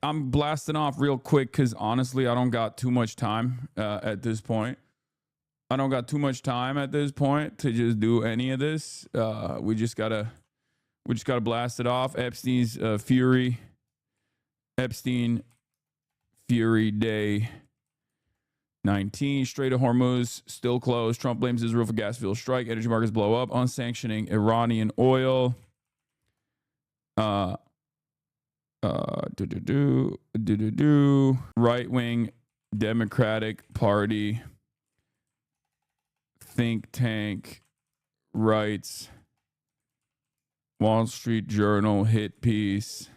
I'm blasting off real quick because honestly, I don't got too much time at this point. I don't got too much time at this point to just do any of this. We just gotta blast it off. Epstein Fury Day 19. Strait of Hormuz still closed. Trump blames Israel for gas field strike. Energy markets blow up. Unsanctioning Iranian oil. Right-wing Democratic Party think tank writes Wall Street Journal hit piece.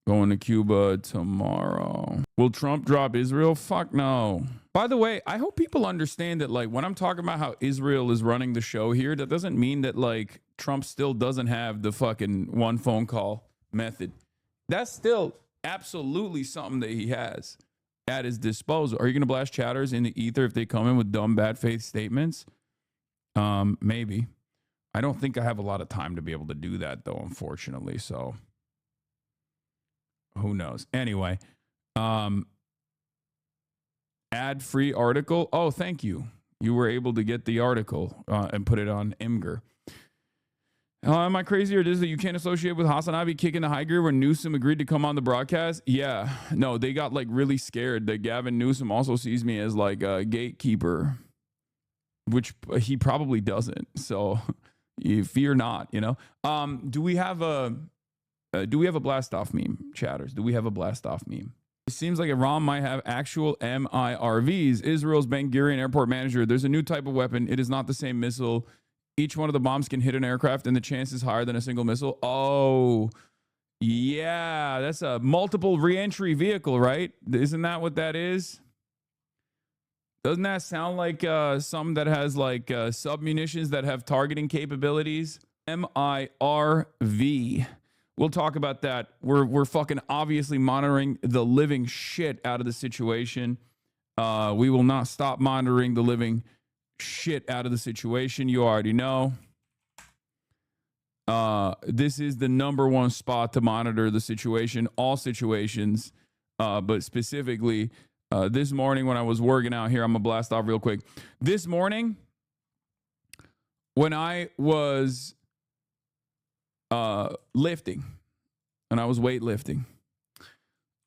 Going to Cuba tomorrow. Will Trump drop Israel? Fuck no. By the way, I hope people understand that, like, when I'm talking about how Israel is running the show here, that doesn't mean that, like, Trump still doesn't have the fucking one phone call method. That's still absolutely something that he has at his disposal. Are you going to blast chatters in the ether if they come in with dumb, bad faith statements? Maybe. I don't think I have a lot of time to be able to do that, though, unfortunately. So who knows? Anyway, ad-free article. Oh, thank you. You were able to get the article and put it on Imgur. Am I crazy, or is that you can't associate with Hasanabi kicking the high gear when Newsom agreed to come on the broadcast? Yeah, no, they got like really scared that Gavin Newsom also sees me as like a gatekeeper, which he probably doesn't. So you fear not, you know. Do we have a blast off meme, chatters? Do we have a blast off meme? It seems like Iran might have actual MIRVs. Israel's Ben Gurion airport manager. There's a new type of weapon. It is not the same missile. Each one of the bombs can hit an aircraft, and the chance is higher than a single missile. Oh, yeah. That's a multiple reentry vehicle, right? Isn't that what that is? Doesn't that sound like something that has like submunitions that have targeting capabilities? MIRV. We'll talk about that. We're fucking obviously monitoring the living shit out of the situation. We will not stop monitoring the living shit out of the situation. You already know. This is the number one spot to monitor the situation, all situations, but specifically this morning when I was working out here. I'm gonna blast off real quick. This morning when I was lifting and I was weightlifting,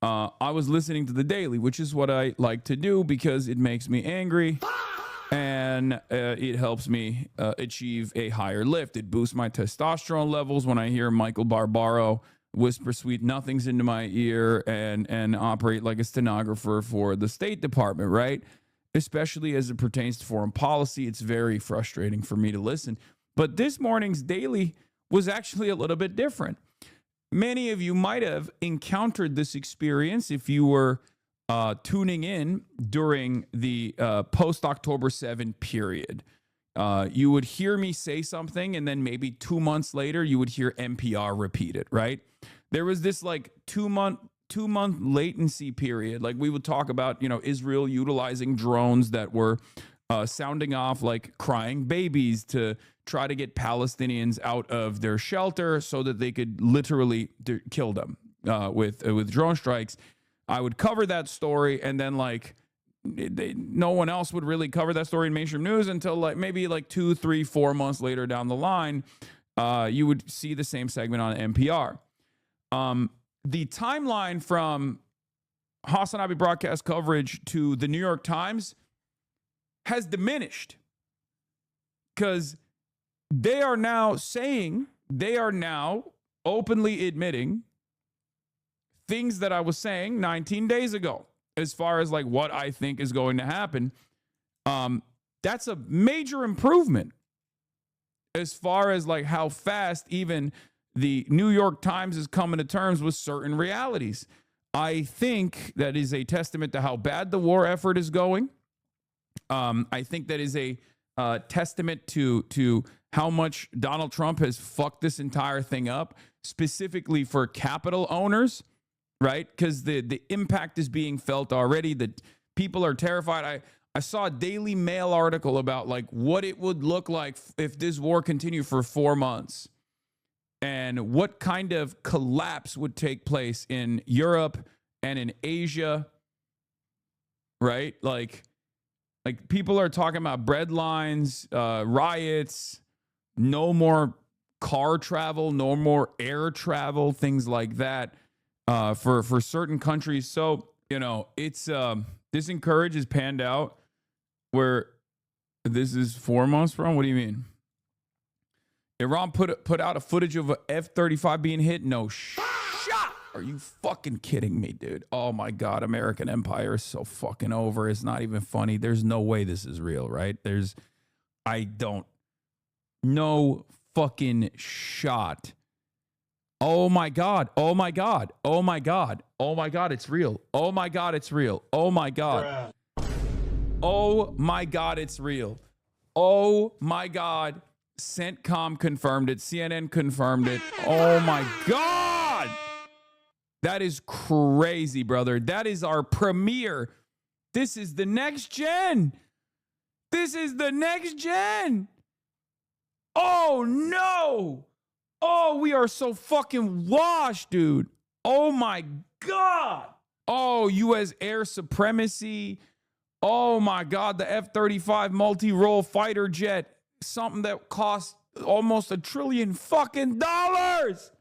I was listening to the daily, which is what I like to do because it makes me angry. And it helps me achieve a higher lift. It boosts my testosterone levels when I hear Michael Barbaro whisper sweet nothings into my ear and operate like a stenographer for the State Department, right? Especially as it pertains to foreign policy. It's very frustrating for me to listen. But this morning's daily was actually a little bit different. Many of you might have encountered this experience if you were tuning in during the post-October 7 period. You would hear me say something, and then maybe 2 months later, you would hear NPR repeat it, right? There was this like two-month latency period. Like we would talk about, you know, Israel utilizing drones that were sounding off like crying babies to try to get Palestinians out of their shelter so that they could literally kill them with drone strikes. I would cover that story, and then like no one else would really cover that story in mainstream news until like maybe like 2, 3, 4 months later down the line, you would see the same segment on NPR. The timeline from Hasanabi broadcast coverage to the New York Times has diminished because they are now openly admitting things that I was saying 19 days ago, as far as like what I think is going to happen. That's a major improvement as far as like how fast even the New York Times is coming to terms with certain realities. I think that is a testament to how bad the war effort is going. I think that is a testament to how much Donald Trump has fucked this entire thing up, specifically for capital owners. Right? Because the impact is being felt already. That people are terrified. I saw a Daily Mail article about like what it would look like if this war continued for 4 months. and what kind of collapse would take place in Europe and in Asia, right? Like people are talking about bread lines, riots, no more car travel, no more air travel, things like that for certain countries. So, you know, it's this encourage is panned out where this is 4 months from. What do you mean? Iran put out a footage of a F-35 being hit. No shot. Are you fucking kidding me, dude? Oh my God, American empire is so fucking over. It's not even funny. There's no way this is real, right? No fucking shot. Oh my God. Oh my God. Oh my God. Oh my God, it's real. Oh my God, it's real. Oh my God. Oh my God, it's real. Oh my God. CENTCOM confirmed it. CNN confirmed it. Oh my God. That is crazy, brother. That is our premiere. This is the next gen. This is the next gen. Oh no. Oh, we are so fucking washed, dude. Oh my God. Oh, U.S. air supremacy. Oh my God. The F-35 multi-role fighter jet. Something that costs almost $1 trillion fucking dollars.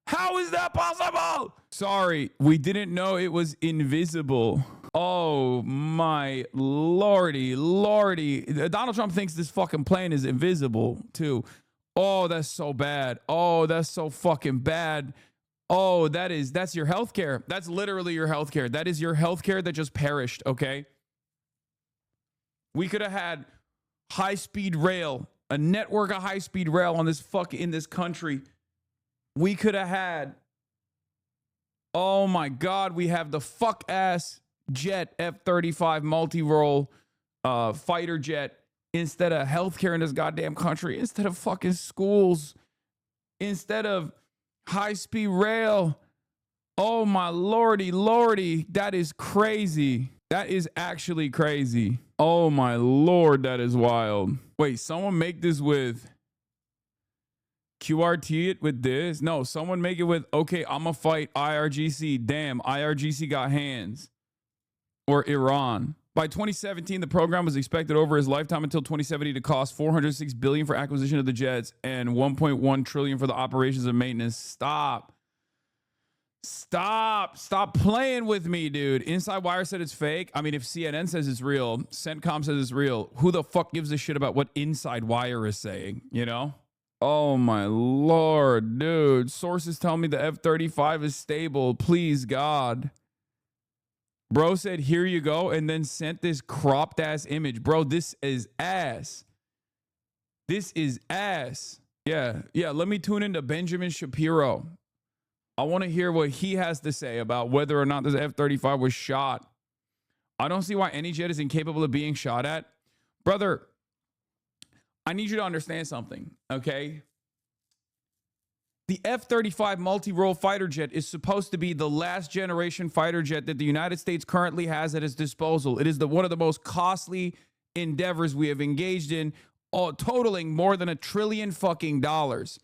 How is that possible? Sorry, we didn't know it was invisible. Oh my lordy. Donald Trump thinks this fucking plane is invisible too. Oh, that's so bad. Oh, that's so fucking bad. Oh, that's your healthcare. That's literally your healthcare. That is your healthcare that just perished, okay? We could have had high-speed rail, a network of high-speed rail in this country. We could have had, oh my God, we have the fuck-ass jet F-35 multi-role fighter jet instead of healthcare in this goddamn country, instead of fucking schools, instead of high-speed rail. Oh my lordy, that is crazy. That is actually crazy. Oh my Lord, that is wild. Wait, someone make this with QRT it with this? No, someone make it with, okay, I'm gonna fight IRGC. Damn, IRGC got hands. Or Iran. By 2017, the program was expected over his lifetime until 2070 to cost $406 billion for acquisition of the jets and $1.1 trillion for the operations and maintenance. Stop playing with me, dude. Inside Wire said it's fake. I mean, if CNN says it's real, CENTCOM says it's real, who the fuck gives a shit about what Inside Wire is saying, you know? Oh my Lord, dude. Sources tell me the F-35 is stable. Please, God. Bro said, here you go, and then sent this cropped ass image. Bro, this is ass. This is ass. Yeah, let me tune into Benjamin Shapiro. I want to hear what he has to say about whether or not this F-35 was shot. I don't see why any jet is incapable of being shot at. Brother, I need you to understand something, okay? The F-35 multi-role fighter jet is supposed to be the last generation fighter jet that the United States currently has at its disposal. It is one of the most costly endeavors we have engaged in, totaling more than $1 trillion fucking dollars.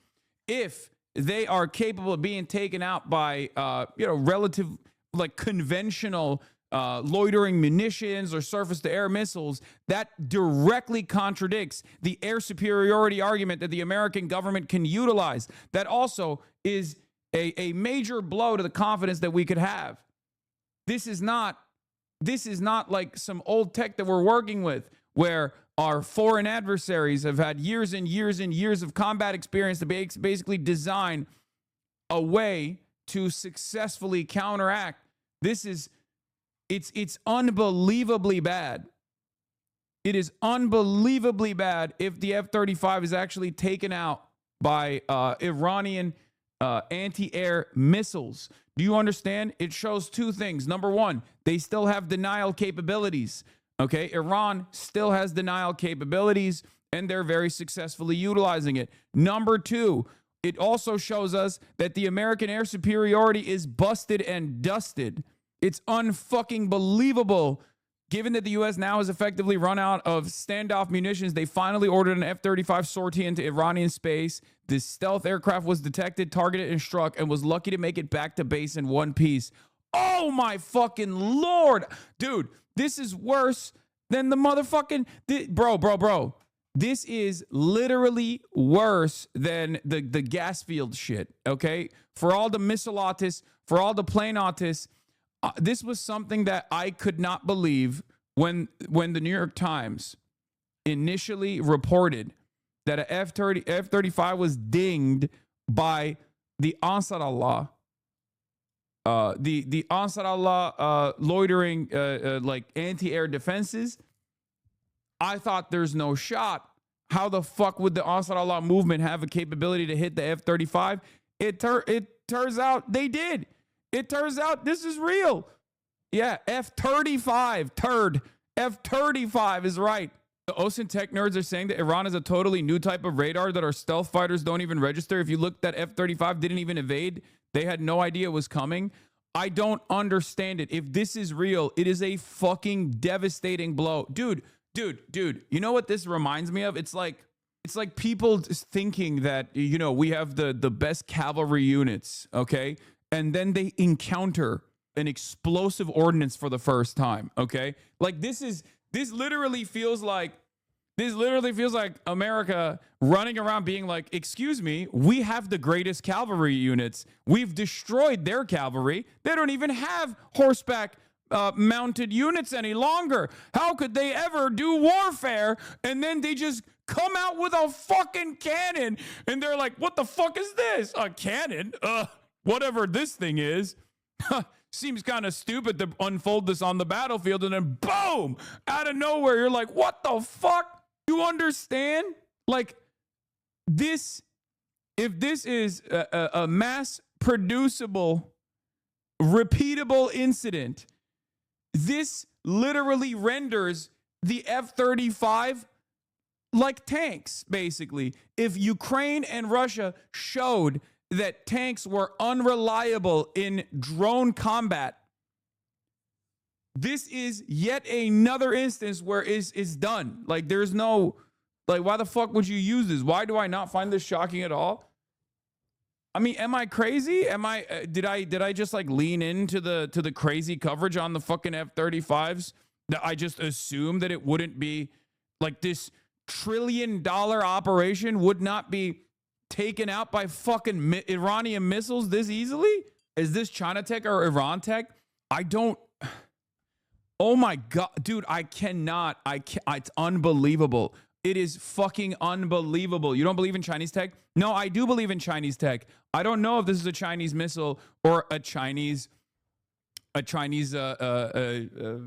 If they are capable of being taken out by, relative, like conventional loitering munitions or surface-to-air missiles, that directly contradicts the air superiority argument that the American government can utilize. That also is a major blow to the confidence that we could have. This is not like some old tech that we're working with, where our foreign adversaries have had years and years and years of combat experience to basically design a way to successfully counteract. It's unbelievably bad. It is unbelievably bad if the F-35 is actually taken out by Iranian anti-air missiles. Do you understand? It shows two things. Number one, they still have denial capabilities. Okay, Iran still has denial capabilities, and they're very successfully utilizing it. Number two, it also shows us that the American air superiority is busted and dusted. It's unfucking believable Given that the U.S. now has effectively run out of standoff munitions, they finally ordered an F-35 sortie into Iranian space. This stealth aircraft was detected, targeted, and struck, and was lucky to make it back to base in one piece. Oh my fucking Lord. Dude, this is worse than the motherfucking... Bro. This is literally worse than the gas field shit, okay? For all the missile autists, for all the plane autists, this was something that I could not believe when the New York Times initially reported that a F-35 was dinged by the Ansar Allah, the Ansar Allah loitering like anti-air defenses. I thought there's no shot. How the fuck would the Ansar Allah movement have a capability to hit the F-35? It turns out they did. It turns out this is real. Yeah, F-35, turd. F-35 is right. The OSINT tech nerds are saying that Iran is a totally new type of radar that our stealth fighters don't even register. If you look, that F-35 didn't even evade. They had no idea it was coming. I don't understand it. If this is real, it is a fucking devastating blow. Dude, you know what this reminds me of? It's like people thinking that, you know, we have the best cavalry units, okay? And then they encounter an explosive ordnance for the first time, okay? Like this literally feels like America running around being like, excuse me, we have the greatest cavalry units. We've destroyed their cavalry. They don't even have horseback mounted units any longer. How could they ever do warfare? And then they just come out with a fucking cannon and they're like, what the fuck is this? A cannon? Whatever this thing is. Seems kind of stupid to unfold this on the battlefield, and then boom, out of nowhere, you're like, what the fuck? You understand? Like this, if this is a mass producible, repeatable incident, this literally renders the F-35 like tanks, basically. If Ukraine and Russia showed that tanks were unreliable in drone combat, this is yet another instance where it's done. Like, there's no, like, why the fuck would you use this? Why do I not find this shocking at all? I mean, am I crazy? Did I just like lean into the crazy coverage on the fucking F-35s that I just assumed that it wouldn't be like this $1 trillion operation would not be taken out by fucking Iranian missiles this easily? Is this China tech or Iran tech? I don't. Oh my God, dude, I can't, it's unbelievable. It is fucking unbelievable. You don't believe in Chinese tech? No, I do believe in Chinese tech. I don't know if this is a Chinese missile or a Chinese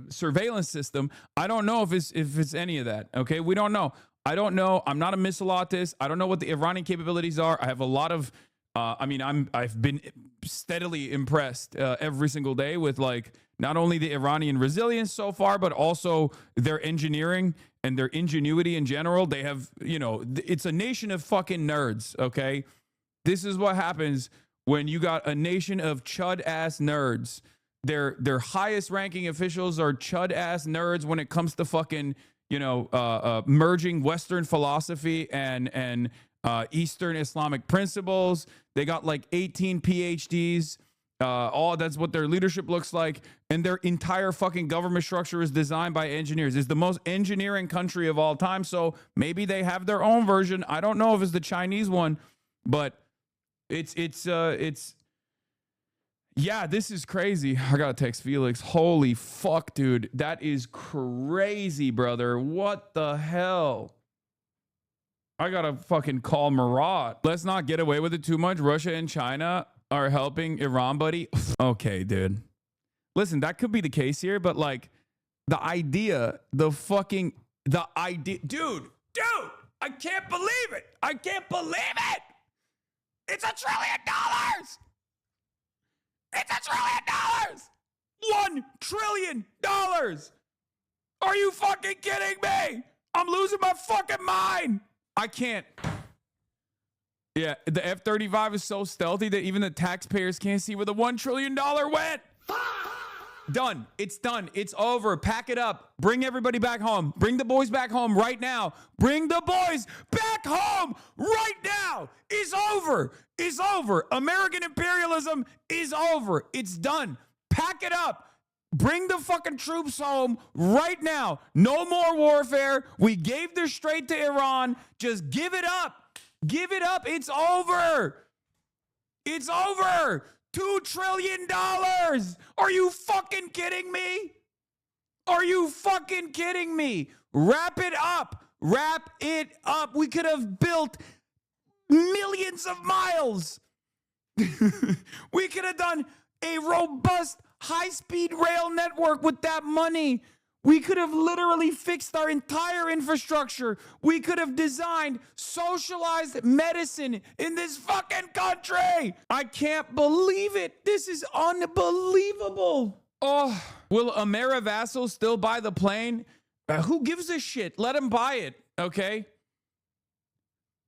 surveillance system. I don't know if it's any of that. Okay, we don't know. I don't know. I'm not a missile autist. I don't know what the Iranian capabilities are. I have a lot of. I've been steadily impressed every single day with like not only the Iranian resilience so far, but also their engineering and their ingenuity in general. They have, you know, it's a nation of fucking nerds. Okay, this is what happens when you got a nation of chud ass nerds. Their highest ranking officials are chud ass nerds when it comes to fucking, you know, merging Western philosophy and Eastern Islamic principles. They got like 18 PhDs. All that's what their leadership looks like. And their entire fucking government structure is designed by engineers. It's the most engineering country of all time. So maybe they have their own version. I don't know if it's the Chinese one, but it's yeah, this is crazy. I gotta text Felix. Holy fuck, dude. That is crazy, brother. What the hell? I gotta fucking call Marat. Let's not get away with it too much. Russia and China are helping Iran, buddy. Okay, dude. Listen, that could be the case here, but like the idea, dude, I can't believe it. I can't believe it. It's $1 trillion. It's $1 trillion. $1 trillion. Are you fucking kidding me? I'm losing my fucking mind. I can't. Yeah, the F-35 is so stealthy that even the taxpayers can't see where the $1 trillion went. Done. It's done. It's over. Pack it up. Bring everybody back home. Bring the boys back home right now. Bring the boys back home right now. It's over. It's over. American imperialism is over. It's done. Pack it up. Bring the fucking troops home right now. No more warfare. We gave this straight to Iran. Just give it up. Give it up. It's over. It's over. $2 trillion. Are you fucking kidding me? Are you fucking kidding me? Wrap it up. Wrap it up. We could have built millions of miles. We could have done a robust high-speed rail network with that money. We could have literally fixed our entire infrastructure. We could have designed socialized medicine in this fucking country. I can't believe it. This is unbelievable. Oh, will Amerivassal still buy the plane? Who gives a shit? Let him buy it, okay?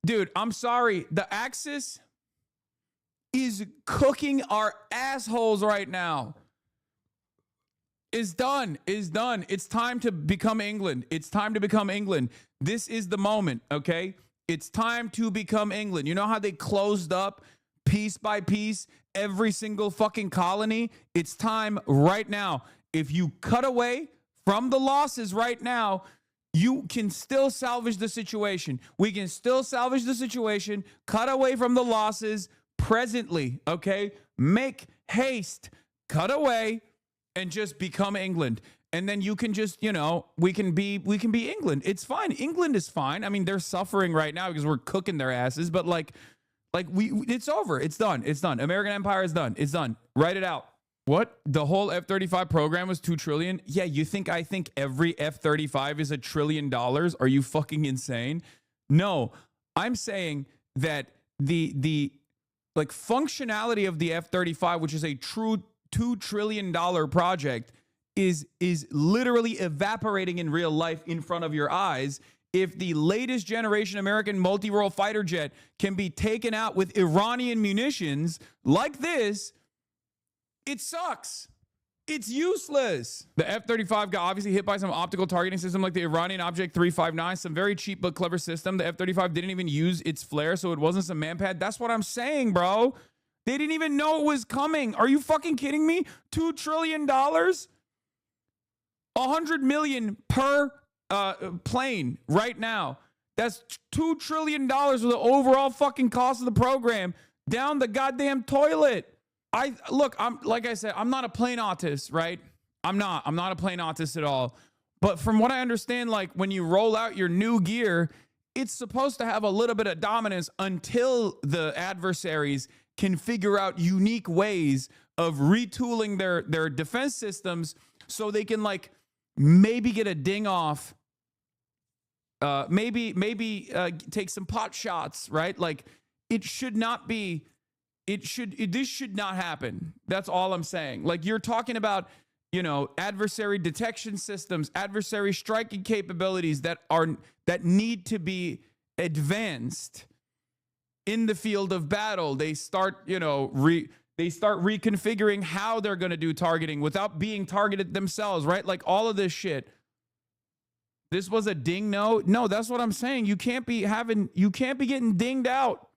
Dude, I'm sorry. The Axis is cooking our assholes right now. Is done. Is done. It's time to become England. It's time to become England. This is the moment, okay? It's time to become England. You know how they closed up piece by piece every single fucking colony? It's time right now. If you cut away from the losses right now, you can still salvage the situation. We can still salvage the situation. Cut away from the losses presently, okay? Make haste. Cut away. And just become England. And then you can just, you know, we can be England. It's fine. England is fine. I mean, they're suffering right now because we're cooking their asses, but it's over. It's done. It's done. American empire is done. It's done. Write it out. What? The whole F-35 program was $2 trillion? Yeah, you think I think every F-35 is $1 trillion? Are you fucking insane? No. I'm saying that the functionality of the F-35, which is a true $2 trillion project, is literally evaporating in real life in front of your eyes. If the latest generation American multi-role fighter jet can be taken out with Iranian munitions like this, it sucks. It's useless. The F-35 got obviously hit by some optical targeting system like the Iranian Object 359, some very cheap but clever system. The F-35 didn't even use its flare, so it wasn't some manpad. That's what I'm saying, bro. They didn't even know it was coming. Are you fucking kidding me? $2 trillion? $100 million per plane right now. That's $2 trillion with the overall fucking cost of the program down the goddamn toilet. I'm like I said, I'm not a plane autist, right? I'm not a plane autist at all. But from what I understand, like when you roll out your new gear, it's supposed to have a little bit of dominance until the adversaries can figure out unique ways of retooling their defense systems so they can maybe get a ding off, maybe take some pot shots, right? Like this should not happen. That's all I'm saying. Like you're talking about, you know, adversary detection systems, adversary striking capabilities that need to be advanced in the field of battle. They start, you know, reconfiguring how they're going to do targeting without being targeted themselves, right? Like all of this shit. This was a ding no. No, that's what I'm saying. You can't be getting dinged out.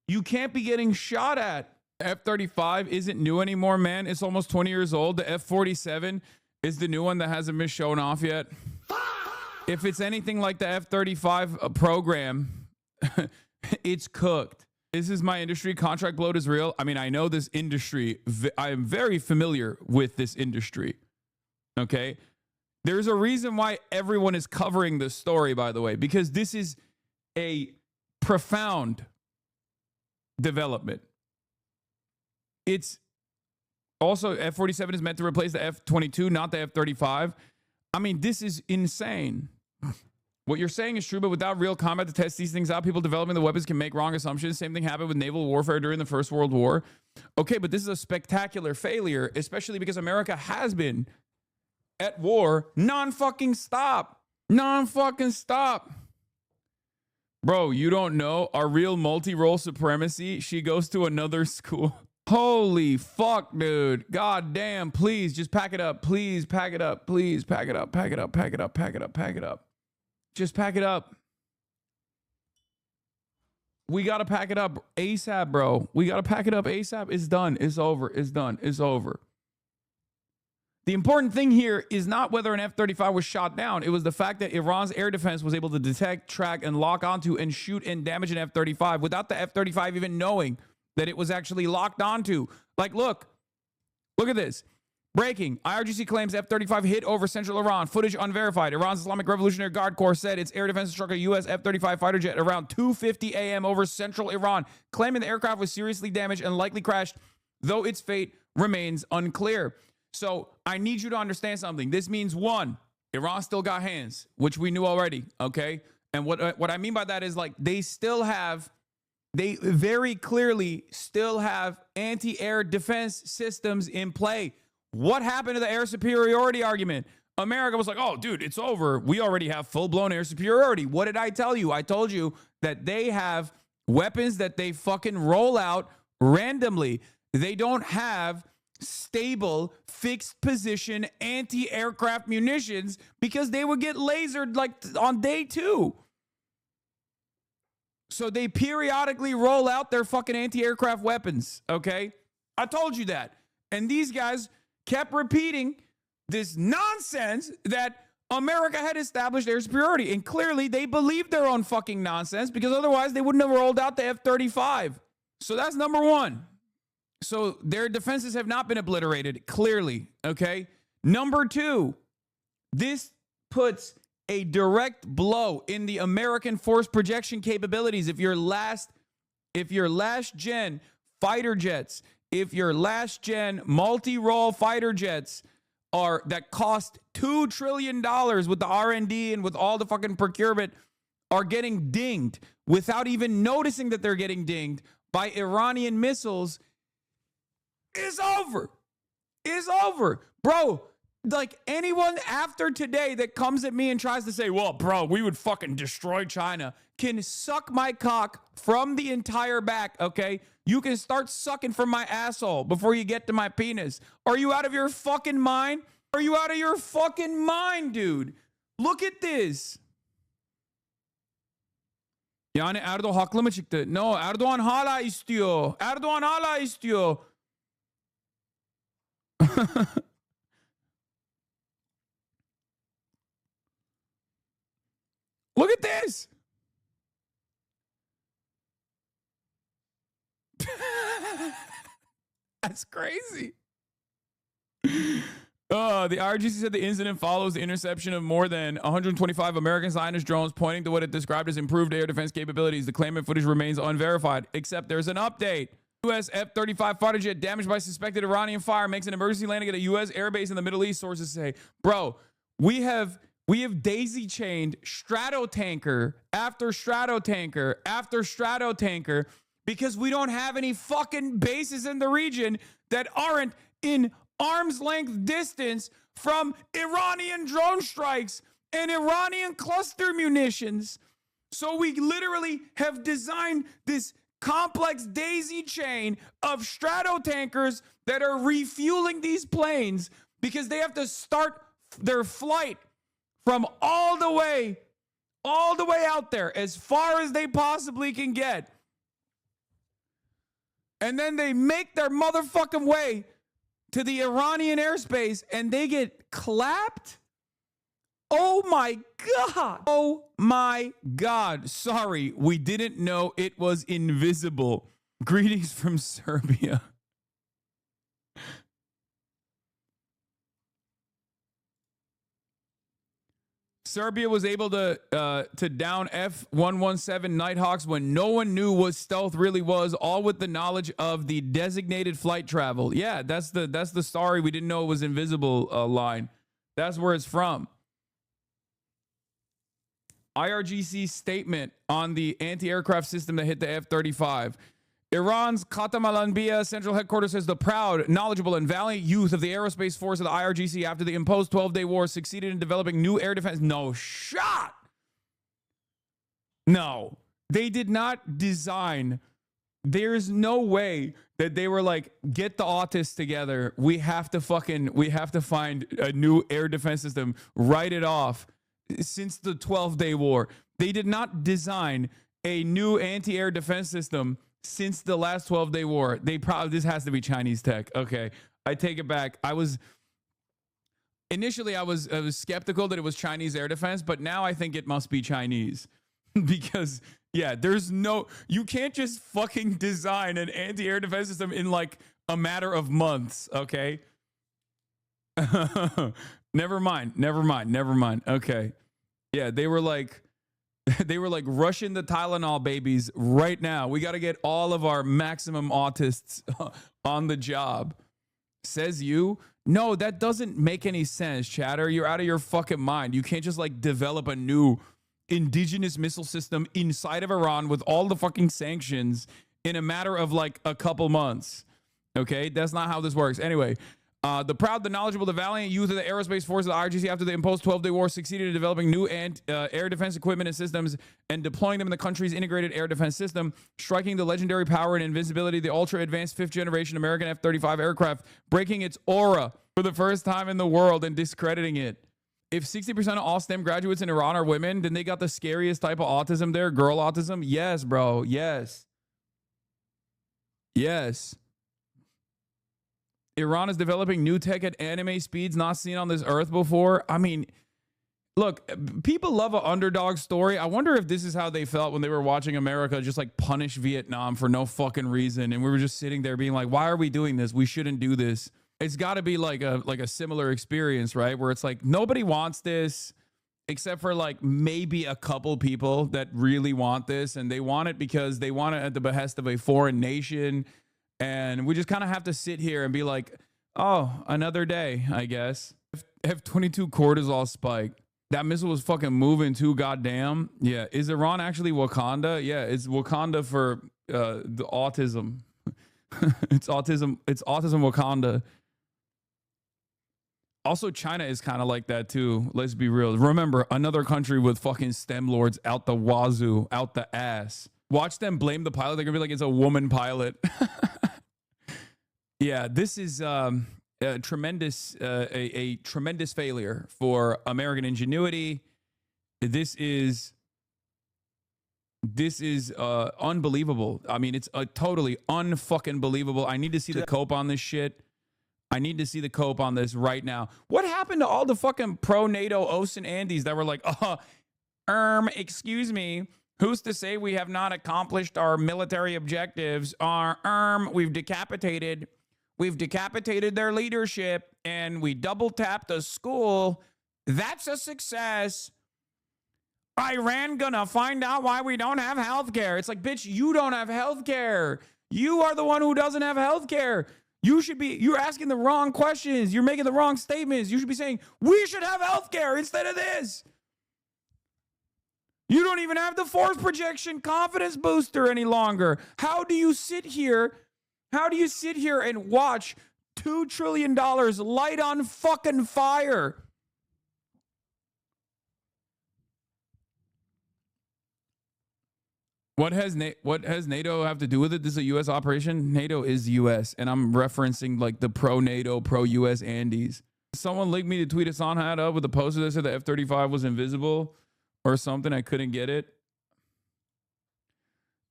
You can't be getting shot at. F-35 isn't new anymore, man. It's almost 20 years old. The F-47 is the new one that hasn't been shown off yet. If it's anything like the F-35 program, it's cooked. This is my industry. Contract bloat is real. I mean, I know this industry. I am very familiar with this industry. Okay? There's a reason why everyone is covering this story, by the way, because this is a profound development. It's also F-47 is meant to replace the F-22, not the F-35. I mean, this is insane. What you're saying is true, but without real combat to test these things out, people developing the weapons can make wrong assumptions. Same thing happened with naval warfare during the First World War. Okay, but this is a spectacular failure, especially because America has been at war non-fucking stop. Non-fucking stop. Bro, you don't know our real multi-role supremacy. She goes to another school. Holy fuck, dude. God damn, please just pack it up. Please pack it up. Please pack it up. Pack it up. Pack it up. Pack it up. Pack it up. Just pack it up. We got to pack it up ASAP, bro. We got to pack it up ASAP. It's done. It's over. It's done. It's over. The important thing here is not whether an F-35 was shot down. It was the fact that Iran's air defense was able to detect, track, and lock onto and shoot and damage an F-35 without the F-35 even knowing that it was actually locked onto. Like, look at this. Breaking. IRGC claims F-35 hit over central Iran. Footage unverified. Iran's Islamic Revolutionary Guard Corps said its air defense struck a U.S. F-35 fighter jet around 2:50 a.m. over central Iran, claiming the aircraft was seriously damaged and likely crashed, though its fate remains unclear. So I need you to understand something. This means, one, Iran still got hands, which we knew already, okay? And what I mean by that is, like, they very clearly still have anti-air defense systems in play. What happened to the air superiority argument? America was like, oh, dude, it's over. We already have full-blown air superiority. What did I tell you? I told you that they have weapons that they fucking roll out randomly. They don't have stable, fixed position anti-aircraft munitions because they would get lasered like on day 2. So they periodically roll out their fucking anti-aircraft weapons, okay? I told you that. And these guys kept repeating this nonsense that America had established air superiority. And clearly they believed their own fucking nonsense because otherwise they wouldn't have rolled out the F-35. So that's number one. So their defenses have not been obliterated, clearly, okay? Number two, this puts a direct blow in the American force projection capabilities. If your last gen fighter jets, if your last gen multi-role fighter jets that cost $2 trillion with the R&D and with all the fucking procurement are getting dinged without even noticing that they're getting dinged by Iranian missiles, is over. Is over. Bro, like, anyone after today that comes at me and tries to say, well, bro, we would fucking destroy China, can suck my cock from the entire back, okay? You can start sucking from my asshole before you get to my penis. Are you out of your fucking mind? Are you out of your fucking mind, dude? Look at this. Yani Erdoğan haklı mı çıktı? No, Erdoğan hala istiyor. Erdoğan hala istiyor. Look at this. That's crazy. The IRGC said the incident follows the interception of more than 125 American Zionist drones, pointing to what it described as improved air defense capabilities. The claimant footage remains unverified, except there's an update. U.S. F-35 fighter jet damaged by suspected Iranian fire makes an emergency landing at a U.S. airbase in the Middle East, sources say. Bro, we have daisy-chained stratotanker after stratotanker after stratotanker because we don't have any fucking bases in the region that aren't in arm's length distance from Iranian drone strikes and Iranian cluster munitions. So we literally have designed this complex daisy chain of stratotankers that are refueling these planes because they have to start their flight from all the way out there, as far as they possibly can get. And then they make their motherfucking way to the Iranian airspace and they get clapped? Oh my God. Oh my God. Sorry, we didn't know it was invisible. Greetings from Serbia. Serbia was able to down F-117 Nighthawks when no one knew what stealth really was, all with the knowledge of the designated flight travel. Yeah, that's the sorry we didn't know it was invisible line. That's where it's from. IRGC statement on the anti-aircraft system that hit the F-35. Iran's Khatam al-Anbiya central headquarters says the proud, knowledgeable, and valiant youth of the aerospace force of the IRGC after the imposed 12-day war succeeded in developing new air defense. No shot. No, they did not design. There's no way that they were like, get the autists together. We have to find a new air defense system. Write it off. Since the 12-Day War, they did not design a new anti-air defense system since the last 12-Day War. This has to be Chinese tech. Okay, I take it back. Initially I was skeptical that it was Chinese air defense, but now I think it must be Chinese because yeah, you can't just fucking design an anti-air defense system in like a matter of months. Okay. Never mind. Okay. Yeah, they were like rushing the Tylenol babies right now. We got to get all of our maximum autists on the job. Says you? No, that doesn't make any sense, chatter. You're out of your fucking mind. You can't just like develop a new indigenous missile system inside of Iran with all the fucking sanctions in a matter of like a couple months. Okay, that's not how this works. Anyway, the proud, the knowledgeable, the valiant youth of the aerospace force of the IRGC after the imposed 12-Day War succeeded in developing new air defense equipment and systems and deploying them in the country's integrated air defense system, striking the legendary power and invincibility of the ultra-advanced 5th-generation American F-35 aircraft, breaking its aura for the first time in the world and discrediting it. If 60% of all STEM graduates in Iran are women, then they got the scariest type of autism there, girl autism. Yes, bro. Yes. Iran is developing new tech at anime speeds not seen on this earth before. I mean, look, people love an underdog story. I wonder if this is how they felt when they were watching America just like punish Vietnam for no fucking reason. And we were just sitting there being like, why are we doing this? We shouldn't do this. It's got to be like a similar experience, right? Where it's like nobody wants this except for like maybe a couple people that really want this. And they want it because they want it at the behest of a foreign nation. And we just kind of have to sit here and be like, oh, another day, I guess. F-22 cortisol spike. That missile was fucking moving too goddamn. Yeah. Is Iran actually Wakanda? Yeah, it's Wakanda for the autism. It's autism Wakanda. Also, China is kind of like that too. Let's be real. Remember, another country with fucking STEM lords out the wazoo, out the ass. Watch them blame the pilot. They're gonna be like, it's a woman pilot. Yeah, this is a tremendous failure for American ingenuity. This is unbelievable. I mean, it's totally unfucking believable. I need to see the cope on this shit. I need to see the cope on this right now. What happened to all the fucking pro-NATO O's and Andes that were like, excuse me, who's to say we have not accomplished our military objectives? We've decapitated their leadership and we double tapped a school. That's a success. Iran gonna find out why we don't have healthcare. It's like, bitch, you don't have healthcare. You are the one who doesn't have healthcare. You're asking the wrong questions. You're making the wrong statements. You should be saying, we should have healthcare instead of this. You don't even have the force projection confidence booster any longer. How do you sit here and watch $2 trillion light on fucking fire? What has NATO have to do with it? This is a U.S. operation. NATO is U.S. and I'm referencing like the pro-NATO, pro-U.S. Andes. Someone linked me to tweet Hassan had up with a poster that said the F-35 was invisible or something. I couldn't get it.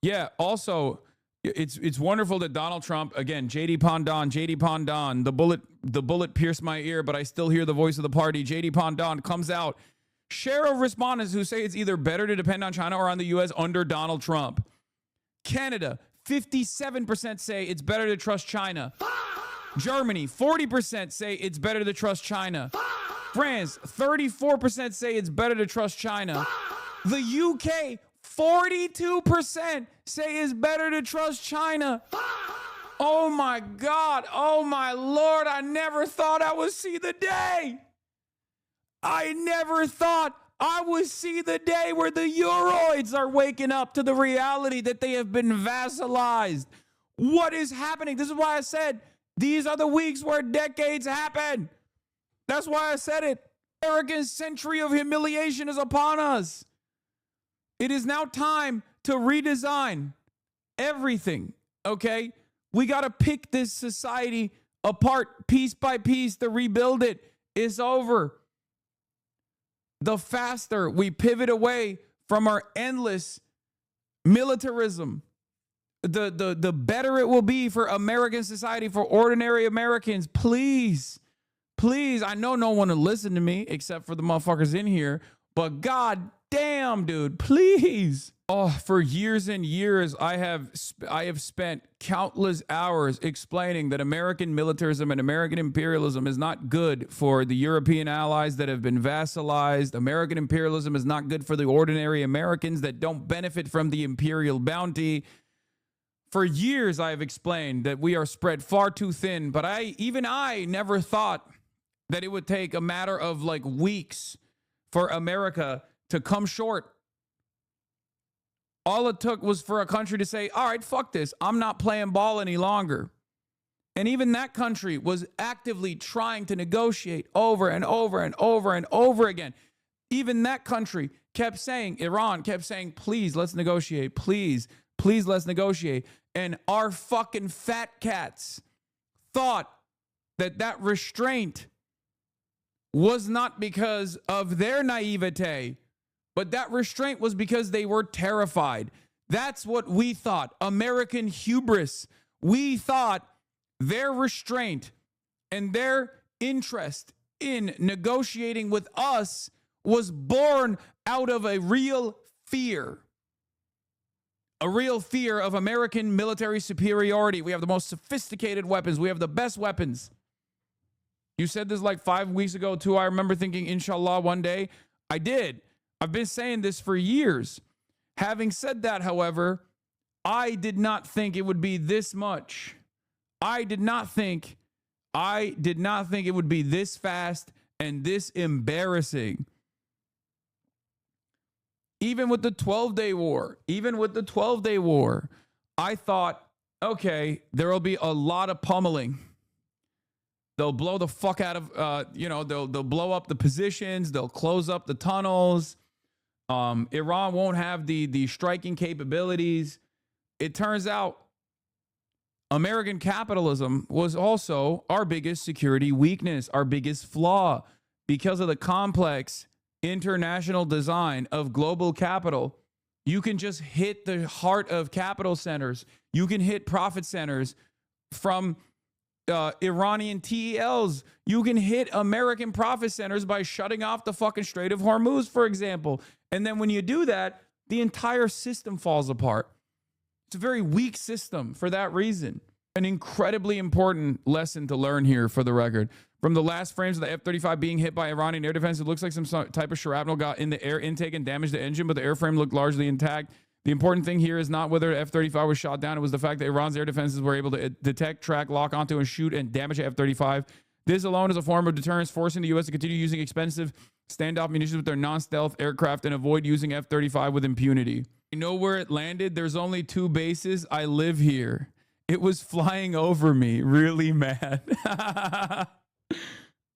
Yeah. Also, it's wonderful that Donald Trump, again, JD Pondon, the bullet pierced my ear, but I still hear the voice of the party. JD Pondon comes out. Share of respondents who say it's either better to depend on China or on the U.S. under Donald Trump. Canada, 57% say it's better to trust China. Germany, 40% say it's better to trust China. France, 34% say it's better to trust China. The UK, 42% say it's better to trust China. Oh my God. Oh my Lord. I never thought I would see the day. I never thought I would see the day where the Euroids are waking up to the reality that they have been vassalized. What is happening? This is why I said these are the weeks where decades happen. That's why I said it. American century of humiliation is upon us. It is now time to redesign everything, okay? We got to pick this society apart piece by piece to rebuild it. It's over. The faster we pivot away from our endless militarism, the better it will be for American society, for ordinary Americans. Please, I know no one will listen to me except for the motherfuckers in here, but god damn, dude, please. Oh, for years and years, I have spent countless hours explaining that American militarism and American imperialism is not good for the European allies that have been vassalized. American imperialism is not good for the ordinary Americans that don't benefit from the imperial bounty. For years, I have explained that we are spread far too thin, but even I never thought that it would take a matter of like weeks for America to come short. All it took was for a country to say, all right, fuck this. I'm not playing ball any longer. And even that country was actively trying to negotiate over and over and over and over again. Even that country kept saying, Iran kept saying, please, let's negotiate. Please, let's negotiate. And our fucking fat cats thought that restraint was not because of their naivete, but that restraint was because they were terrified. That's what we thought. American hubris. We thought their restraint and their interest in negotiating with us was born out of a real fear. A real fear of American military superiority. We have the most sophisticated weapons. We have the best weapons. You said this like 5 weeks ago too. I remember thinking, inshallah, one day. I did. I've been saying this for years. Having said that, however, I did not think it would be this much. I did not think it would be this fast and this embarrassing. Even with the 12-day war, I thought, okay, there will be a lot of pummeling. They'll blow the fuck out of, they'll blow up the positions. They'll close up the tunnels. Iran won't have the striking capabilities. It turns out American capitalism was also our biggest security weakness, our biggest flaw, because of the complex international design of global capital. You can just hit the heart of capital centers. You can hit profit centers from Iranian TELs. You can hit American profit centers by shutting off the fucking Strait of Hormuz, for example. And then when you do that, the entire system falls apart. It's a very weak system for that reason. An incredibly important lesson to learn here, for the record. From the last frames of the F-35 being hit by Iranian air defense, it looks like some type of shrapnel got in the air intake and damaged the engine, but the airframe looked largely intact. The important thing here is not whether F-35 was shot down. It was the fact that Iran's air defenses were able to detect, track, lock onto, and shoot and damage the F-35. This alone is a form of deterrence, forcing the U.S. to continue using expensive standoff munitions with their non-stealth aircraft and avoid using F-35 with impunity. You know where it landed? There's only 2 bases. I live here. It was flying over me. Really mad.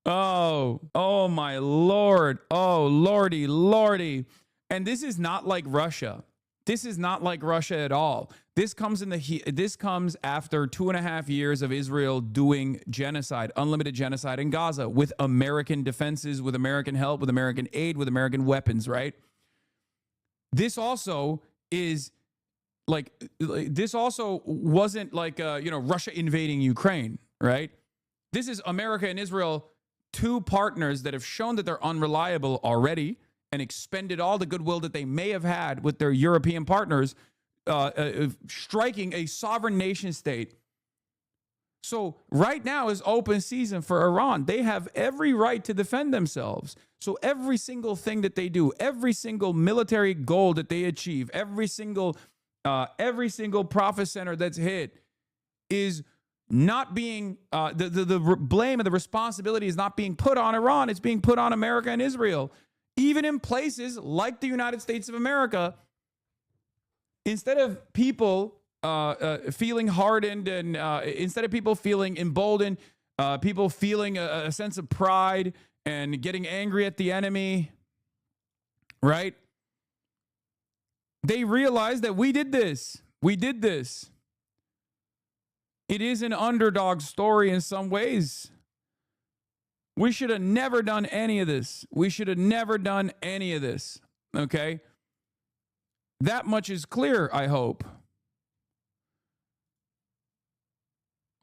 Oh my Lord. Oh, Lordy. And this is not like Russia. This is not like Russia at all. This comes after 2.5 years of Israel doing genocide, unlimited genocide in Gaza with American defenses, with American help, with American aid, with American weapons, right? This also wasn't like Russia invading Ukraine, right? This is America and Israel, 2 partners that have shown that they're unreliable already and expended all the goodwill that they may have had with their European partners, striking a sovereign nation state. So right now is open season for Iran. They have every right to defend themselves. So every single thing that they do, every single military goal that they achieve, every single profit center that's hit is not being, the blame and the responsibility is not being put on Iran. It's being put on America and Israel. Even in places like the United States of America, instead of people feeling hardened and instead of people feeling emboldened, people feeling a sense of pride and getting angry at the enemy, right? They realized that we did this. It is an underdog story in some ways. We should have never done any of this. We should have never done any of this. Okay? That much is clear, I hope.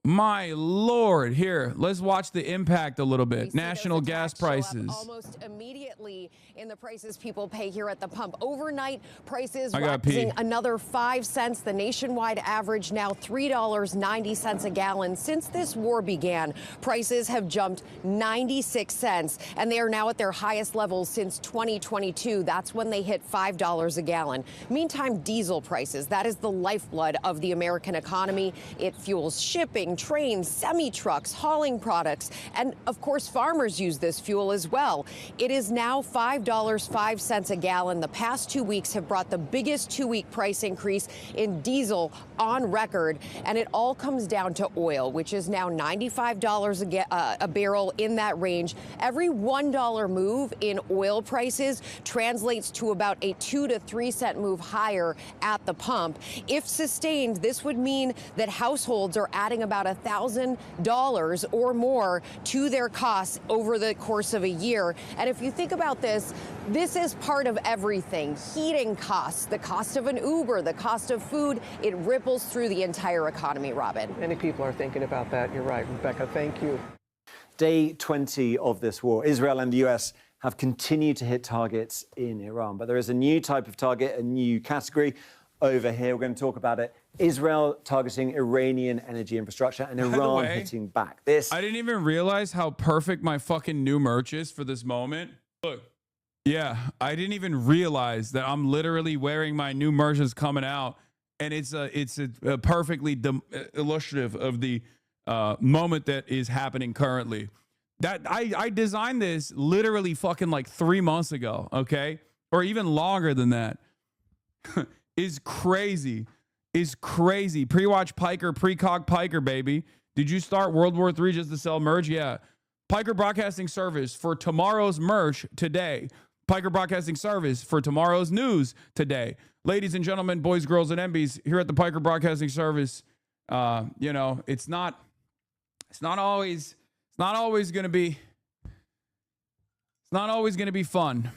My Lord, here, let's watch the impact a little bit. National gas prices. Almost immediately in the prices people pay here at the pump. Overnight, prices rising another 5 cents. The nationwide average now $3.90 a gallon. Since this war began, prices have jumped 96 cents, and they are now at their highest levels since 2022. That's when they hit $5 a gallon. Meantime, diesel prices, that is the lifeblood of the American economy. It fuels shipping, trains, semi-trucks, hauling products, and of course farmers use this fuel as well. It is now $5.05 a gallon. The past 2 weeks have brought the biggest 2-week price increase in diesel on record, and it all comes down to oil, which is now $95 a barrel, in that range. Every $1 move in oil prices translates to about a 2 to 3 cent move higher at the pump. If sustained, this would mean that households are adding about $1,000 or more to their costs over the course of a year. And if you think about this, this is part of everything. Heating costs, the cost of an Uber, the cost of food, it ripples through the entire economy, Robin. Many people are thinking about that. You're right, Rebecca. Thank you. Day 20 of this war, Israel and the US have continued to hit targets in Iran. But there is a new type of target, a new category over here. We're going to talk about it. Israel targeting Iranian energy infrastructure and Iran hitting back. I didn't even realize how perfect my fucking new merch is for this moment. Look. Yeah, I didn't even realize that I'm literally wearing my new merch that's coming out, and it's a perfectly illustrative of the moment that is happening currently. That I designed this literally fucking like 3 months ago, okay, or even longer than that. Is crazy. Pre-watch Piker, precog Piker, baby. Did you start World War III just to sell merch? Yeah. Piker Broadcasting Service for tomorrow's merch today. Piker Broadcasting Service for tomorrow's news today. Ladies and gentlemen, boys, girls, and MBs, here at the Piker Broadcasting Service, you know, it's not always going to be fun.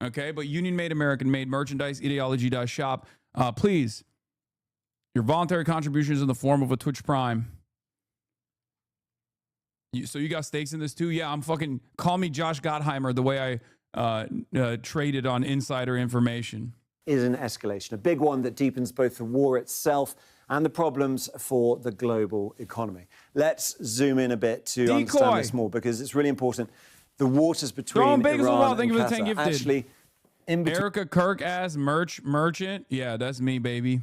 Okay, but Union Made American Made merchandise, ideology.shop. Please, your voluntary contributions in the form of a Twitch Prime. So you got stakes in this too? Yeah, I'm fucking, call me Josh Gottheimer the way I traded on insider information. Is an escalation, a big one that deepens both the war itself and the problems for the global economy. Let's zoom in a bit to understand this more, because it's really important. The waters between Iran and Qatar, actually, in between Erica Kirk as merchant. Yeah, that's me, baby.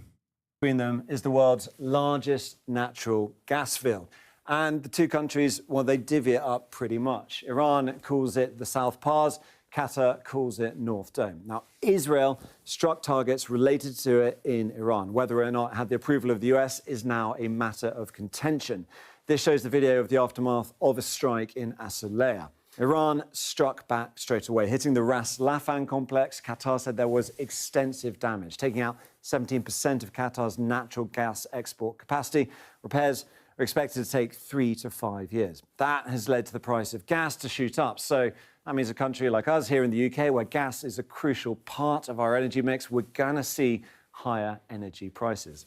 Between them is the world's largest natural gas field. And the two countries, well, they divvy it up pretty much. Iran calls it the South Pars. Qatar calls it North Dome. Now, Israel struck targets related to it in Iran. Whether or not it had the approval of the US is now a matter of contention. This shows the video of the aftermath of a strike in Asulea. Iran struck back straight away, hitting the Ras Laffan complex. Qatar said there was extensive damage, taking out 17% of Qatar's natural gas export capacity. Repairs are expected to take 3 to 5 years. That has led to the price of gas to shoot up. So that means a country like us here in the UK, where gas is a crucial part of our energy mix, we're going to see higher energy prices.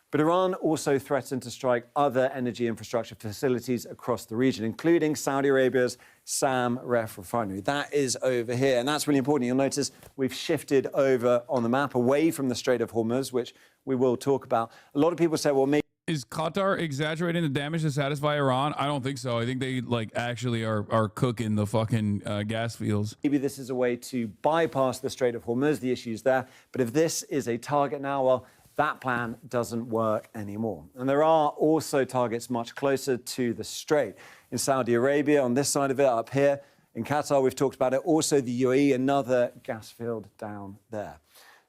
But Iran also threatened to strike other energy infrastructure facilities across the region, including Saudi Arabia's Sam Ref refinery. That is over here, and that's really important. You'll notice we've shifted over on the map away from the Strait of Hormuz, which we will talk about. A lot of people say, well, maybe... Is Qatar exaggerating the damage to satisfy Iran? I don't think so. I think they actually are cooking the fucking gas fields. Maybe this is a way to bypass the Strait of Hormuz, the issues there. But if this is a target now, well, that plan doesn't work anymore. And there are also targets much closer to the Strait. In Saudi Arabia, on this side of it, up here. In Qatar, we've talked about it. Also the UAE, another gas field down there.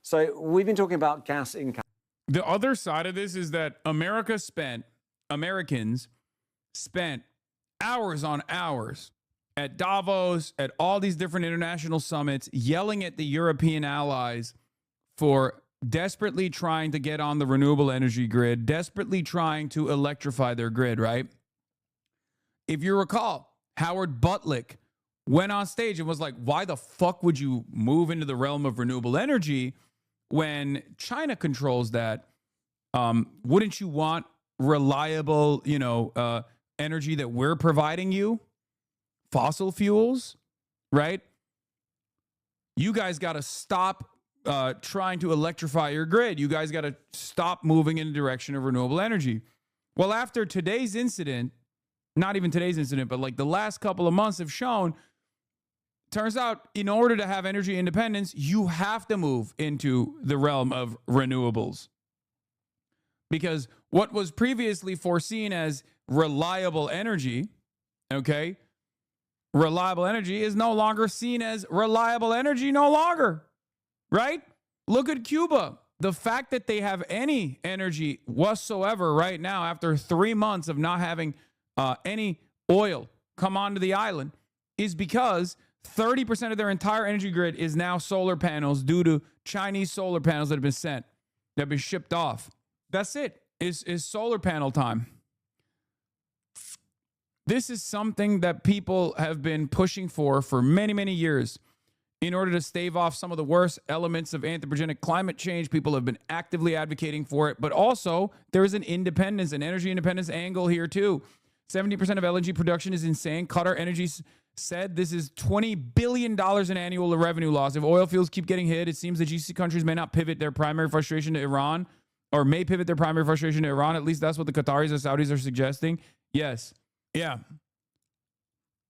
So we've been talking about gas in Qatar. The other side of this is that Americans spent hours on hours at Davos, at all these different international summits, yelling at the European allies for desperately trying to get on the renewable energy grid, desperately trying to electrify their grid, right? If you recall, Howard Butlick went on stage and was like, why the fuck would you move into the realm of renewable energy when China controls that? Wouldn't you want reliable, energy that we're providing you? Fossil fuels, right? You guys got to stop trying to electrify your grid. You guys got to stop moving in the direction of renewable energy. Well, after today's incident, not even today's incident, but like the last couple of months have shown, turns out in order to have energy independence, you have to move into the realm of renewables. Because what was previously foreseen as reliable energy, okay, reliable energy is no longer seen as reliable energy no longer, right? Look at Cuba. The fact that they have any energy whatsoever right now after 3 months of not having any oil come onto the island is because 30% of their entire energy grid is now solar panels due to Chinese solar panels that have been sent, that have been shipped off. That's it. Is solar panel time. This is something that people have been pushing for many, many years. In order to stave off some of the worst elements of anthropogenic climate change, people have been actively advocating for it. But also, there is an independence, an energy independence angle here too. 70% of LNG production is insane. Qatar Energy said this is $20 billion in annual revenue loss. If oil fields keep getting hit, it seems the GCC countries may not pivot their primary frustration to Iran, or may pivot their primary frustration to Iran. At least that's what the Qataris and Saudis are suggesting. Yes. Yeah.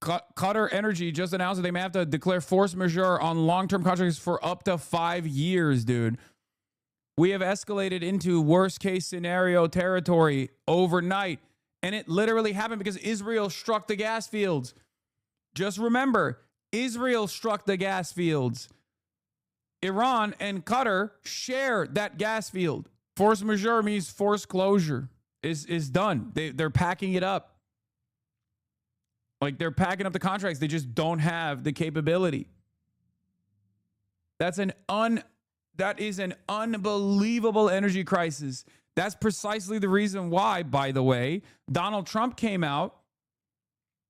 Qatar Energy just announced that they may have to declare force majeure on long-term contracts for up to 5 years, dude. We have escalated into worst-case scenario territory overnight, and it literally happened because Israel struck the gas fields. Just remember, Israel struck the gas fields. Iran and Qatar share that gas field. Force majeure means force closure is done. They're packing it up. Like, they're packing up the contracts. They just don't have the capability. That is an unbelievable energy crisis. That's precisely the reason why, by the way, Donald Trump came out.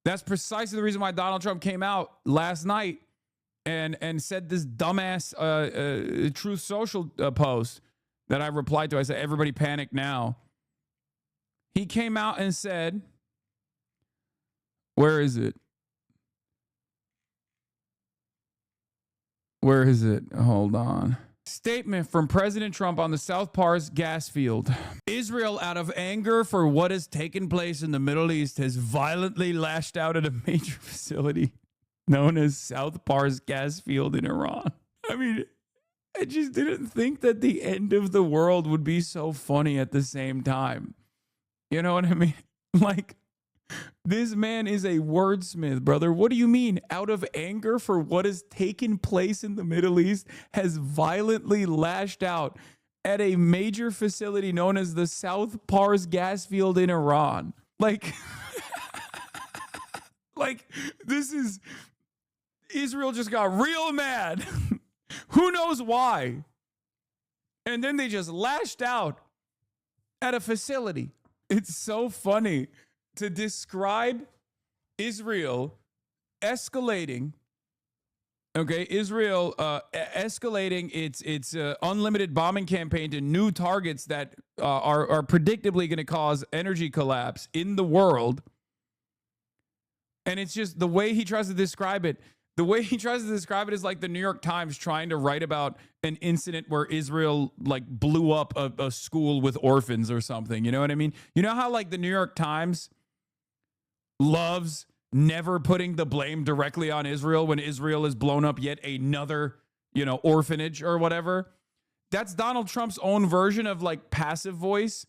That's precisely the reason why Donald Trump came out last night and said this dumbass Truth Social post that I replied to. I said, everybody panic now. He came out and said, where is it? Where is it? Hold on. Statement from President Trump on the South Pars gas field. Israel, out of anger for what has taken place in the Middle East, has violently lashed out at a major facility known as South Pars gas field in Iran. I mean, I just didn't think that the end of the world would be so funny at the same time. You know what I mean? Like, this man is a wordsmith, brother. What do you mean? Out of anger for what has taken place in the Middle East, has violently lashed out at a major facility known as the South Pars gas field in Iran. Like, this is, Israel just got real mad. Who knows why? And then they just lashed out at a facility. It's so funny to describe Israel escalating, escalating its unlimited bombing campaign to new targets that are predictably going to cause energy collapse in the world. And it's just the way he tries to describe it. The way he tries to describe it is like the New York Times trying to write about an incident where Israel like blew up a school with orphans or something. You know what I mean? You know how like the New York Times loves never putting the blame directly on Israel when Israel has blown up yet another, orphanage or whatever? That's Donald Trump's own version of like passive voice,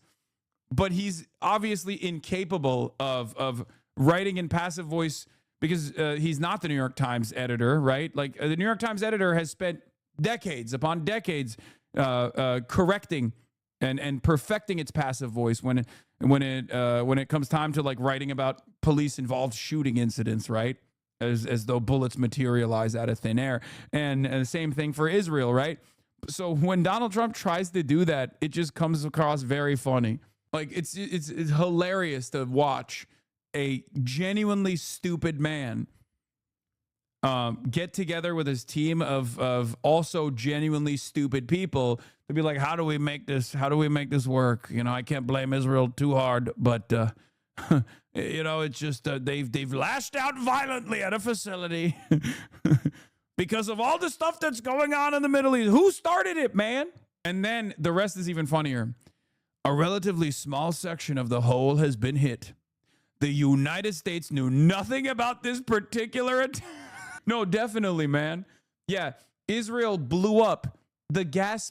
but he's obviously incapable of writing in passive voice because he's not the New York Times editor, right? Like the New York Times editor has spent decades upon decades correcting and perfecting its passive voice when it comes time to like writing about police involved shooting incidents, right? As though bullets materialize out of thin air. And the same thing for Israel, right? So when Donald Trump tries to do that, it just comes across very funny. Like it's hilarious to watch a genuinely stupid man get together with his team of also genuinely stupid people to be like, how do we make this work? You know, I can't blame Israel too hard, but you know, it's just they've lashed out violently at a facility because of all the stuff that's going on in the Middle East. Who started it, man? And then the rest is even funnier. A relatively small section of the whole has been hit. The United States knew nothing about this particular attack. No, definitely, man. Yeah, Israel blew up the gas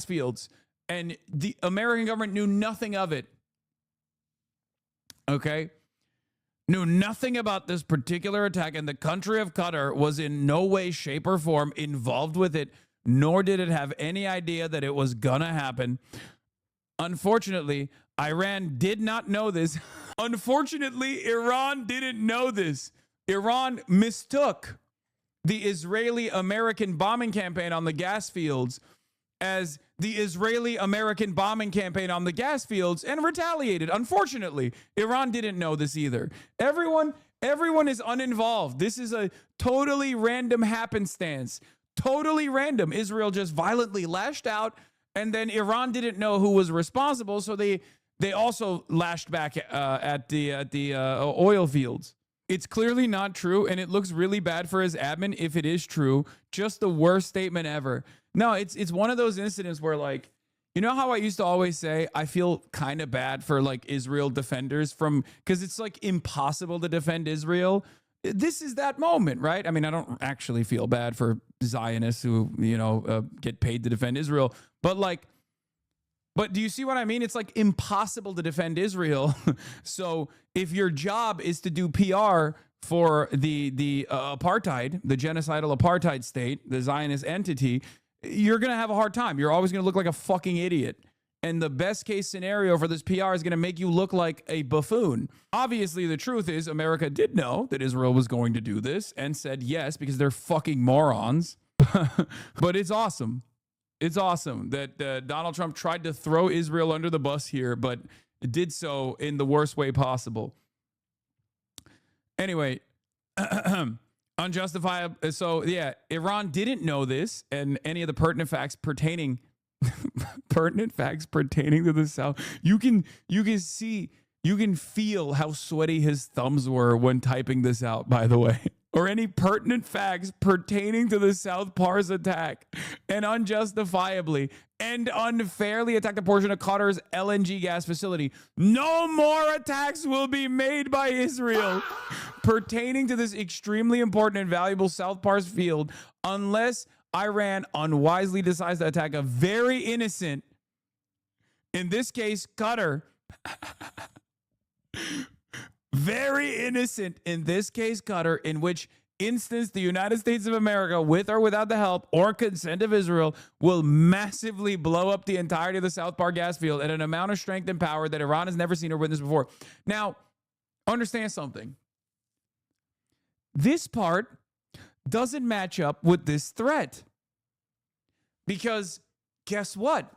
fields, and the American government knew nothing of it. Okay? Knew nothing about this particular attack, and the country of Qatar was in no way, shape, or form involved with it, nor did it have any idea that it was gonna happen. Unfortunately, Iran did not know this. Unfortunately, Iran didn't know this. Iran mistook the Israeli-American bombing campaign on the gas fields as the Israeli-American bombing campaign on the gas fields and retaliated. Unfortunately, Iran didn't know this either. Everyone is uninvolved. This is a totally random happenstance. Totally random. Israel just violently lashed out, and then Iran didn't know who was responsible, so they also lashed back at the oil fields. It's clearly not true, and it looks really bad for his admin if it is true. Just the worst statement ever. No, it's one of those incidents where, like, you know how I used to always say I feel kind of bad for like Israel defenders because it's like impossible to defend Israel. This is that moment, right? I mean, I don't actually feel bad for Zionists who, you know, get paid to defend Israel, but do you see what I mean? It's like impossible to defend Israel. So if your job is to do PR for the apartheid, the genocidal apartheid state, the Zionist entity, you're going to have a hard time. You're always going to look like a fucking idiot. And the best case scenario for this PR is going to make you look like a buffoon. Obviously, the truth is America did know that Israel was going to do this and said yes because they're fucking morons. But it's awesome. It's awesome that Donald Trump tried to throw Israel under the bus here, but did so in the worst way possible. Anyway, unjustifiable. So yeah, Iran didn't know this, and any of the pertinent facts pertaining to the South. You can feel how sweaty his thumbs were when typing this out, by the way. Or any pertinent facts pertaining to the South Pars attack and unjustifiably and unfairly attacked a portion of Qatar's LNG gas facility. No more attacks will be made by Israel pertaining to this extremely important and valuable South Pars field unless Iran unwisely decides to attack a very innocent, in this case, Qatar. Very innocent, in this case, Qatar, in which instance the United States of America, with or without the help or consent of Israel, will massively blow up the entirety of the South Pars gas field at an amount of strength and power that Iran has never seen or witnessed before. Now, understand something. This part doesn't match up with this threat. Because guess what?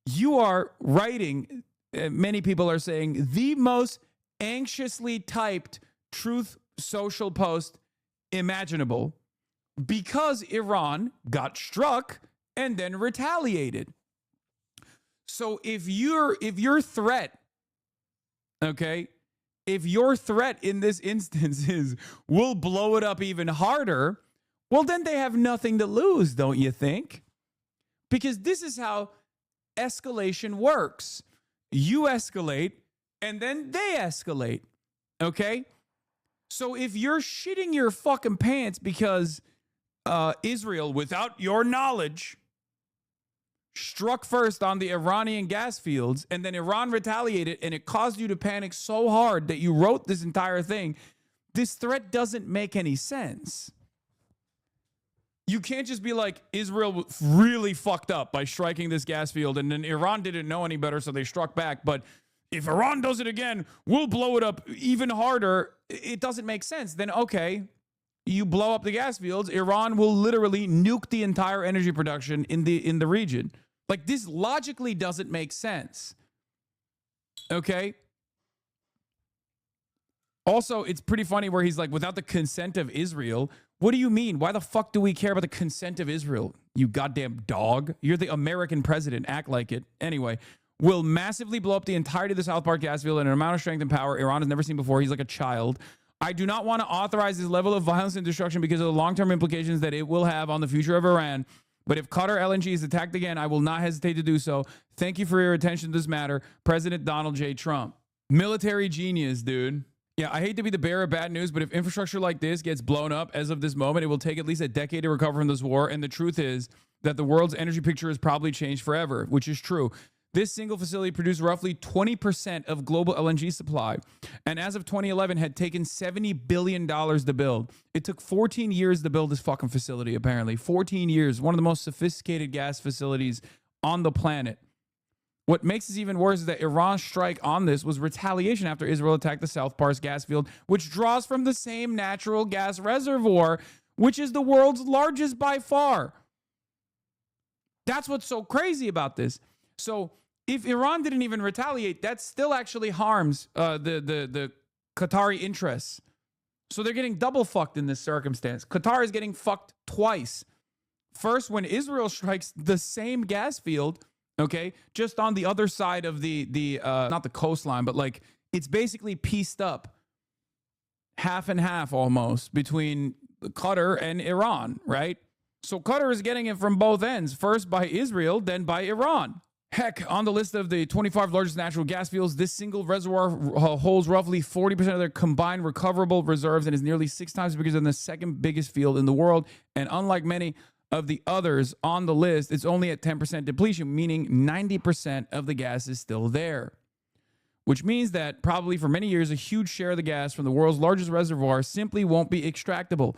You are writing, many people are saying, the most anxiously typed truth social post imaginable because Iran got struck and then retaliated. So if your threat, okay, if your threat in this instance is we'll blow it up even harder, well, then they have nothing to lose, don't you think? Because this is how escalation works. You escalate, and then they escalate, okay? So if you're shitting your fucking pants because Israel, without your knowledge, struck first on the Iranian gas fields, and then Iran retaliated, and it caused you to panic so hard that you wrote this entire thing, this threat doesn't make any sense. You can't just be like, Israel really fucked up by striking this gas field, and then Iran didn't know any better, so they struck back, but if Iran does it again, we'll blow it up even harder. It doesn't make sense. Then, okay, you blow up the gas fields, Iran will literally nuke the entire energy production in the region. Like, this logically doesn't make sense. Okay? Also, it's pretty funny where he's like, without the consent of Israel. What do you mean? Why the fuck do we care about the consent of Israel? You goddamn dog. You're the American president. Act like it. Anyway, will massively blow up the entirety of the South Park gas field in an amount of strength and power Iran has never seen before. He's like a child. I do not want to authorize this level of violence and destruction because of the long-term implications that it will have on the future of Iran. But if Qatar LNG is attacked again, I will not hesitate to do so. Thank you for your attention to this matter. President Donald J. Trump. Military genius, dude. Yeah, I hate to be the bearer of bad news, but if infrastructure like this gets blown up as of this moment, it will take at least a decade to recover from this war. And the truth is that the world's energy picture has probably changed forever, which is true. This single facility produced roughly 20% of global LNG supply, and as of 2011 had taken $70 billion to build. It took 14 years to build this fucking facility, apparently. 14 years, one of the most sophisticated gas facilities on the planet. What makes this even worse is that Iran's strike on this was retaliation after Israel attacked the South Pars gas field, which draws from the same natural gas reservoir, which is the world's largest by far. That's what's so crazy about this. So if Iran didn't even retaliate, that still actually harms the Qatari interests. So they're getting double fucked in this circumstance. Qatar is getting fucked twice. First, when Israel strikes the same gas field, okay, just on the other side of the not the coastline, but like it's basically pieced up half and half almost between Qatar and Iran, right? So Qatar is getting it from both ends, first by Israel, then by Iran. Heck, on the list of the 25 largest natural gas fields, this single reservoir holds roughly 40% of their combined recoverable reserves and is nearly 6 times bigger than the second biggest field in the world. And unlike many of the others on the list, it's only at 10% depletion, meaning 90% of the gas is still there. Which means that probably for many years, a huge share of the gas from the world's largest reservoir simply won't be extractable,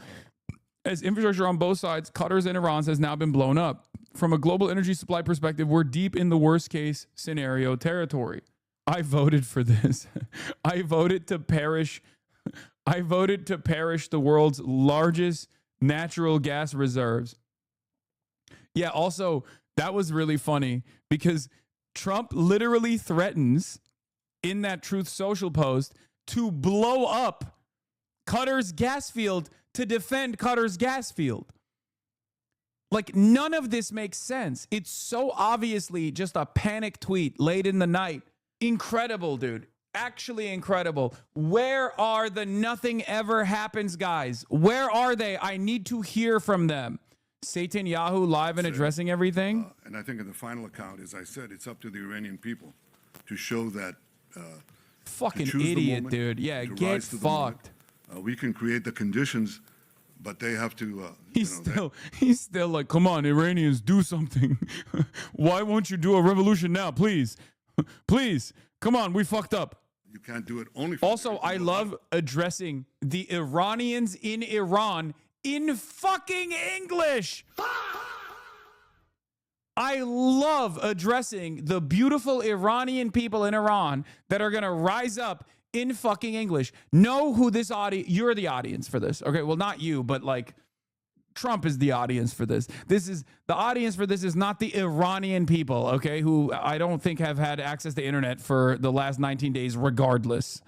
as infrastructure on both sides, Qatar's and Iran's, has now been blown up. From a global energy supply perspective, we're deep in the worst case scenario territory. I voted for this. I voted to perish the world's largest natural gas reserves. Yeah, also, that was really funny because Trump literally threatens in that Truth Social post to blow up Qatar's gas field to defend Qatar's gas field. Like, none of this makes sense. It's so obviously just a panic tweet late in the night. Incredible, dude. Actually incredible. Where are the nothing ever happens guys? Where are they? I need to hear from them. Satan Yahoo live and addressing everything. And I think in the final account, as I said, it's up to the Iranian people to show that. Fucking idiot, dude. Yeah, get fucked. We can create the conditions, but they have to. He's still like, come on, Iranians, do something. Why won't you do a revolution now, please? Please, come on, we fucked up. You can't do it only. Also, I love addressing the Iranians in Iran in fucking English. I love addressing the beautiful Iranian people in Iran that are going to rise up in fucking English. Know who this audience, you're the audience for this. Okay, well, not you, but like Trump is the audience for this. This is the audience for this is not the Iranian people, okay, who I don't think have had access to internet for the last 19 days regardless.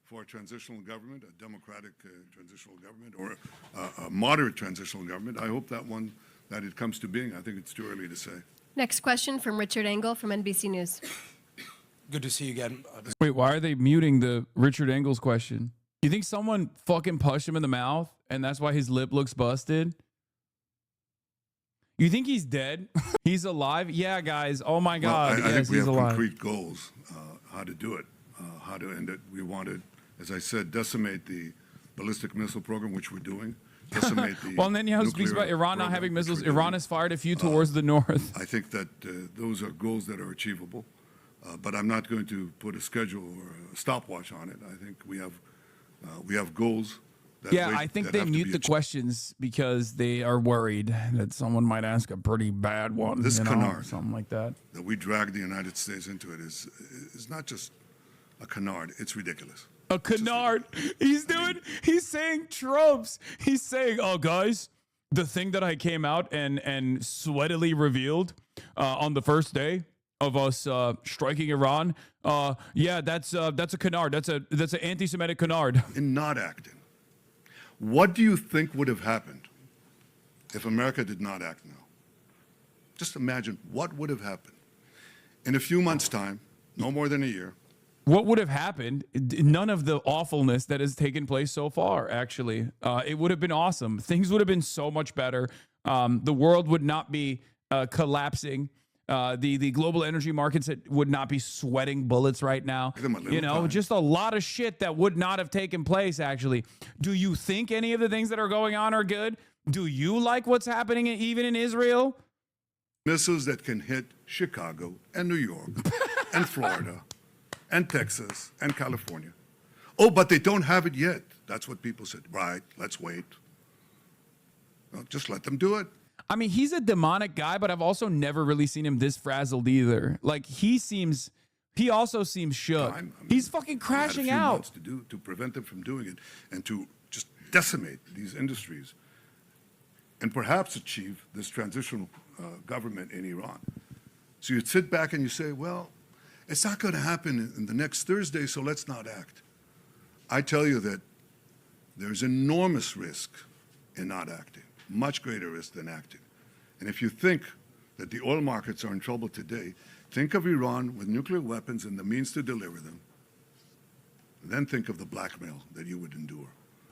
For a transitional government, a democratic transitional government, or a moderate transitional government. I hope that it comes to being. I think it's too early to say. Next question from Richard Engel from NBC News. Good to see you again. Wait, why are they muting the Richard Engels question? You think someone fucking punched him in the mouth and that's why his lip looks busted? You think he's dead? He's alive? Yeah, guys. Oh my God. I think we he's have alive. concrete goals, how to do it, how to end it. We wanted, as I said, decimate the ballistic missile program, which we're doing. Decimate the well, Netanyahu speaks about Iran not having missiles. Iran has fired a few towards the north. I think that those are goals that are achievable, but I'm not going to put a schedule or a stopwatch on it. I think we have goals. I think they mute the questions because they are worried that someone might ask a pretty bad one. This canard, something like that. That we drag the United States into it is not just a canard. It's ridiculous. A canard. He's saying saying he's saying, oh, guys, the thing that I came out and sweatily revealed on the first day of us striking Iran, yeah, that's a canard. That's an anti-Semitic canard. In not acting. What do you think would have happened if America did not act now? Just imagine what would have happened. In a few months' time, no more than a year. What would have happened? None of the awfulness that has taken place so far, actually. It would have been awesome. Things would have been so much better. The world would not be collapsing. The global energy markets would not be sweating bullets right now. You know, just a lot of shit that would not have taken place, actually. Do you think any of the things that are going on are good? Do you like what's happening even in Israel? Missiles that can hit Chicago and New York and Florida and Texas and California. Oh, but they don't have it yet. That's what people said. Right, let's wait. Well, just let them do it. I mean, he's a demonic guy, but I've also never really seen him this frazzled either. Like, he also seems shook. He's fucking crashing out. Months to prevent them from doing it and to just decimate these industries and perhaps achieve this transitional government in Iran. So you'd sit back and you say, well, it's not going to happen in the next Thursday, so let's not act. I tell you that there's enormous risk in not acting, much greater risk than acting. And if you think that the oil markets are in trouble today, think of Iran with nuclear weapons and the means to deliver them. Then think of the blackmail that you would endure.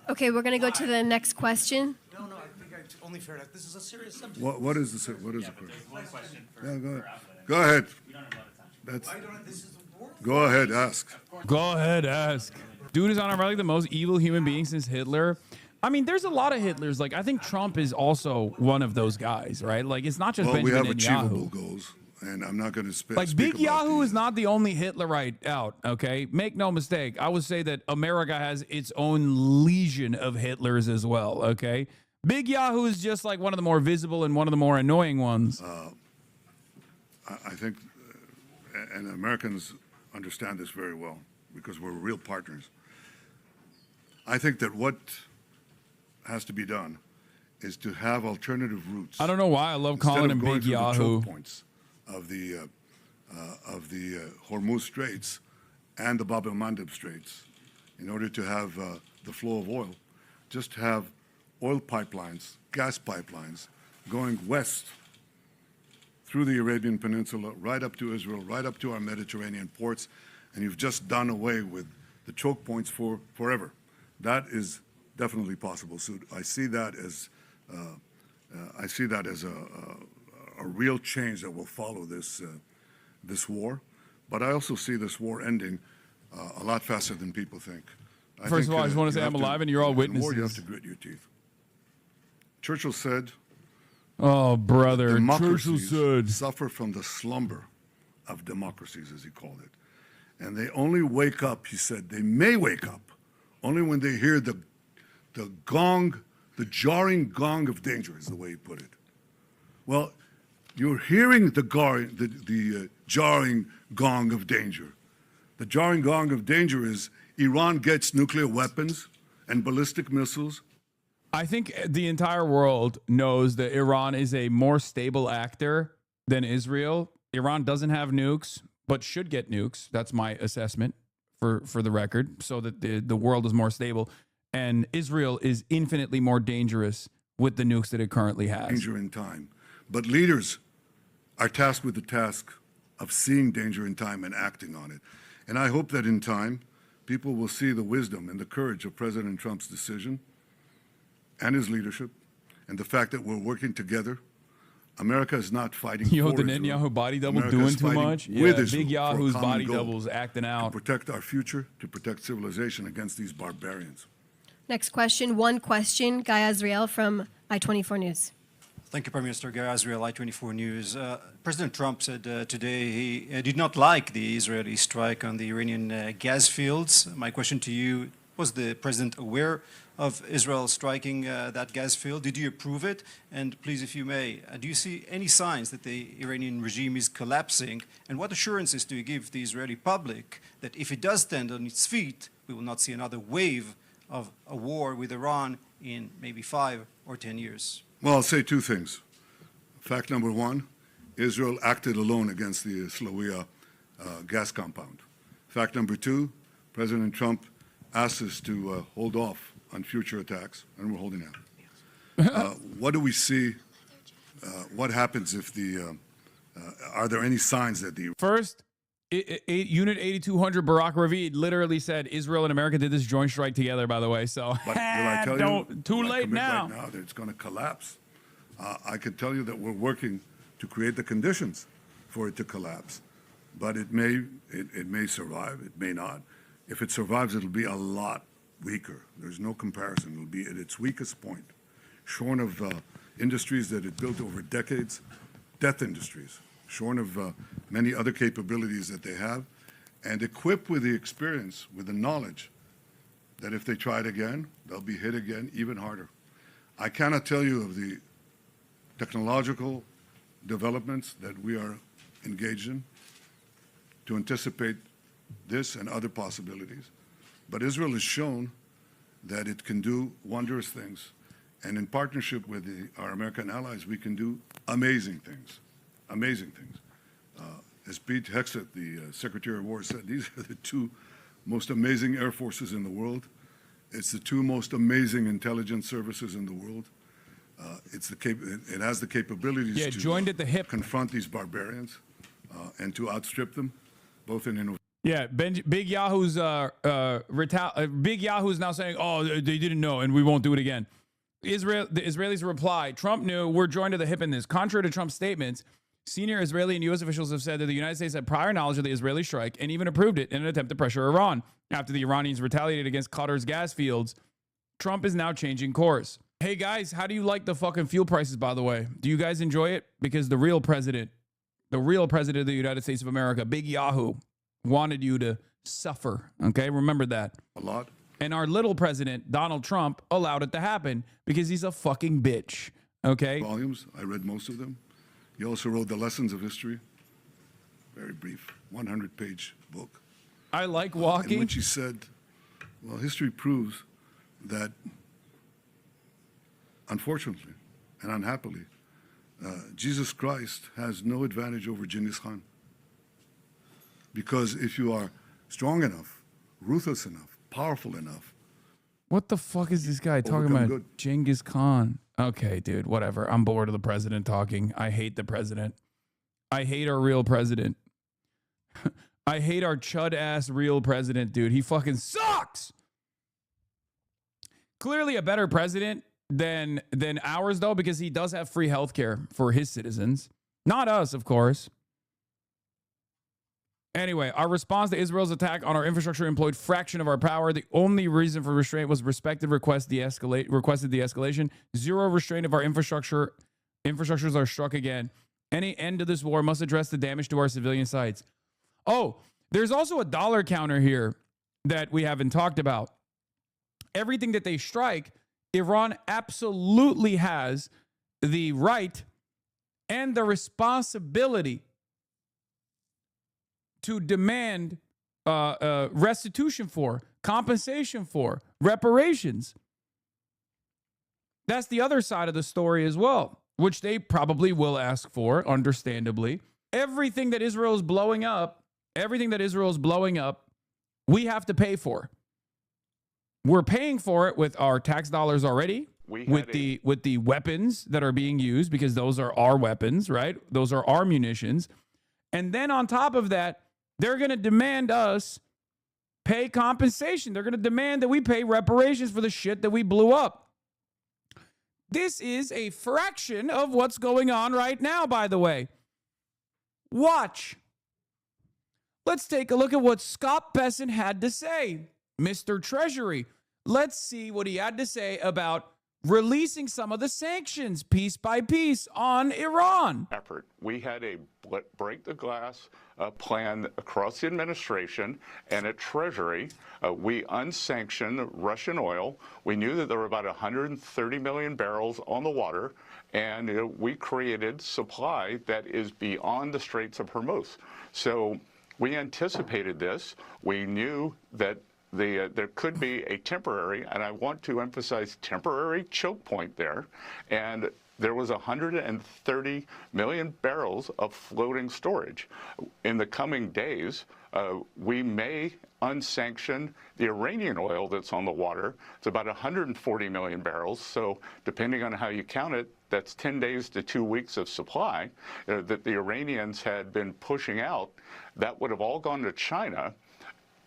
Okay, we're going to go to the next question. No, I think it's only fair that this is a serious subject. What is the question? One question for, Yeah, go ahead. for Go ahead. We don't have a lot of time. That's, go ahead, ask. Go ahead, ask. Dude is on like the most evil human being since Hitler. I mean, there's a lot of Hitlers. Like, I think Trump is also one of those guys, right? Like, it's not just Benjamin we have Netanyahu. achievable goals, and I'm not going to speak Like, Big about Yahoo is not the only Hitlerite out, okay? Make no mistake. I would say that America has its own legion of Hitlers as well, okay? Big Yahoo is just like one of the more visible and one of the more annoying ones. I think, and Americans understand this very well because we're real partners. I think that what has to be done is to have alternative routes. I don't know why I love calling him Big Yahoo. The choke points of the Hormuz Straits and the Bab el-Mandeb Straits, in order to have the flow of oil, just have oil pipelines, gas pipelines, going west through the Arabian Peninsula, right up to Israel, right up to our Mediterranean ports, and you've just done away with the choke points for forever. That is definitely possible. So I see that as a real change that will follow this this war. But I also see this war ending a lot faster than people think. First of all, I just want to say I'm alive and you're all witnesses. In war, you have to grit your teeth. Churchill said, "Oh, brother, Churchill democracies said, suffer from the slumber of democracies," as he called it. And they only wake up, he said, they may wake up only when they hear the gong, the jarring gong of danger, is the way he put it. Well, you're hearing the jarring gong of danger. The jarring gong of danger is Iran gets nuclear weapons and ballistic missiles. I think the entire world knows that Iran is a more stable actor than Israel. Iran doesn't have nukes, but should get nukes. That's my assessment for the record, so that the world is more stable. And Israel is infinitely more dangerous with the nukes that it currently has. Danger in time. But leaders are tasked with the task of seeing danger in time and acting on it. And I hope that in time, people will see the wisdom and the courage of President Trump's decision and his leadership, and the fact that we're working together. America is not fighting Yo, for the Israel. Netanyahu body double America doing is too fighting much? with Yeah, Israel Big for a Yahoo's common body goal, double's acting out. to protect our future, to protect civilization against these barbarians. Next question, one question, Guy Azriel from I-24 News. Thank you, Prime Minister. Guy Azriel, I-24 News. President Trump said today he did not like the Israeli strike on the Iranian gas fields. My question to you, was the president aware of Israel striking that gas field? Did you approve it? And please, if you may, do you see any signs that the Iranian regime is collapsing? And what assurances do you give the Israeli public that if it does stand on its feet, we will not see another wave of a war with Iran in maybe 5 or 10 years? Well, I'll say two things. Fact number one, Israel acted alone against the Slawiya gas compound. Fact number two, President Trump asked us to hold off on future attacks, and we're holding out. What do we see? What happens if are there any signs that the... First, Unit 8200 Barak Ravid literally said Israel and America did this joint strike together, by the way. So, But will I tell you, too will I late commit now. right now that it's going to collapse. I can tell you that we're working to create the conditions for it to collapse. But it may survive, it may not. If it survives, it'll be a lot weaker. There's no comparison. It'll be at its weakest point, shorn of industries that it built over decades, death industries, shorn of many other capabilities that they have, and equipped with the experience, with the knowledge that if they try it again, they'll be hit again even harder. I cannot tell you of the technological developments that we are engaged in to anticipate this and other possibilities. But Israel has shown that it can do wondrous things. And in partnership with our American allies, we can do amazing things, amazing things. As Pete Hegseth, the Secretary of War, said, these are the two most amazing air forces in the world. It's the two most amazing intelligence services in the world. It has the capabilities to joined at the hip. confront these barbarians and to outstrip them, both in innovation. Yeah, Big Yahoo's Big Yahoo's now saying, "Oh, they didn't know, and we won't do it again." The Israelis reply, "Trump knew. We're joined to the hip in this." Contrary to Trump's statements, senior Israeli and U.S. officials have said that the United States had prior knowledge of the Israeli strike and even approved it in an attempt to pressure Iran. After the Iranians retaliated against Qatar's gas fields, Trump is now changing course. Hey guys, how do you like the fucking fuel prices, by the way? Do you guys enjoy it? Because the real president of the United States of America, Big Yahoo, wanted you to suffer. Okay, remember that. A lot. And our little president, Donald Trump, allowed it to happen because he's a fucking bitch. Okay? Volumes, I read most of them. He also wrote The Lessons of History, very brief, 100-page book. I like walking. In which he said, well, history proves that, unfortunately and unhappily, Jesus Christ has no advantage over Genghis Khan. Because if you are strong enough, ruthless enough, powerful enough. What the fuck is this guy talking about? Good. Genghis Khan. Okay, dude, whatever. I'm bored of the president talking. I hate the president. I hate our real president. I hate our chud-ass real president, dude. He fucking sucks. Clearly a better president than ours, though, because he does have free healthcare for his citizens. Not us, of course. Anyway, our response to Israel's attack on our infrastructure employed fraction of our power. The only reason for restraint was requested the escalation. Zero restraint of our infrastructures are struck again. Any end to this war must address the damage to our civilian sites. Oh, there's also a dollar counter here that we haven't talked about. Everything that they strike, Iran absolutely has the right and the responsibility to demand restitution for, compensation for, reparations. That's the other side of the story as well, which they probably will ask for, understandably. Everything that Israel is blowing up, we have to pay for. We're paying for it with our tax dollars already, with the weapons that are being used, because those are our weapons, right? Those are our munitions. And then on top of that, they're going to demand us pay compensation. They're going to demand that we pay reparations for the shit that we blew up. This is a fraction of what's going on right now, by the way. Watch. Let's take a look at what Scott Bessent had to say. Mr. Treasury. Let's see what he had to say about releasing some of the sanctions piece by piece on Iran. We had a break the glass plan across the administration and at Treasury. We unsanctioned Russian oil. We knew that there were about 130 million barrels on the water, and we created supply that is beyond the Straits of Hormuz. So we anticipated this. We knew that there could be a temporary, and I want to emphasize temporary, choke point there. And there was 130 million barrels of floating storage. In the coming days, we may unsanction the Iranian oil that's on the water. It's about 140 million barrels. So depending on how you count it, that's 10 days to 2 weeks of supply that the Iranians had been pushing out. That would have all gone to China.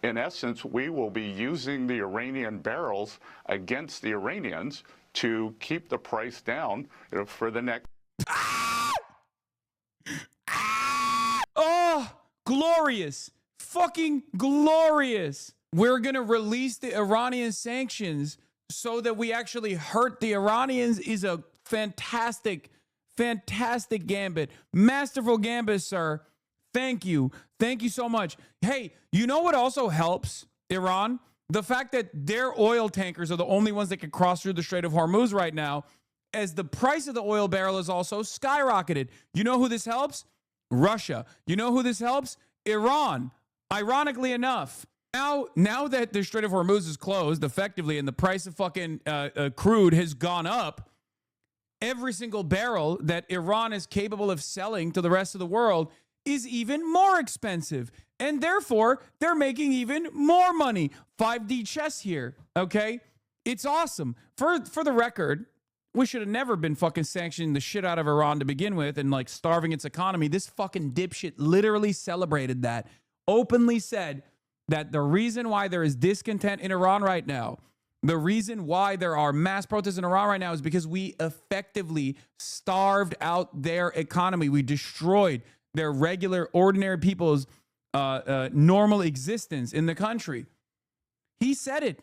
In essence, we will be using the Iranian barrels against the Iranians to keep the price down for the next. Oh, glorious. Fucking glorious. We're going to release the Iranian sanctions so that we actually hurt the Iranians is a fantastic, fantastic gambit. Masterful gambit, sir. Thank you. Thank you so much. Hey, you know what also helps Iran? The fact that their oil tankers are the only ones that can cross through the Strait of Hormuz right now, as the price of the oil barrel is also skyrocketed. You know who this helps? Russia. You know who this helps? Iran. Ironically enough, now that the Strait of Hormuz is closed effectively and the price of fucking crude has gone up, every single barrel that Iran is capable of selling to the rest of the world is even more expensive. And therefore, they're making even more money. 5D chess here, okay? It's awesome. For the record, we should have never been fucking sanctioning the shit out of Iran to begin with and like starving its economy. This fucking dipshit literally celebrated that, openly said that the reason why there is discontent in Iran right now, the reason why there are mass protests in Iran right now is because we effectively starved out their economy. We destroyed their regular, ordinary people's normal existence in the country. He said it.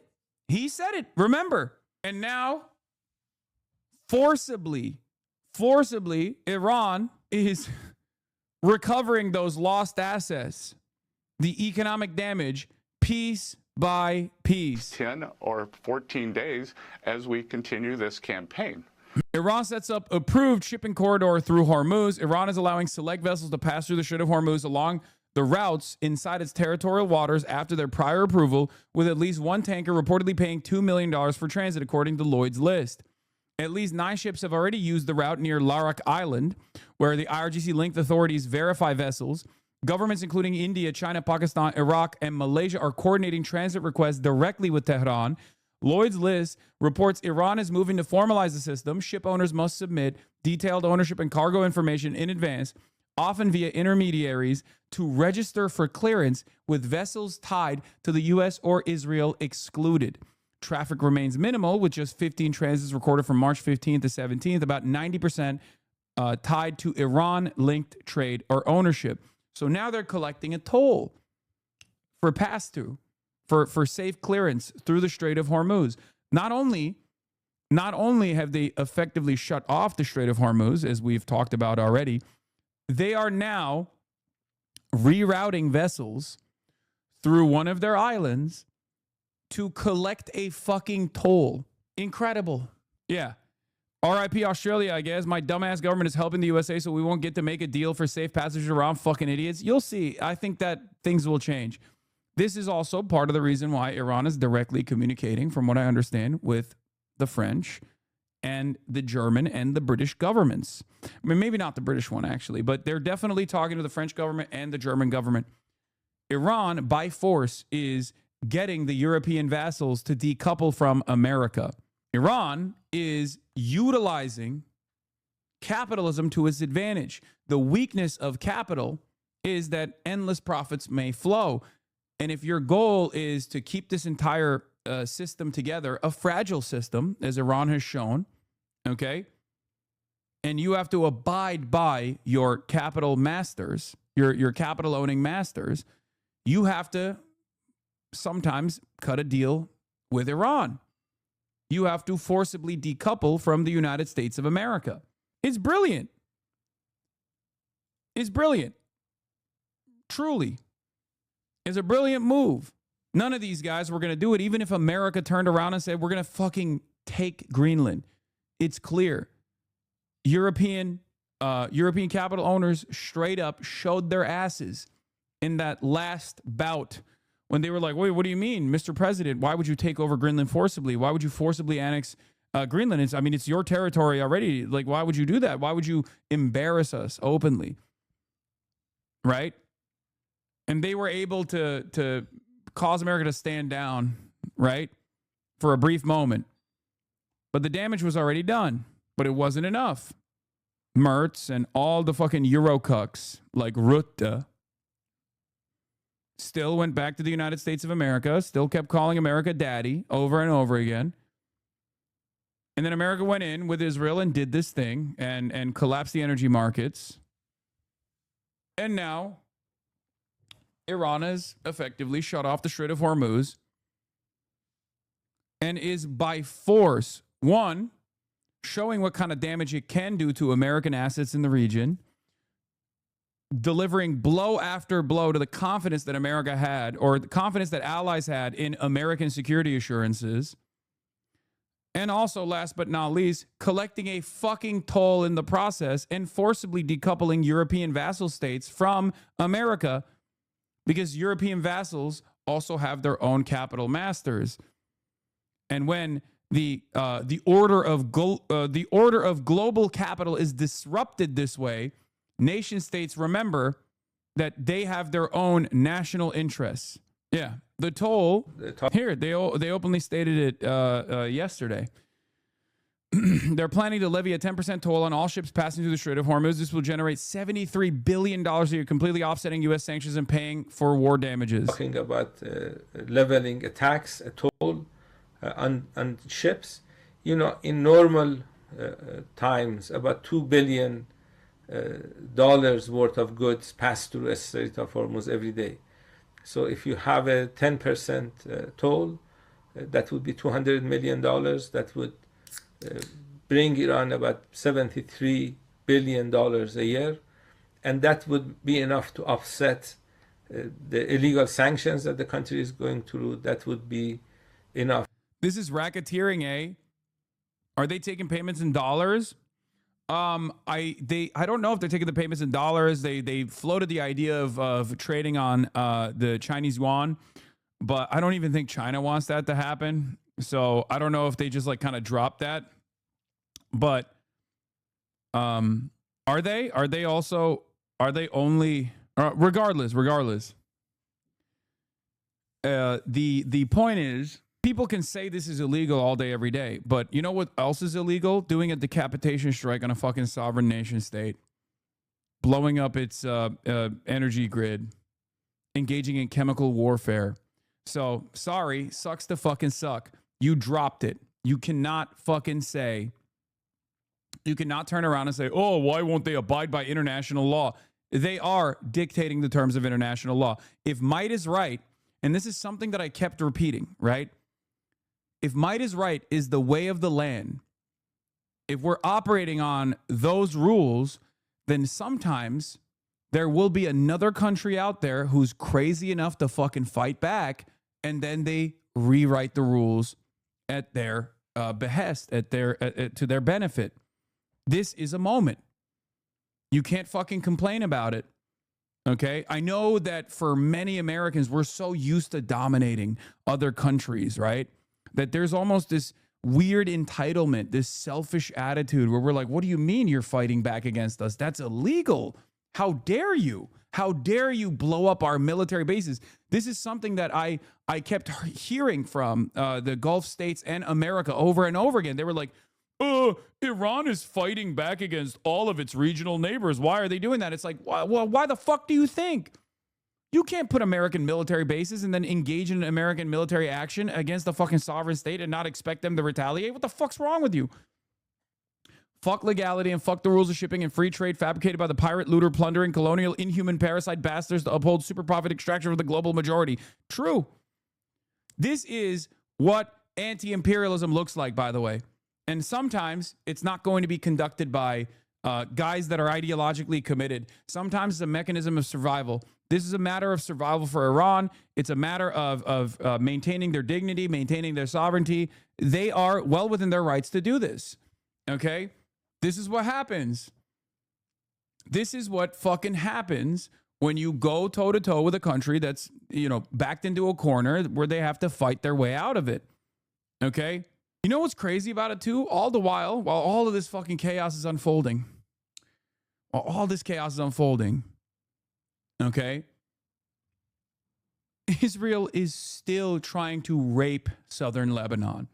He said it. Remember. And now, forcibly, Iran is recovering those lost assets, the economic damage, piece by piece. 10 or 14 days as we continue this campaign. Iran sets up approved shipping corridor through Hormuz. Iran is allowing select vessels to pass through the Strait of Hormuz along the routes inside its territorial waters after their prior approval, with at least one tanker reportedly paying $2 million for transit, according to Lloyd's list. At least 9 ships have already used the route near Larak Island, where the IRGC-linked authorities verify vessels. Governments including India, China, Pakistan, Iraq, and Malaysia are coordinating transit requests directly with Tehran. Lloyd's list reports Iran is moving to formalize the system. Ship owners must submit detailed ownership and cargo information in advance, often via intermediaries, to register for clearance, with vessels tied to the U.S. or Israel excluded. Traffic remains minimal, with just 15 transits recorded from March 15th to 17th, about 90% tied to Iran-linked trade or ownership. So now they're collecting a toll for pass-through, for safe clearance through the Strait of Hormuz. Not only have they effectively shut off the Strait of Hormuz, as we've talked about already, they are now rerouting vessels through one of their islands to collect a fucking toll. Incredible. Yeah. RIP Australia, I guess. My dumbass government is helping the USA so we won't get to make a deal for safe passage around. Fucking idiots. You'll see. I think that things will change. This is also part of the reason why Iran is directly communicating, from what I understand, with the French and the German and the British governments. I mean, maybe not the British one, actually, but they're definitely talking to the French government and the German government. Iran, by force, is getting the European vassals to decouple from America. Iran is utilizing capitalism to its advantage. The weakness of capital is that endless profits may flow. And if your goal is to keep this entire system together, a fragile system, as Iran has shown, okay, and you have to abide by your capital masters, your capital owning masters, you have to sometimes cut a deal with Iran. You have to forcibly decouple from the United States of America. It's brilliant. It's brilliant. Truly. It's a brilliant move. None of these guys were going to do it, even if America turned around and said, we're going to fucking take Greenland. It's clear. European capital owners straight up showed their asses in that last bout when they were like, wait, what do you mean, Mr. President? Why would you take over Greenland forcibly? Why would you forcibly annex Greenland? It's your territory already. Like, why would you do that? Why would you embarrass us openly? Right? And they were able to cause America to stand down, right? For a brief moment. But the damage was already done. But it wasn't enough. Mertz and all the fucking Eurocucks like Rutte still went back to the United States of America, still kept calling America daddy over and over again. And then America went in with Israel and did this thing and collapsed the energy markets. And now Iran has effectively shut off the Strait of Hormuz and is by force, one, showing what kind of damage it can do to American assets in the region, delivering blow after blow to the confidence that America had, or the confidence that allies had in American security assurances. And also, last but not least, collecting a fucking toll in the process and forcibly decoupling European vassal states from America, because European vassals also have their own capital masters. And when the order of global capital is disrupted this way, nation states remember that they have their own national interests. Yeah, the toll here, they openly stated it yesterday. They're planning to levy a 10% toll on all ships passing through the Strait of Hormuz. This will generate $73 billion a year, completely offsetting U.S. sanctions and paying for war damages. Talking about leveling a tax, a toll on ships. You know, in normal times, about $2 billion worth of goods pass through the Strait of Hormuz every day. So if you have a 10% toll, that would be $200 million. That would bring Iran about $73 billion a year. And that would be enough to offset the illegal sanctions that the country is going through. That would be enough. This is racketeering, eh? Are they taking payments in dollars? I don't know if they're taking the payments in dollars. They floated the idea of trading on the Chinese yuan, but I don't even think China wants that to happen. So I don't know if they just like kind of dropped that. But are they only regardless? The point is, people can say this is illegal all day, every day, but you know what else is illegal? Doing a decapitation strike on a fucking sovereign nation state, blowing up its energy grid, engaging in chemical warfare. So, sorry, sucks to fucking suck. You dropped it. You cannot fucking say, you cannot turn around and say, oh, why won't they abide by international law? They are dictating the terms of international law. If might is right, and this is something that I kept repeating, right? If might is right is the way of the land, if we're operating on those rules, then sometimes there will be another country out there who's crazy enough to fucking fight back, and then they rewrite the rules at their behest, at their to their benefit. This is a moment. You can't fucking complain about it. Okay? I know that for many Americans, we're so used to dominating other countries, right? That there's almost this weird entitlement, this selfish attitude where we're like, what do you mean you're fighting back against us? That's illegal. How dare you? How dare you blow up our military bases? This is something that I kept hearing from the Gulf states and America over and over again. They were like, Iran is fighting back against all of its regional neighbors. Why are they doing that? It's like, well, why the fuck do you think? You can't put American military bases and then engage in American military action against a fucking sovereign state and not expect them to retaliate. What the fuck's wrong with you? Fuck legality and fuck the rules of shipping and free trade fabricated by the pirate, looter, plundering, colonial, inhuman, parasite bastards to uphold super profit extraction for the global majority. True. This is what anti-imperialism looks like, by the way. And sometimes it's not going to be conducted by guys that are ideologically committed. Sometimes it's a mechanism of survival. This is a matter of survival for Iran. It's a matter of maintaining their dignity, maintaining their sovereignty. They are well within their rights to do this. Okay? This is what happens. This is what fucking happens when you go toe to toe with a country that's, backed into a corner where they have to fight their way out of it. Okay? You know what's crazy about it too? All the while all of this fucking chaos is unfolding, okay? Israel is still trying to rape southern Lebanon.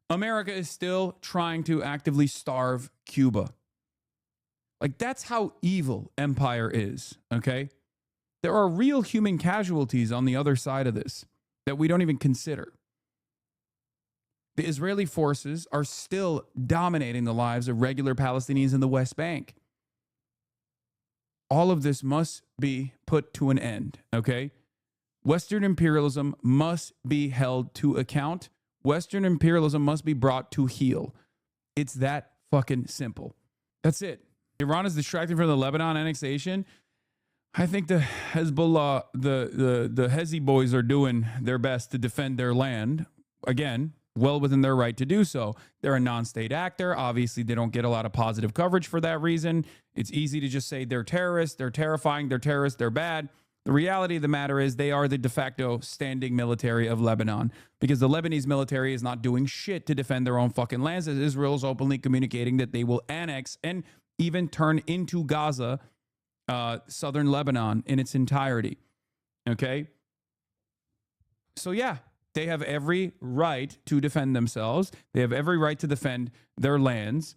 America is still trying to actively starve Cuba. Like, that's how evil empire is, okay? There are real human casualties on the other side of this that we don't even consider. The Israeli forces are still dominating the lives of regular Palestinians in the West Bank. All of this must be put to an end, okay? Western imperialism must be held to account. Western imperialism must be brought to heel. It's that fucking simple. That's it. Iran is distracting from the Lebanon annexation. I think the Hezbollah, the Hezi boys are doing their best to defend their land. Again, well within their right to do so. They're a non-state actor. Obviously, they don't get a lot of positive coverage for that reason. It's easy to just say they're terrorists, they're terrifying, they're terrorists, they're bad. The reality of the matter is they are the de facto standing military of Lebanon, because the Lebanese military is not doing shit to defend their own fucking lands, as Israel is openly communicating that they will annex and even turn into Gaza, southern Lebanon in its entirety. Okay? So yeah, they have every right to defend themselves. They have every right to defend their lands.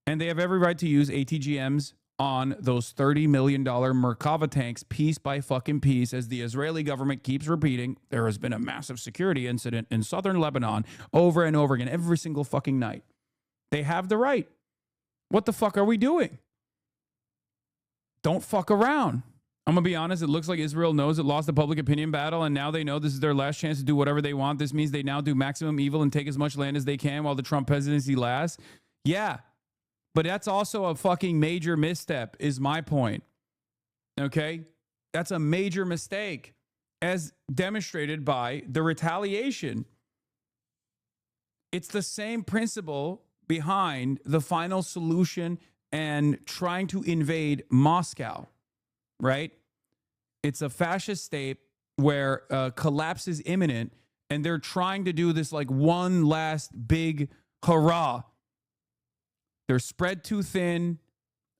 And they have every right to use ATGMs on those $30 million Merkava tanks piece by fucking piece. As the Israeli government keeps repeating, there has been a massive security incident in southern Lebanon over and over again, every single fucking night. They have the right. What the fuck are we doing? Don't fuck around. I'm going to be honest. It looks like Israel knows it lost the public opinion battle, and now they know this is their last chance to do whatever they want. This means they now do maximum evil and take as much land as they can while the Trump presidency lasts. Yeah, but that's also a fucking major misstep, is my point. Okay? That's a major mistake, as demonstrated by the retaliation. It's the same principle behind the final solution and trying to invade Moscow, right? It's a fascist state where collapse is imminent, and they're trying to do this like one last big hurrah. They're spread too thin.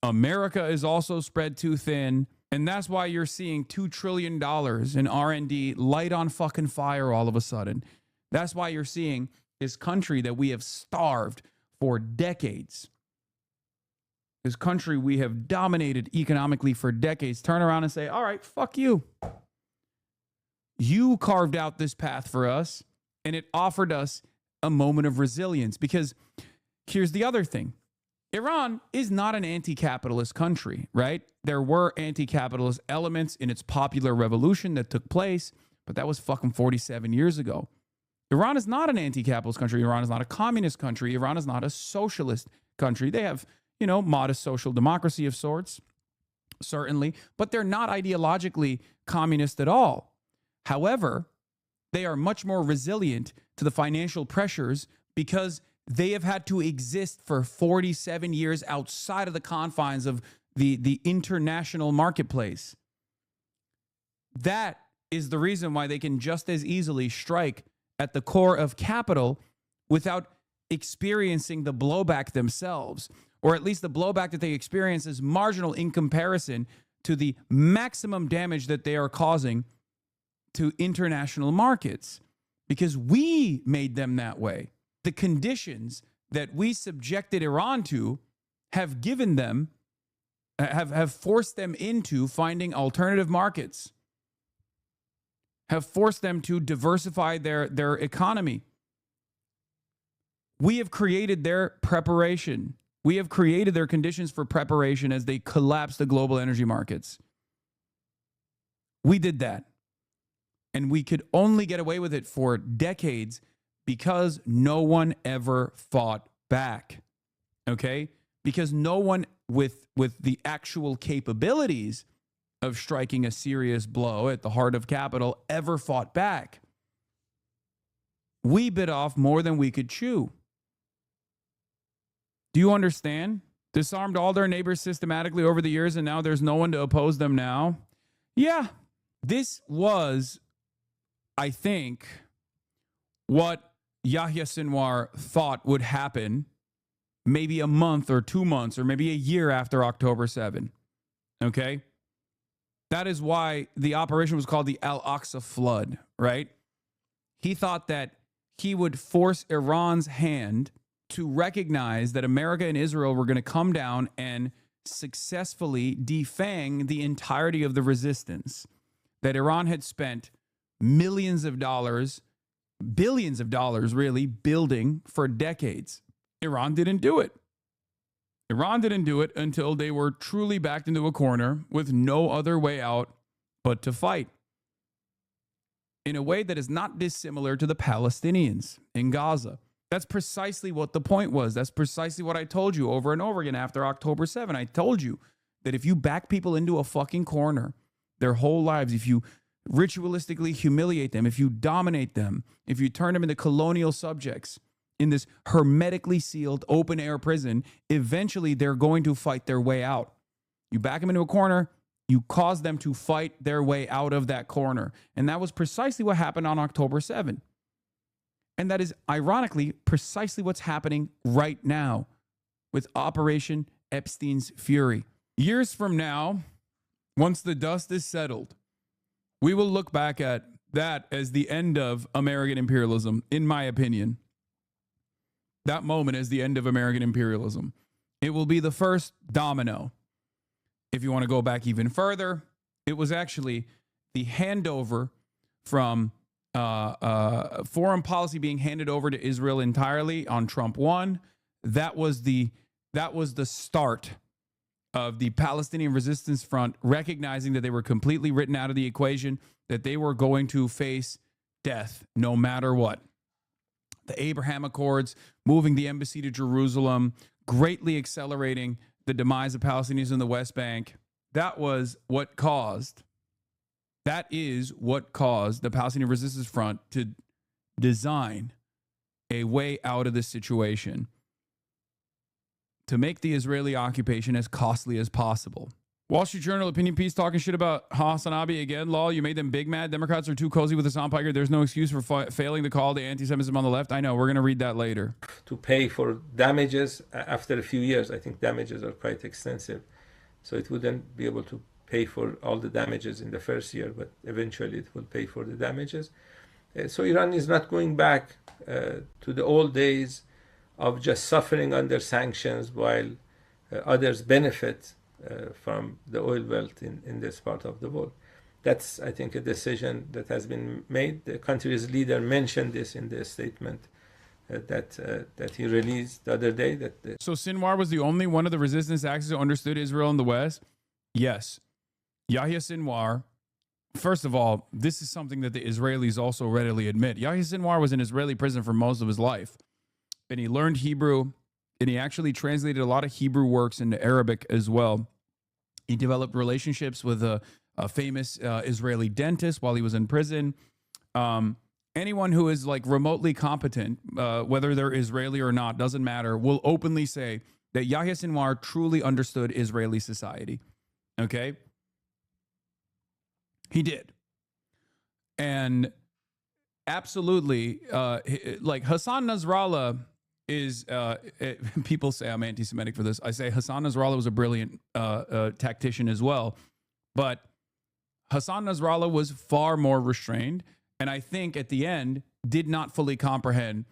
America is also spread too thin. And that's why you're seeing $2 trillion in R&D light on fucking fire all of a sudden. That's why you're seeing this country that we have starved for decades, this country we have dominated economically for decades, turn around and say, all right, fuck you. You carved out this path for us, and it offered us a moment of resilience. Because here's the other thing. Iran is not an anti-capitalist country, right? There were anti-capitalist elements in its popular revolution that took place, but that was fucking 47 years ago. Iran is not an anti-capitalist country. Iran is not a communist country. Iran is not a socialist country. They have, modest social democracy of sorts, certainly, but they're not ideologically communist at all. However, they are much more resilient to the financial pressures because they have had to exist for 47 years outside of the confines of the international marketplace. That is the reason why they can just as easily strike at the core of capital without experiencing the blowback themselves, or at least the blowback that they experience is marginal in comparison to the maximum damage that they are causing to international markets, because we made them that way. The conditions that we subjected Iran to have given them, have forced them into finding alternative markets, have forced them to diversify their economy. We have created their preparation. We have created their conditions for preparation as they collapse the global energy markets. We did that. And we could only get away with it for decades because no one ever fought back. Okay? Because no one with the actual capabilities of striking a serious blow at the heart of capital ever fought back. We bit off more than we could chew. Do you understand disarmed all their neighbors systematically over the years, and now there's no one to oppose them now. Yeah, this was, I think, what Yahya Sinwar thought would happen maybe a month or 2 months or maybe a year after October 7. Okay? That is why the operation was called the Al-Aqsa Flood, right? He thought that he would force Iran's hand to recognize that America and Israel were going to come down and successfully defang the entirety of the resistance, that Iran had spent millions of dollars, billions of dollars really, building for decades. Iran didn't do it. Iran didn't do it until they were truly backed into a corner with no other way out but to fight, in a way that is not dissimilar to the Palestinians in Gaza. That's precisely what the point was. That's precisely what I told you over and over again after October 7. I told you that if you back people into a fucking corner their whole lives, if you ritualistically humiliate them, if you dominate them, if you turn them into colonial subjects in this hermetically sealed open-air prison, eventually they're going to fight their way out. You back them into a corner, you cause them to fight their way out of that corner. And that was precisely what happened on October 7. And that is, ironically, precisely what's happening right now with Operation Epstein's Fury. Years from now, once the dust is settled, we will look back at that as the end of American imperialism, in my opinion. That moment is the end of American imperialism. It will be the first domino. If you want to go back even further, it was actually the handover from foreign policy being handed over to Israel entirely on Trump 1. That was the start of the Palestinian Resistance Front recognizing that they were completely written out of the equation, that they were going to face death no matter what. The Abraham Accords, moving the embassy to Jerusalem, greatly accelerating the demise of Palestinians in the West Bank. That is what caused the Palestinian Resistance Front to design a way out of this situation, to make the Israeli occupation as costly as possible. Wall Street Journal opinion piece talking shit about Hasanabi again. Lol, you made them big mad. Democrats are too cozy with the sound piker. There's no excuse for failing to call the anti-Semitism on the left. I know. We're going to read that later. To pay for damages after a few years. I think damages are quite extensive. So it wouldn't be able to pay for all the damages in the first year, but eventually it will pay for the damages. So Iran is not going back to the old days of just suffering under sanctions while others benefit from the oil wealth in this part of the world. That's, I think, a decision that has been made. The country's leader mentioned this in the statement that he released the other day. So Sinwar was the only one of the resistance axis who understood Israel in the West? Yes. Yahya Sinwar, first of all, this is something that the Israelis also readily admit. Yahya Sinwar was in Israeli prison for most of his life, and he learned Hebrew, and he actually translated a lot of Hebrew works into Arabic as well. He developed relationships with a famous Israeli dentist while he was in prison. Anyone who is like remotely competent, whether they're Israeli or not, doesn't matter, will openly say that Yahya Sinwar truly understood Israeli society. Okay? He did. And absolutely, like Hassan Nasrallah is, people say I'm anti-Semitic for this. I say Hassan Nasrallah was a brilliant tactician as well. But Hassan Nasrallah was far more restrained, and I think at the end did not fully comprehend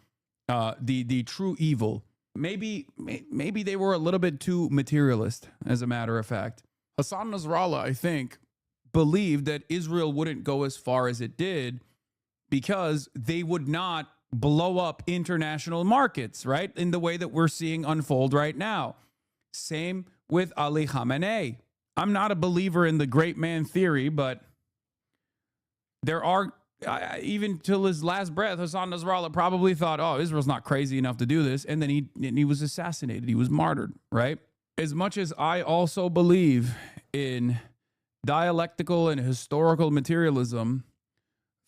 the true evil. Maybe they were a little bit too materialist, as a matter of fact. Hassan Nasrallah, I think, believed that Israel wouldn't go as far as it did because they would not blow up international markets, right? In the way that we're seeing unfold right now. Same with Ali Khamenei. I'm not a believer in the great man theory, but there are, even till his last breath, Hassan Nasrallah probably thought, oh, Israel's not crazy enough to do this. And then he was assassinated. He was martyred, right? As much as I also believe in dialectical and historical materialism,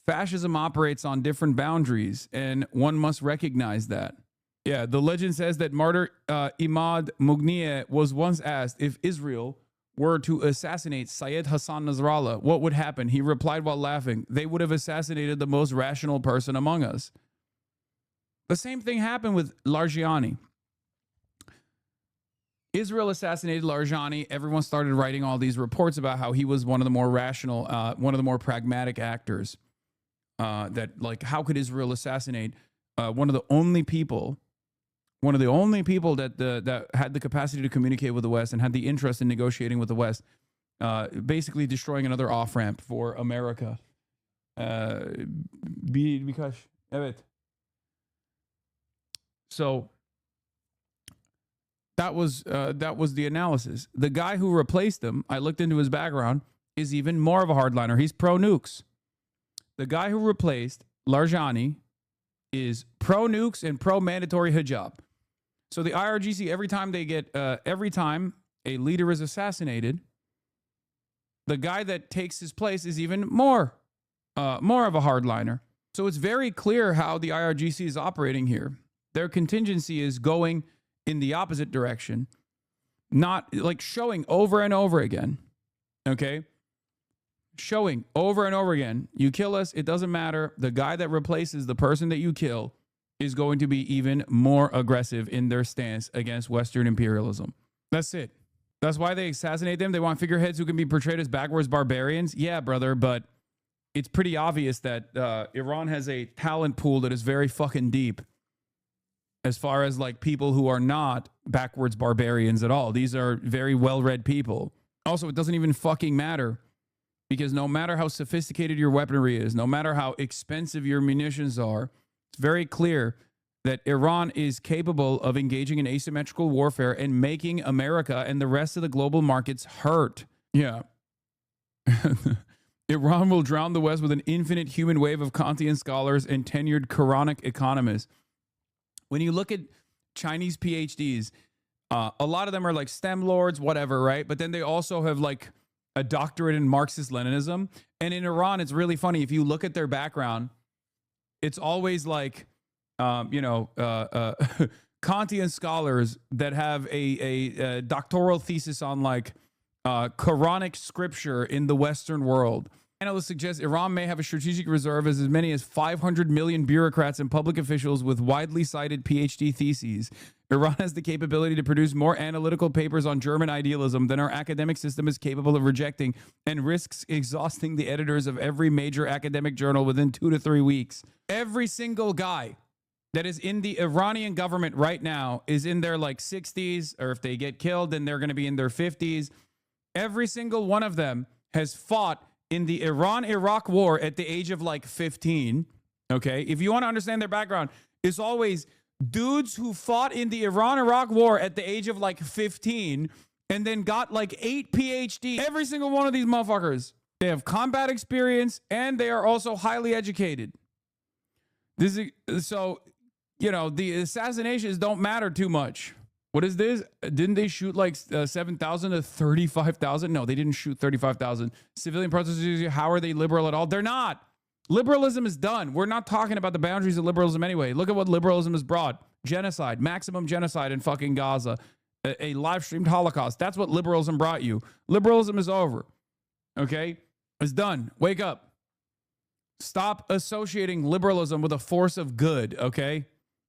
fascism operates on different boundaries, and one must recognize that. Yeah, the legend says that martyr Imad Mughnieh was once asked if Israel were to assassinate Syed Hassan Nasrallah, what would happen? He replied while laughing, they would have assassinated the most rational person among us. The same thing happened with Largiani. Israel assassinated Largiani. Everyone started writing all these reports about how he was one of the more rational, one of the more pragmatic actors. That, like, how could Israel assassinate one of the only people that that had the capacity to communicate with the West and had the interest in negotiating with the West, basically destroying another off-ramp for America. Because, evet. So that was the analysis. The guy who replaced him, I looked into his background, is even more of a hardliner. He's pro-nukes. The guy who replaced Largiani is pro-nukes and pro-mandatory hijab. So the IRGC, every time a leader is assassinated, the guy that takes his place is even more of a hardliner. So it's very clear how the IRGC is operating here. Their contingency is going in the opposite direction, not like showing over and over again. Okay? Showing over and over again. You kill us, it doesn't matter. The guy that replaces the person that you kill is going to be even more aggressive in their stance against Western imperialism. That's it. That's why they assassinate them. They want figureheads who can be portrayed as backwards barbarians. Yeah, brother, but it's pretty obvious that Iran has a talent pool that is very fucking deep as far as like people who are not backwards barbarians at all. These are very well-read people. Also, it doesn't even fucking matter, because no matter how sophisticated your weaponry is, no matter how expensive your munitions are, it's very clear that Iran is capable of engaging in asymmetrical warfare and making America and the rest of the global markets hurt. Yeah. Iran will drown the West with an infinite human wave of Kantian scholars and tenured Quranic economists. When you look at Chinese PhDs, a lot of them are like STEM lords, whatever, right? But then they also have like a doctorate in Marxist-Leninism. And in Iran, it's really funny. If you look at their background, it's always like, Kantian scholars that have a doctoral thesis on like Quranic scripture in the Western world. Analysts suggest Iran may have a strategic reserve as many as 500 million bureaucrats and public officials with widely cited PhD theses. Iran has the capability to produce more analytical papers on German idealism than our academic system is capable of rejecting, and risks exhausting the editors of every major academic journal within 2 to 3 weeks. Every single guy that is in the Iranian government right now is in their like 60s, or if they get killed, then they're going to be in their 50s. Every single one of them has fought in the Iran-Iraq war at the age of like 15. Okay, if you want to understand their background, it's always dudes who fought in the Iran-Iraq war at the age of like 15 and then got like 8 PhD. Every single one of these motherfuckers, they have combat experience and they are also highly educated. This is, so, you know, the assassinations don't matter too much. What is this? Didn't they shoot like 7,000 to 35,000? No, they didn't shoot 35,000. Civilian protesters, how are they liberal at all? They're not. Liberalism is done. We're not talking about the boundaries of liberalism anyway. Look at what liberalism has brought. Genocide, maximum genocide in fucking Gaza. A live-streamed Holocaust. That's what liberalism brought you. Liberalism is over. Okay? It's done. Wake up. Stop associating liberalism with a force of good, okay?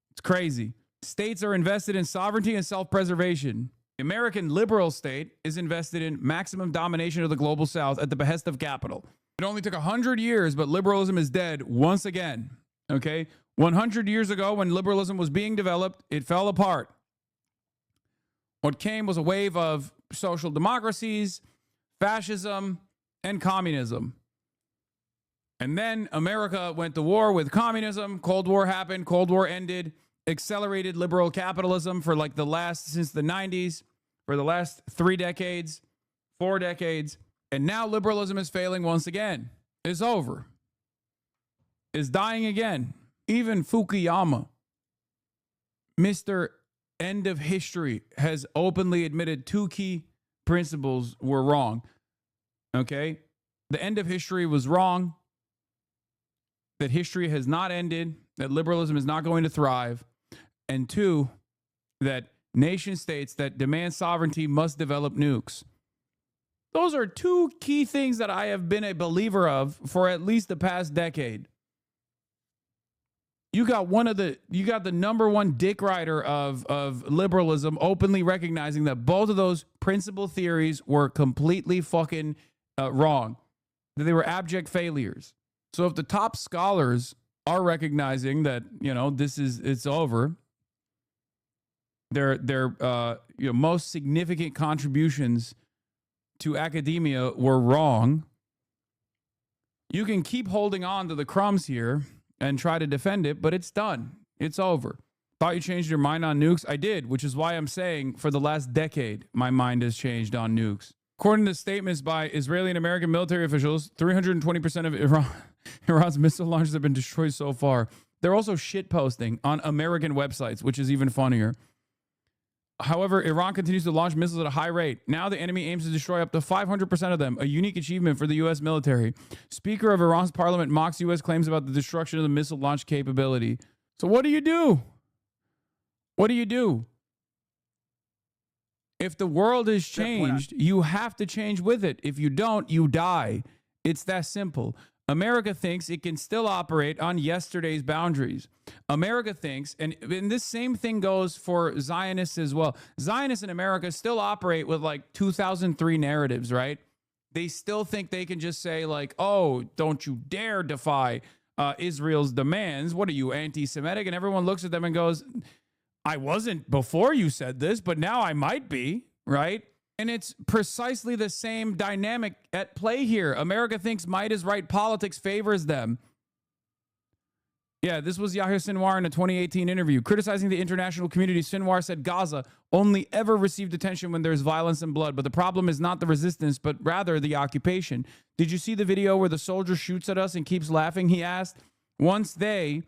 It's crazy. States are invested in sovereignty and self-preservation. The American liberal state is invested in maximum domination of the global south at the behest of capital. It only took 100 years, but liberalism is dead once again. Okay? 100 years ago, when liberalism was being developed, it fell apart. What came was a wave of social democracies, fascism, and communism. And then America went to war with communism. Cold War happened. Cold War ended. Accelerated liberal capitalism for like since the 90s, for the last 3 decades, 4 decades. And now liberalism is failing once again. It's over. It's dying again. Even Fukuyama, Mr. End of History, has openly admitted 2 key principles were wrong. Okay? The end of history was wrong. That history has not ended. That liberalism is not going to thrive. and 2, that nation states that demand sovereignty must develop nukes. Those are 2 key things that I have been a believer of for at least the past decade. You got the number one dick rider of liberalism openly recognizing that both of those principal theories were completely fucking wrong, that they were abject failures. So if the top scholars are recognizing that, it's over, their most significant contributions to academia were wrong, you can keep holding on to the crumbs here and try to defend it, but it's done. It's over. Thought you changed your mind on nukes? I did, which is why I'm saying for the last decade, my mind has changed on nukes. According to statements by Israeli and American military officials, 320% of Iran's missile launches have been destroyed so far. They're also shitposting on American websites, which is even funnier. However, Iran continues to launch missiles at a high rate. Now the enemy aims to destroy up to 500% of them, a unique achievement for the U.S. military. Speaker of Iran's parliament mocks U.S. claims about the destruction of the missile launch capability. So what do you do? What do you do? If the world has changed, you have to change with it. If you don't, you die. It's that simple. America thinks it can still operate on yesterday's boundaries. America thinks, and this same thing goes for Zionists as well. Zionists in America still operate with like 2003 narratives, right? They still think they can just say like, oh, don't you dare defy Israel's demands. What are you, anti-Semitic? And everyone looks at them and goes, I wasn't before you said this, but now I might be, right? And it's precisely the same dynamic at play here. America thinks might is right. Politics favors them. Yeah, this was Yahya Sinwar in a 2018 interview. Criticizing the international community, Sinwar said Gaza only ever received attention when there's violence and blood. But the problem is not the resistance, but rather the occupation. Did you see the video where the soldier shoots at us and keeps laughing? He asked. Once they,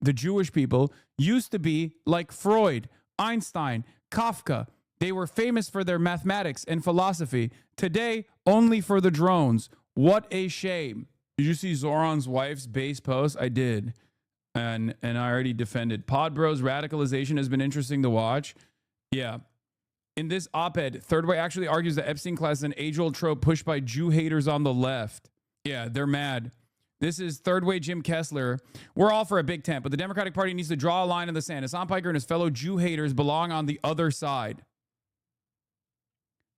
the Jewish people, used to be like Freud, Einstein, Kafka. They were famous for their mathematics and philosophy. Today, only for the drones. What a shame. Did you see Zoran's wife's base post? I did. And I already defended. Pod Bros radicalization has been interesting to watch. Yeah. In this op-ed, Third Way actually argues that Epstein class is an age-old trope pushed by Jew haters on the left. Yeah, they're mad. This is Third Way Jim Kessler. We're all for a big tent, but the Democratic Party needs to draw a line in the sand. Hassan Piker and his fellow Jew haters belong on the other side.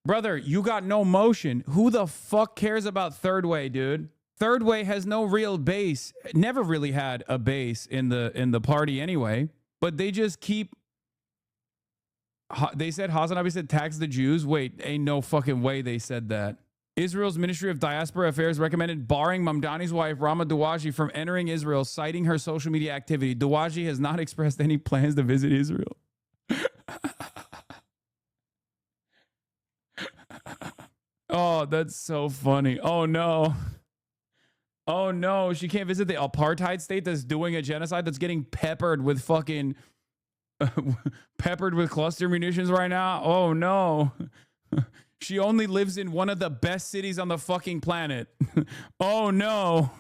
Brother, you got no motion. Who the fuck cares about Third Way, dude? Third Way has no real base. Never really had a base in the party anyway. But they just keep. They said Hasanabi said tax the Jews. Wait, ain't no fucking way they said that. Israel's Ministry of Diaspora Affairs recommended barring Mamdani's wife Rama Dawaji from entering Israel, citing her social media activity. Dawaji has not expressed any plans to visit Israel. Oh, that's so funny. Oh, no. Oh, no. She can't visit the apartheid state that's doing a genocide, that's getting peppered with fucking... peppered with cluster munitions right now. Oh, no. She only lives in one of the best cities on the fucking planet. Oh, no.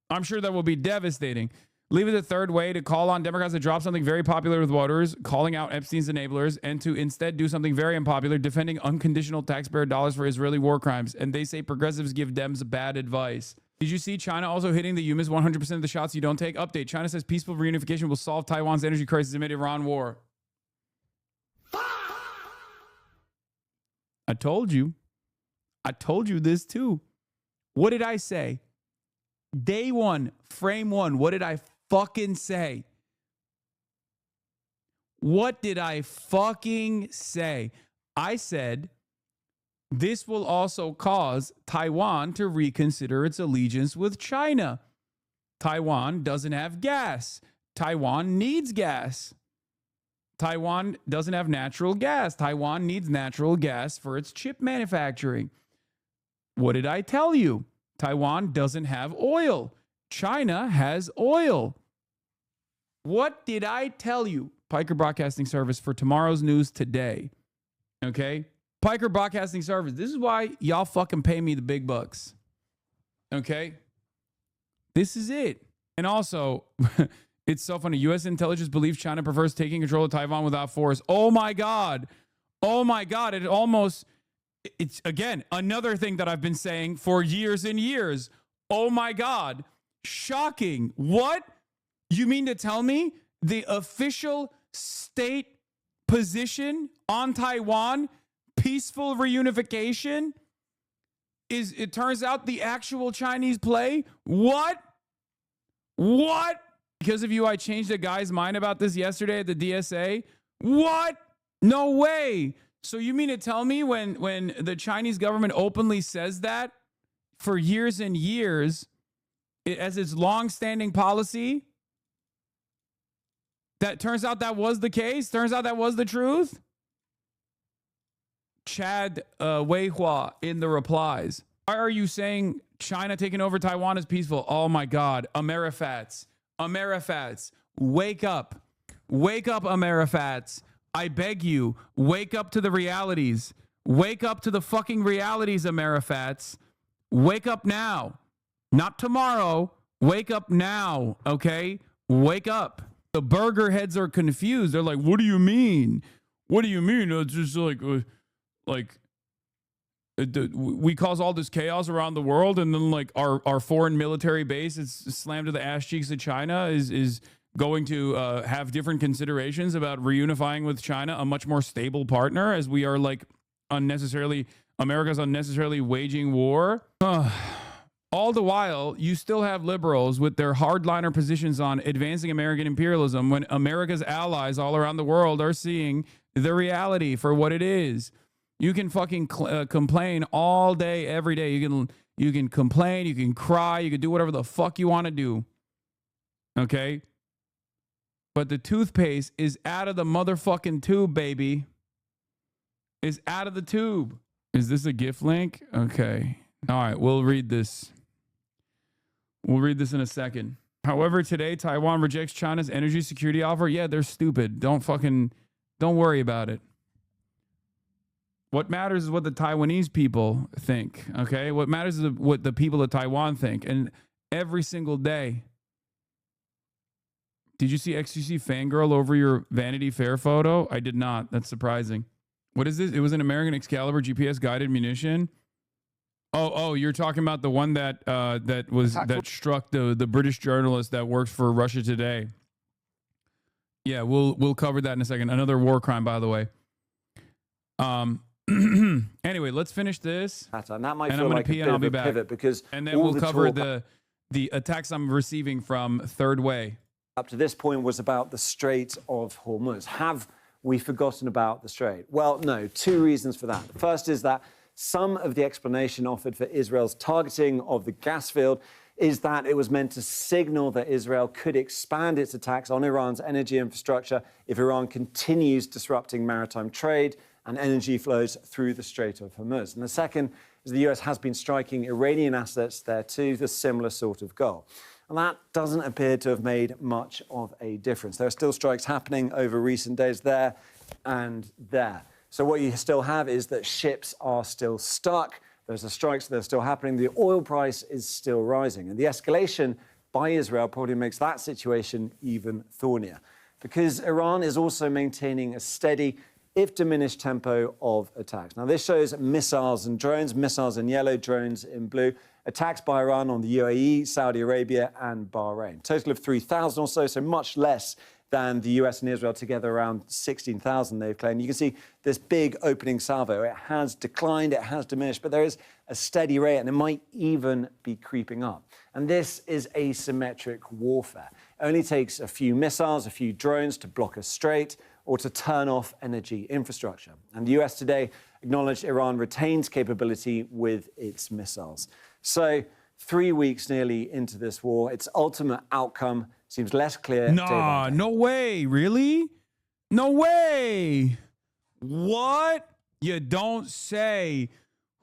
I'm sure that will be devastating. Leave it the Third Way to call on Democrats to drop something very popular with voters, calling out Epstein's enablers, and to instead do something very unpopular, defending unconditional taxpayer dollars for Israeli war crimes. And they say progressives give Dems bad advice. Did you see China also hitting the you miss 100% of the shots you don't take? Update. China says peaceful reunification will solve Taiwan's energy crisis amid Iran war. I told you. I told you this too. What did I say? Day one, frame one. What did I fucking say? What did I fucking say? I said this will also cause Taiwan to reconsider its allegiance with China. Taiwan doesn't have gas. Taiwan needs gas. Taiwan doesn't have natural gas. Taiwan needs natural gas for its chip manufacturing. What did I tell you? Taiwan doesn't have oil. China has oil. What did I tell you? Piker Broadcasting Service for tomorrow's news today. Okay? Piker Broadcasting Service. This is why y'all fucking pay me the big bucks. Okay? This is it. And also, It's so funny. U.S. intelligence believes China prefers taking control of Taiwan without force. Oh my God. Oh my God. It's again, another thing that I've been saying for years and years. Oh my God. Shocking. What? You mean to tell me the official state position on Taiwan, peaceful reunification, is, it turns out, the actual Chinese play? What? What? Because of you, I changed a guy's mind about this yesterday at the DSA? What? No way. So you mean to tell me when the Chinese government openly says that for years and years, as its long-standing policy, that turns out that was the case? Turns out that was the truth? Chad Weihua in the replies. Why are you saying China taking over Taiwan is peaceful? Oh my God. Amerifats. Amerifats. Wake up. Wake up, Amerifats. I beg you. Wake up to the realities. Wake up to the fucking realities, Amerifats. Wake up now. Not tomorrow. Wake up now. Okay? Wake up. The burger heads are confused. They're like, what do you mean? What do you mean? It's just we cause all this chaos around the world, and then like our foreign military base is slammed to the ass cheeks of China is going to have different considerations about reunifying with China, a much more stable partner, as we are like America's unnecessarily waging war. All the while, you still have liberals with their hardliner positions on advancing American imperialism when America's allies all around the world are seeing the reality for what it is. You can fucking complain all day, every day. You can complain, you can cry, you can do whatever the fuck you want to do. Okay? But the toothpaste is out of the motherfucking tube, baby. Is out of the tube. Is this a GIF link? Okay. All right, we'll read this. We'll read this in a second. However, today, Taiwan rejects China's energy security offer. Yeah, they're stupid. Don't worry about it. What matters is what the Taiwanese people think, okay? What matters is what the people of Taiwan think. And every single day. Did you see XQC fangirl over your Vanity Fair photo? I did not. That's surprising. What is this? It was an American Excalibur GPS guided munition. Oh, you're talking about the one that struck the British journalist that works for Russia Today. Yeah, we'll cover that in a second. Another war crime, by the way. Anyway, let's finish this. And that might and feel I'm like pee a and bit I'll of be a back. pivot because and then we'll cover the attacks I'm receiving from Third Way. Up to this point was about the Strait of Hormuz. Have we forgotten about the Strait? Well, no, two reasons for that. The first is that some of the explanation offered for Israel's targeting of the gas field is that it was meant to signal that Israel could expand its attacks on Iran's energy infrastructure if Iran continues disrupting maritime trade and energy flows through the Strait of Hormuz. And the second is the US has been striking Iranian assets there too, the similar sort of goal. And that doesn't appear to have made much of a difference. There are still strikes happening over recent days there and there. So what you still have is that ships are still stuck. There's the strikes that are still happening. The oil price is still rising. And the escalation by Israel probably makes that situation even thornier, because Iran is also maintaining a steady, if diminished, tempo of attacks. Now, this shows missiles and drones, missiles in yellow, drones in blue, attacks by Iran on the UAE, Saudi Arabia, and Bahrain. Total of 3,000 or so much less than the US and Israel together, around 16,000 they've claimed. You can see this big opening salvo. It has declined, it has diminished, but there is a steady rate, and it might even be creeping up. And this is asymmetric warfare. It only takes a few missiles, a few drones to block a strait or to turn off energy infrastructure. And the US today acknowledged Iran retains capability with its missiles. So 3 weeks nearly into this war, its ultimate outcome seems less clear. Nah, no way. Really? No way. What? You don't say.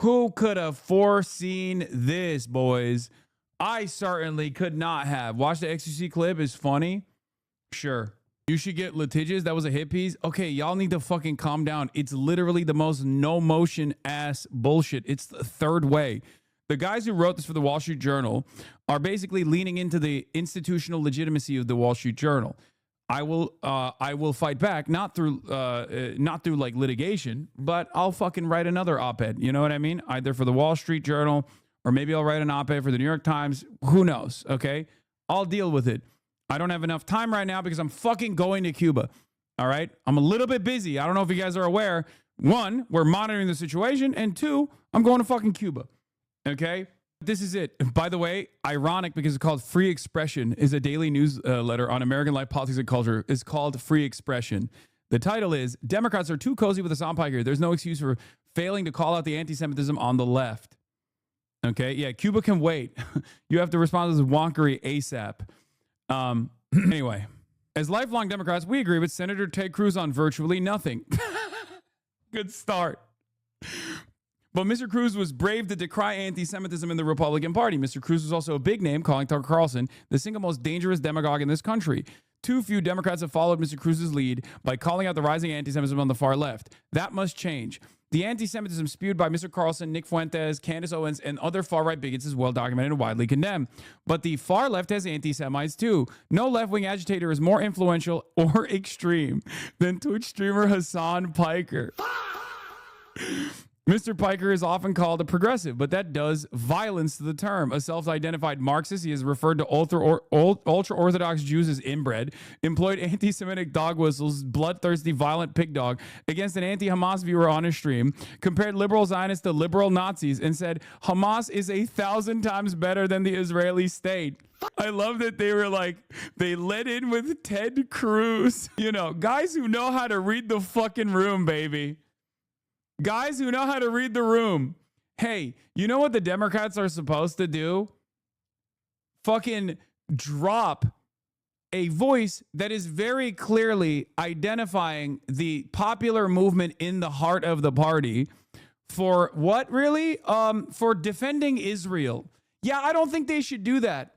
Who could have foreseen this, boys? I certainly could not have. Watch the XQC clip. It's funny. Sure. You should get litigious. That was a hit piece. Okay, y'all need to fucking calm down. It's literally the most no motion ass bullshit. It's the Third Way. The guys who wrote this for the Wall Street Journal are basically leaning into the institutional legitimacy of the Wall Street Journal. I will fight back, not through like litigation, but I'll fucking write another op-ed. You know what I mean? Either for the Wall Street Journal, or maybe I'll write an op-ed for the New York Times. Who knows? Okay, I'll deal with it. I don't have enough time right now because I'm fucking going to Cuba. All right, I'm a little bit busy. I don't know if you guys are aware. One, we're monitoring the situation, and two, I'm going to fucking Cuba. Okay. This is it. By the way, ironic because it's called Free Expression, is a daily newsletter on American life, politics, and culture. It's called Free Expression. The title is Democrats are too cozy with Hassan Piker. There's no excuse for failing to call out the anti-Semitism on the left. Okay, yeah, Cuba can wait. You have to respond to this wonkery ASAP. Anyway, as lifelong Democrats, we agree with Senator Ted Cruz on virtually nothing. Good start. But Mr. Cruz was brave to decry anti-Semitism in the Republican Party. Mr. Cruz was also a big name, calling Tucker Carlson the single most dangerous demagogue in this country. Too few Democrats have followed Mr. Cruz's lead by calling out the rising anti-Semitism on the far left. That must change. The anti-Semitism spewed by Mr. Carlson, Nick Fuentes, Candace Owens, and other far-right bigots is well documented and widely condemned. But the far left has anti-Semites too. No left-wing agitator is more influential or extreme than Twitch streamer Hassan Piker. Mr. Piker is often called a progressive, but that does violence to the term. A self-identified Marxist, he is referred to ultra-Orthodox Jews as inbred, employed anti-Semitic dog whistles, bloodthirsty, violent pig dog against an anti-Hamas viewer on his stream, compared liberal Zionists to liberal Nazis, and said, Hamas is 1,000 times better than the Israeli state. I love that they were like, they let in with Ted Cruz. You know, guys who know how to read the fucking room, baby. Guys who know how to read the room. Hey, you know what the Democrats are supposed to do? Fucking drop a voice that is very clearly identifying the popular movement in the heart of the party for what really? For defending Israel. Yeah, I don't think they should do that.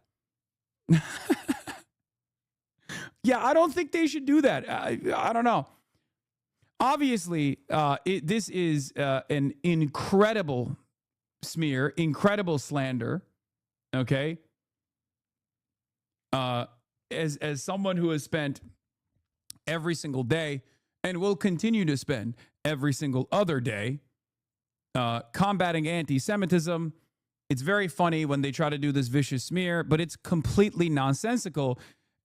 Yeah, I don't think they should do that. I don't know. Obviously, this is an incredible smear, incredible slander. Okay, as someone who has spent every single day and will continue to spend every single other day combating anti-Semitism, it's very funny when they try to do this vicious smear, but it's completely nonsensical.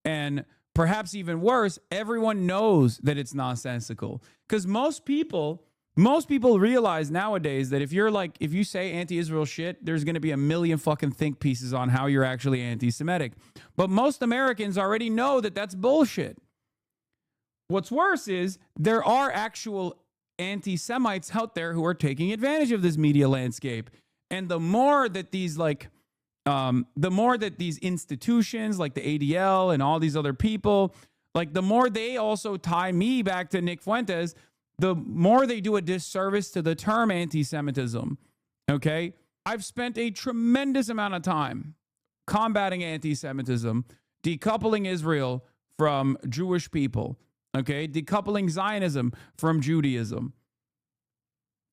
And perhaps even worse, everyone knows that it's nonsensical, because most people realize nowadays that if you say anti-Israel shit, there's going to be a million fucking think pieces on how you're actually anti-Semitic. But most Americans already know that that's bullshit. What's worse is there are actual anti-Semites out there who are taking advantage of this media landscape. And the more that these institutions like the ADL and all these other people, like the more they also tie me back to Nick Fuentes, the more they do a disservice to the term anti-Semitism. Okay? I've spent a tremendous amount of time combating anti-Semitism, decoupling Israel from Jewish people. Okay? Decoupling Zionism from Judaism.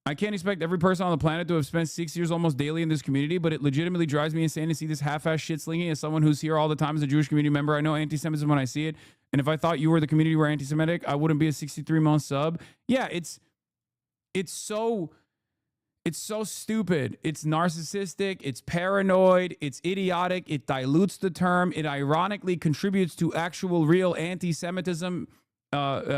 I can't expect every person on the planet to have spent 6 years almost daily in this community, but it legitimately drives me insane to see this half-ass shit-slinging. As someone who's here all the time as a Jewish community member, I know anti-Semitism when I see it. And if I thought you were the community were anti-Semitic, I wouldn't be a 63-month sub. Yeah, it's so stupid. It's narcissistic. It's paranoid. It's idiotic. It dilutes the term. It ironically contributes to actual real anti-Semitism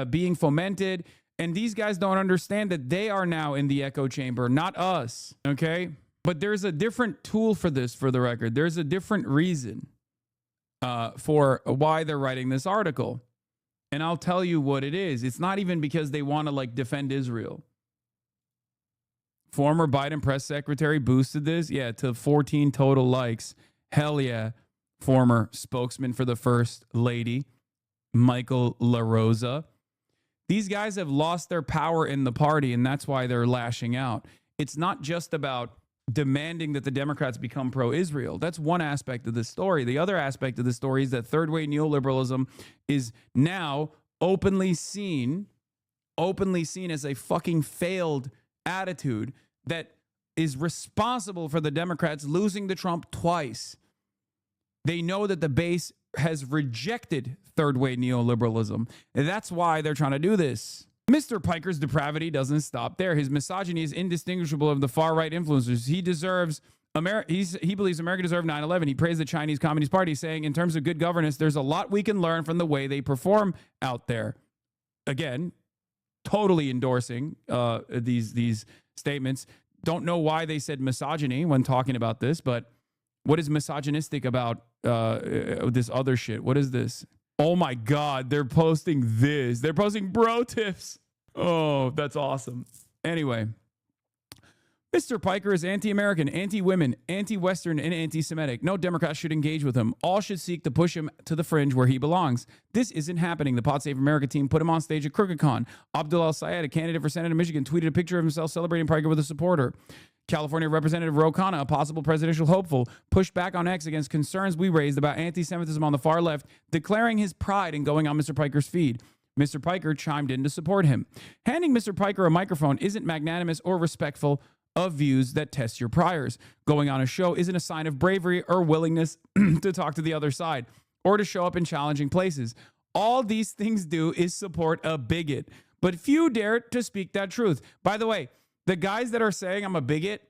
being fomented. And these guys don't understand that they are now in the echo chamber, not us, okay? But there's a different tool for this, for the record. There's a different reason for why they're writing this article. And I'll tell you what it is. It's not even because they want to, defend Israel. Former Biden press secretary boosted this, to 14 total likes. Hell yeah. Former spokesman for the First Lady, Michael LaRosa. These guys have lost their power in the party, and that's why they're lashing out. It's not just about demanding that the Democrats become pro-Israel. That's one aspect of the story. The other aspect of the story is that third-way neoliberalism is now openly seen as a fucking failed attitude that is responsible for the Democrats losing to Trump twice. They know that the base has rejected third-way neoliberalism. And that's why they're trying to do this. Mr. Piker's depravity doesn't stop there. His misogyny is indistinguishable of the far-right influencers. He believes America deserved 9/11. He praised the Chinese Communist Party, saying, in terms of good governance, there's a lot we can learn from the way they perform out there. Again, totally endorsing these statements. Don't know why they said misogyny when talking about this, but what is misogynistic about this other shit? What is this? Oh my God, they're posting this. They're posting bro tips. Oh, that's awesome. Anyway, Mr. Piker is anti-American, anti-women, anti-Western, and anti-Semitic. No Democrat should engage with him. All should seek to push him to the fringe where he belongs. This isn't happening. The Pod Save America team put him on stage at CrookedCon. Abdul El-Sayed, a candidate for Senate in Michigan, tweeted a picture of himself celebrating Piker with a supporter. California Representative Ro Khanna, a possible presidential hopeful, pushed back on X against concerns we raised about anti-Semitism on the far left, declaring his pride in going on Mr. Piker's feed. Mr. Piker chimed in to support him. Handing Mr. Piker a microphone isn't magnanimous or respectful of views that test your priors. Going on a show isn't a sign of bravery or willingness to talk to the other side or to show up in challenging places. All these things do is support a bigot, but few dare to speak that truth. By the way, the guys that are saying I'm a bigot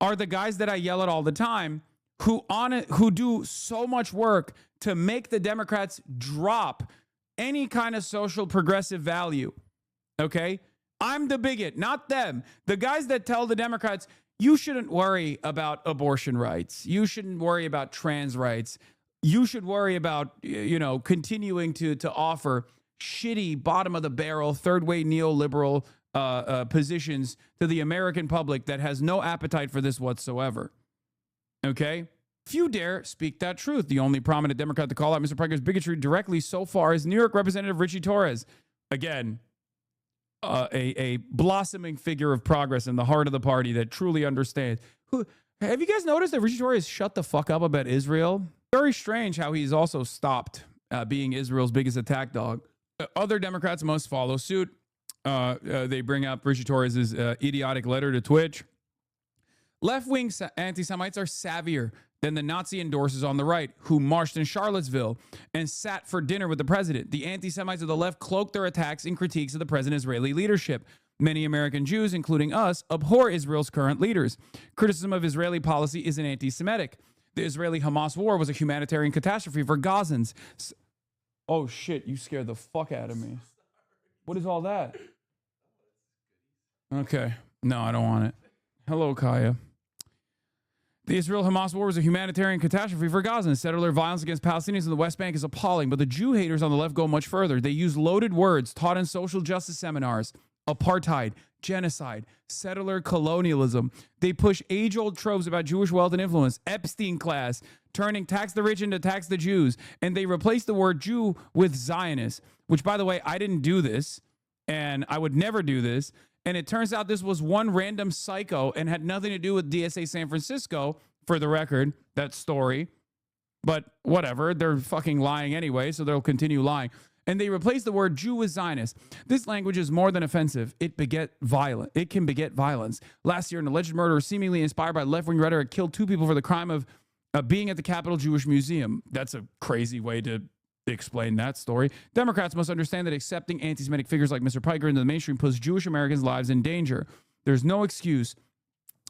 are the guys that I yell at all the time who do so much work to make the Democrats drop any kind of social progressive value. Okay? I'm the bigot, not them. The guys that tell the Democrats, you shouldn't worry about abortion rights. You shouldn't worry about trans rights. You should worry about, continuing to offer shitty, bottom of the barrel, third way neoliberal positions to the American public that has no appetite for this whatsoever. Okay? Few dare speak that truth. The only prominent Democrat to call out Mr. Piker's bigotry directly so far is New York Representative Richie Torres. Again, a blossoming figure of progress in the heart of the party that truly understands. Have you guys noticed that Richie Torres shut the fuck up about Israel? Very strange how he's also stopped being Israel's biggest attack dog. Other Democrats must follow suit. They bring up Richie Torres' idiotic letter to Twitch. Left-wing anti-Semites are savvier than the Nazi endorsers on the right who marched in Charlottesville and sat for dinner with the president. The anti-Semites of the left cloak their attacks in critiques of the present Israeli leadership. Many American Jews, including us, abhor Israel's current leaders. Criticism of Israeli policy isn't anti-Semitic. The Israeli-Hamas war was a humanitarian catastrophe for Gazans. Oh shit, you scared the fuck out of me. What is all that? Okay. No, I don't want it. Hello, Kaya. The Israel-Hamas war was a humanitarian catastrophe for Gaza. Settler violence against Palestinians in the West Bank is appalling, but the Jew haters on the left go much further. They use loaded words taught in social justice seminars: apartheid, genocide, settler colonialism. They push age-old tropes about Jewish wealth and influence, Epstein class, turning tax the rich into tax the Jews, and they replace the word Jew with Zionist, which, by the way, I didn't do this, and I would never do this. And it turns out this was one random psycho and had nothing to do with DSA San Francisco, for the record, that story. But whatever, they're fucking lying anyway, so they'll continue lying. And they replace the word Jew with Zionist. This language is more than offensive. It can beget violence. Last year, an alleged murderer seemingly inspired by left-wing rhetoric killed 2 people for the crime of being at the Capitol Jewish Museum. That's a crazy way to explain that story. Democrats must understand that accepting anti-Semitic figures like Mr. Piker into the mainstream puts Jewish Americans' lives in danger. There's no excuse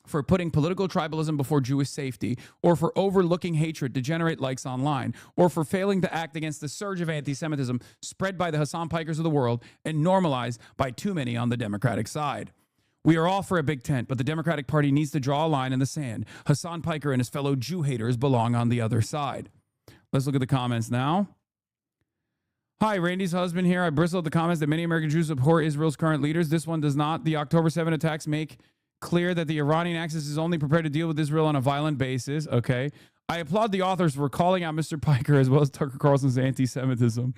for putting political tribalism before Jewish safety, or for overlooking hatred to generate likes online, or for failing to act against the surge of anti-Semitism spread by the Hassan Pikers of the world and normalized by too many on the Democratic side. We are all for a big tent, but the Democratic Party needs to draw a line in the sand. Hassan Piker and his fellow Jew haters belong on the other side. Let's look at the comments now. Hi, Randy's husband here. I bristle at the comments that many American Jews abhor Israel's current leaders. This one does not. The October 7 attacks make clear that the Iranian axis is only prepared to deal with Israel on a violent basis. Okay. I applaud the authors for calling out Mr. Piker as well as Tucker Carlson's anti-Semitism.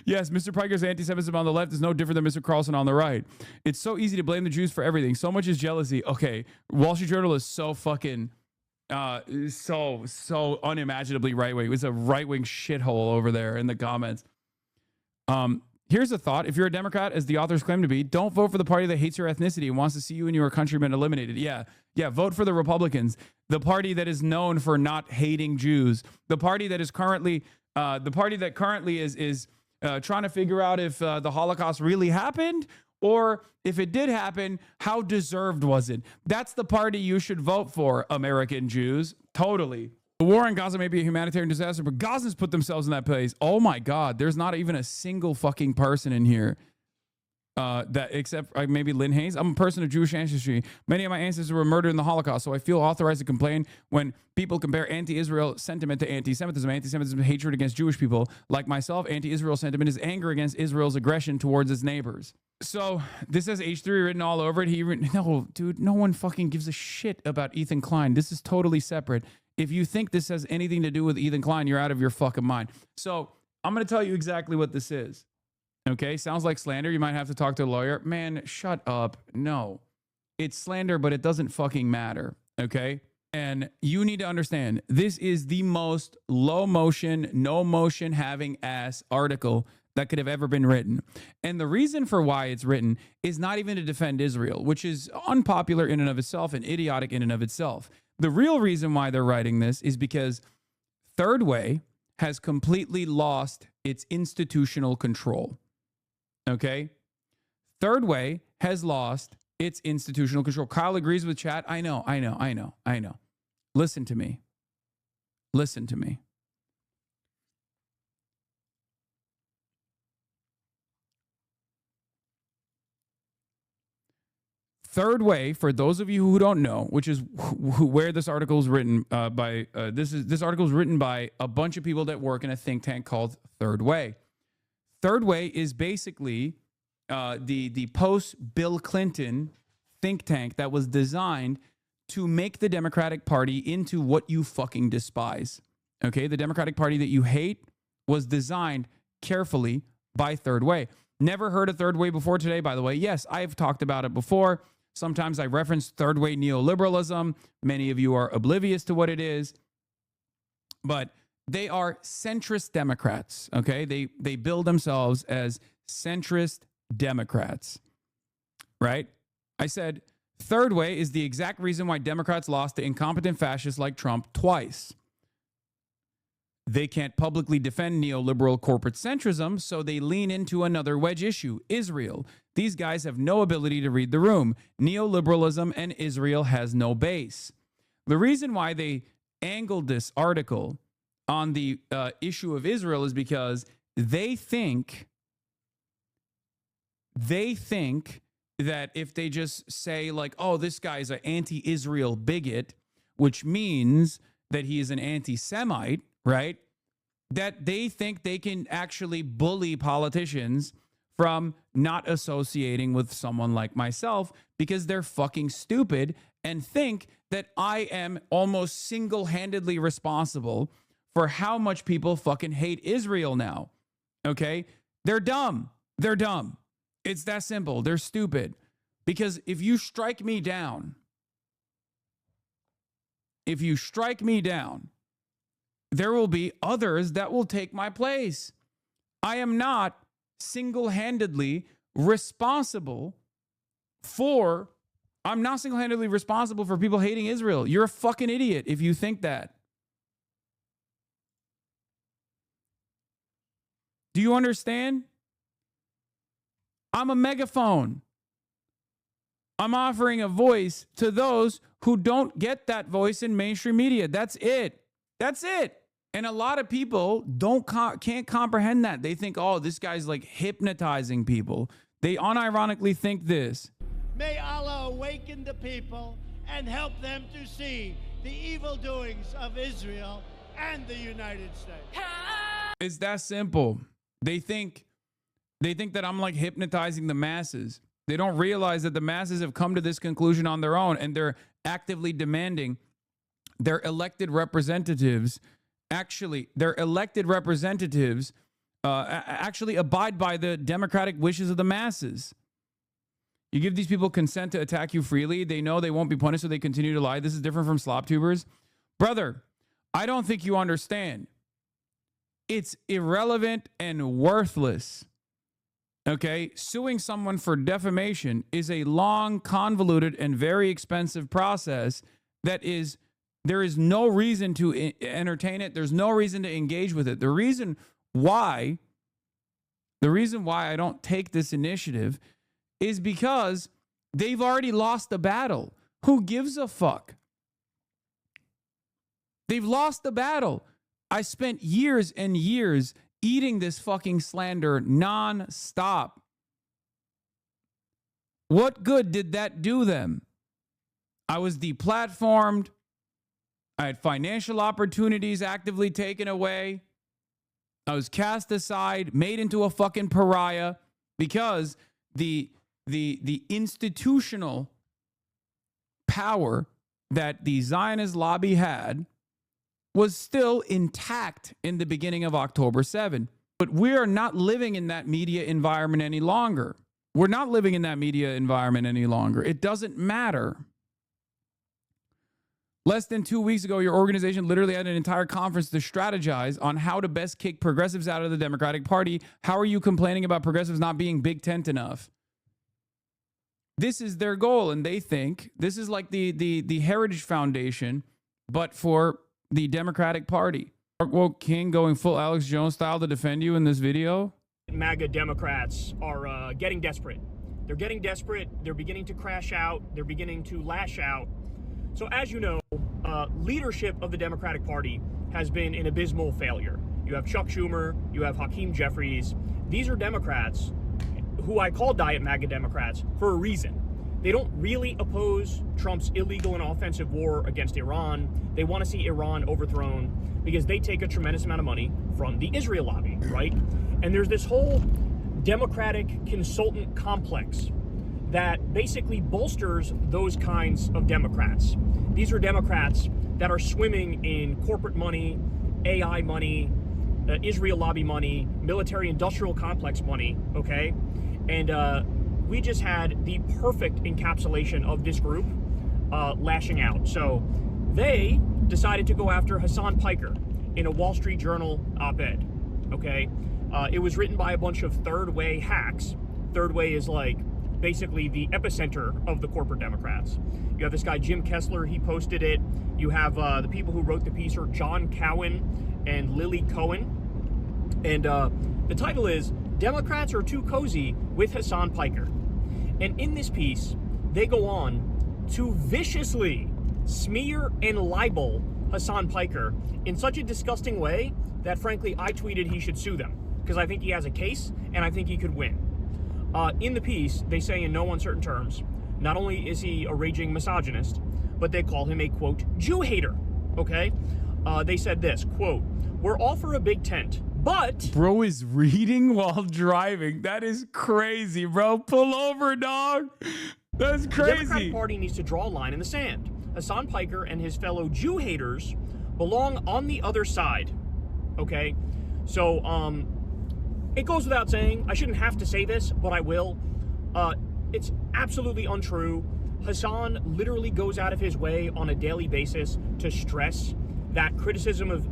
Yes, Mr. Piker's anti-Semitism on the left is no different than Mr. Carlson on the right. It's so easy to blame the Jews for everything. So much is jealousy. Okay. Wall Street Journal is so fucking so unimaginably right-wing. It was a right-wing shithole over there in the comments. Here's a thought. If you're a Democrat, as the authors claim to be, don't vote for the party that hates your ethnicity and wants to see you and your countrymen eliminated. Yeah, vote for the Republicans, the party that is known for not hating Jews, the party that is currently, trying to figure out if the Holocaust really happened, or if it did happen, how deserved was it? That's the party you should vote for, American Jews. Totally. The war in Gaza may be a humanitarian disaster, but Gazans put themselves in that place. Oh my God, there's not even a single fucking person in here that except maybe Lynn Hayes. I'm a person of Jewish ancestry. Many of my ancestors were murdered in the Holocaust, so I feel authorized to complain when people compare anti-Israel sentiment to anti-Semitism. Anti-Semitism is hatred against Jewish people. Like myself, anti-Israel sentiment is anger against Israel's aggression towards its neighbors. So this has H3 written all over it. No, dude, no one fucking gives a shit about Ethan Klein. This is totally separate. If you think this has anything to do with Ethan Klein, you're out of your fucking mind. So I'm going to tell you exactly what this is. Okay, sounds like slander. You might have to talk to a lawyer. Man, shut up. No, it's slander, but it doesn't fucking matter. Okay, and you need to understand this is the most low motion, no motion having ass article that could have ever been written. And the reason for why it's written is not even to defend Israel, which is unpopular in and of itself and idiotic in and of itself. The real reason why they're writing this is because Third Way has completely lost its institutional control. Okay? Third Way has lost its institutional control. Kyle agrees with chat. I know. Listen to me. Third Way, for those of you who don't know, which is where this article is written by, this article is written by a bunch of people that work in a think tank called Third Way. Third Way is basically the post-Bill Clinton think tank that was designed to make the Democratic Party into what you fucking despise. Okay, the Democratic Party that you hate was designed carefully by Third Way. Never heard of Third Way before today, by the way. Yes, I've talked about it before. Sometimes I reference third way neoliberalism. Many of you are oblivious to what it is. But they are centrist Democrats, okay? They build themselves as centrist Democrats, right? I said Third Way is the exact reason why Democrats lost to incompetent fascists like Trump twice. They can't publicly defend neoliberal corporate centrism, so they lean into another wedge issue, Israel. These guys have no ability to read the room. Neoliberalism and Israel has no base. The reason why they angled this article on the issue of Israel is because they think that if they just say like, oh, this guy's an anti-Israel bigot, which means that he is an anti-Semite, right? That they think they can actually bully politicians from not associating with someone like myself because they're fucking stupid and think that I am almost single-handedly responsible for how much people fucking hate Israel now. Okay? They're dumb. It's that simple. They're stupid. Because if you strike me down, there will be others that will take my place. I am not single-handedly responsible for people hating Israel. You're a fucking idiot if you think that. Do you understand? I'm a megaphone. I'm offering a voice to those who don't get that voice in mainstream media. That's it. And a lot of people can't comprehend that. They think, oh, this guy's like hypnotizing people. They unironically think this. May Allah awaken the people and help them to see the evil doings of Israel and the United States. It's that simple. They think that I'm like hypnotizing the masses. They don't realize that the masses have come to this conclusion on their own, and they're actively demanding their elected representatives actually abide by the democratic wishes of the masses. You give these people consent to attack you freely. They know they won't be punished, so they continue to lie. This is different from slop tubers. Brother, I don't think you understand. It's irrelevant and worthless Okay, suing someone for defamation is a long, convoluted, and very expensive process that is, there is no reason to entertain it. There's no reason to engage with it. The reason why I don't take this initiative is because they've already lost the battle. Who gives a fuck? They've lost the battle. I spent years and years eating this fucking slander non-stop. What good did that do them? I was deplatformed. I had financial opportunities actively taken away. I was cast aside, made into a fucking pariah because the institutional power that the Zionist lobby had was still intact in the beginning of October 7. But we are not living in that media environment any longer. We're not living in that media environment any longer. It doesn't matter. Less than 2 weeks ago, your organization literally had an entire conference to strategize on how to best kick progressives out of the Democratic Party. How are you complaining about progressives not being big tent enough? This is their goal, and they think this is like the Heritage Foundation, but for the Democratic Party. Mark King going full Alex Jones style to defend you in this video. MAGA Democrats are getting desperate. They're getting desperate. They're beginning to crash out. They're beginning to lash out. So as you know, leadership of the Democratic Party has been an abysmal failure. You have Chuck Schumer, you have Hakeem Jeffries. These are Democrats who I call Diet MAGA Democrats for a reason. They don't really oppose Trump's illegal and offensive war against Iran. They want to see Iran overthrown because they take a tremendous amount of money from the Israel lobby, right? And there's this whole Democratic consultant complex that basically bolsters those kinds of Democrats. These are Democrats that are swimming in corporate money, AI money, Israel lobby money, military industrial complex money, okay? And we just had the perfect encapsulation of this group lashing out. So they decided to go after Hassan Piker in a Wall Street Journal op-ed, okay? It was written by a bunch of third way hacks. Third way is like basically the epicenter of the corporate Democrats. You have this guy, Jim Kessler, he posted it. You have the people who wrote the piece are John Cowan and Lily Cohen. And the title is Democrats Are Too Cozy with Hassan Piker. And in this piece, they go on to viciously smear and libel Hassan Piker in such a disgusting way that, frankly, I tweeted he should sue them because I think he has a case and I think he could win. In the piece, they say in no uncertain terms, not only is he a raging misogynist, but they call him a, quote, Jew hater, okay? They said this, quote, we're all for a big tent, but... Bro is reading while driving. That is crazy, bro. Pull over, dog. That's crazy. The Democratic Party needs to draw a line in the sand. Hassan Piker and his fellow Jew haters belong on the other side, okay? So, it goes without saying, I shouldn't have to say this, but I will. It's absolutely untrue. Hassan literally goes out of his way on a daily basis to stress that criticism of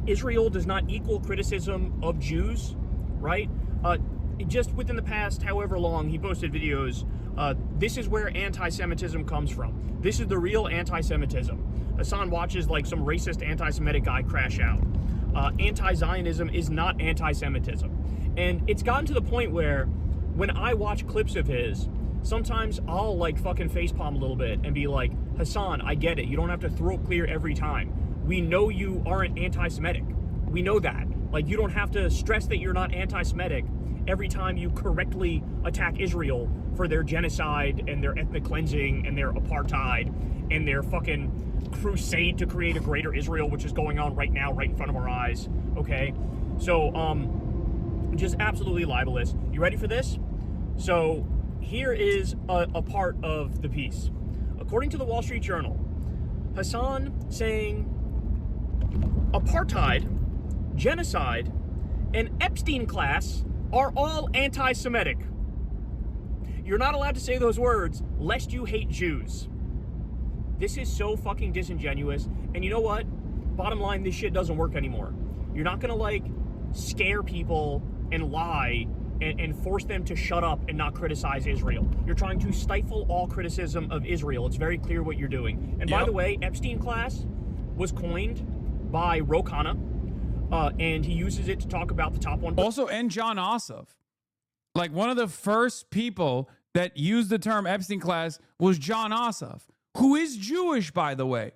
Israel does not equal criticism of Jews, right? Just within the past however long, he posted videos. This is where anti-Semitism comes from. This is the real anti-Semitism. Hassan watches like some racist anti-Semitic guy crash out. Anti-Zionism is not anti-Semitism. And it's gotten to the point where when I watch clips of his, sometimes I'll like fucking facepalm a little bit and be like, Hassan, I get it. You don't have to throw clear every time. We know you aren't anti-Semitic. We know that. Like, you don't have to stress that you're not anti-Semitic every time you correctly attack Israel for their genocide and their ethnic cleansing and their apartheid and their fucking crusade to create a greater Israel, which is going on right now, right in front of our eyes, okay? So, just absolutely libelous. You ready for this? So, here is a part of the piece. According to the Wall Street Journal, Hassan saying apartheid, genocide, and Epstein class are all anti-Semitic. You're not allowed to say those words lest you hate Jews. This is so fucking disingenuous. And you know what? Bottom line, this shit doesn't work anymore. You're not gonna like scare people and lie and force them to shut up and not criticize Israel. You're trying to stifle all criticism of Israel. It's very clear what you're doing. And by the way, Epstein class was coined by Ro Khanna, and he uses it to talk about the top 1%. Also, and John Ossoff. Like, one of the first people that used the term Epstein class was John Ossoff, who is Jewish, by the way.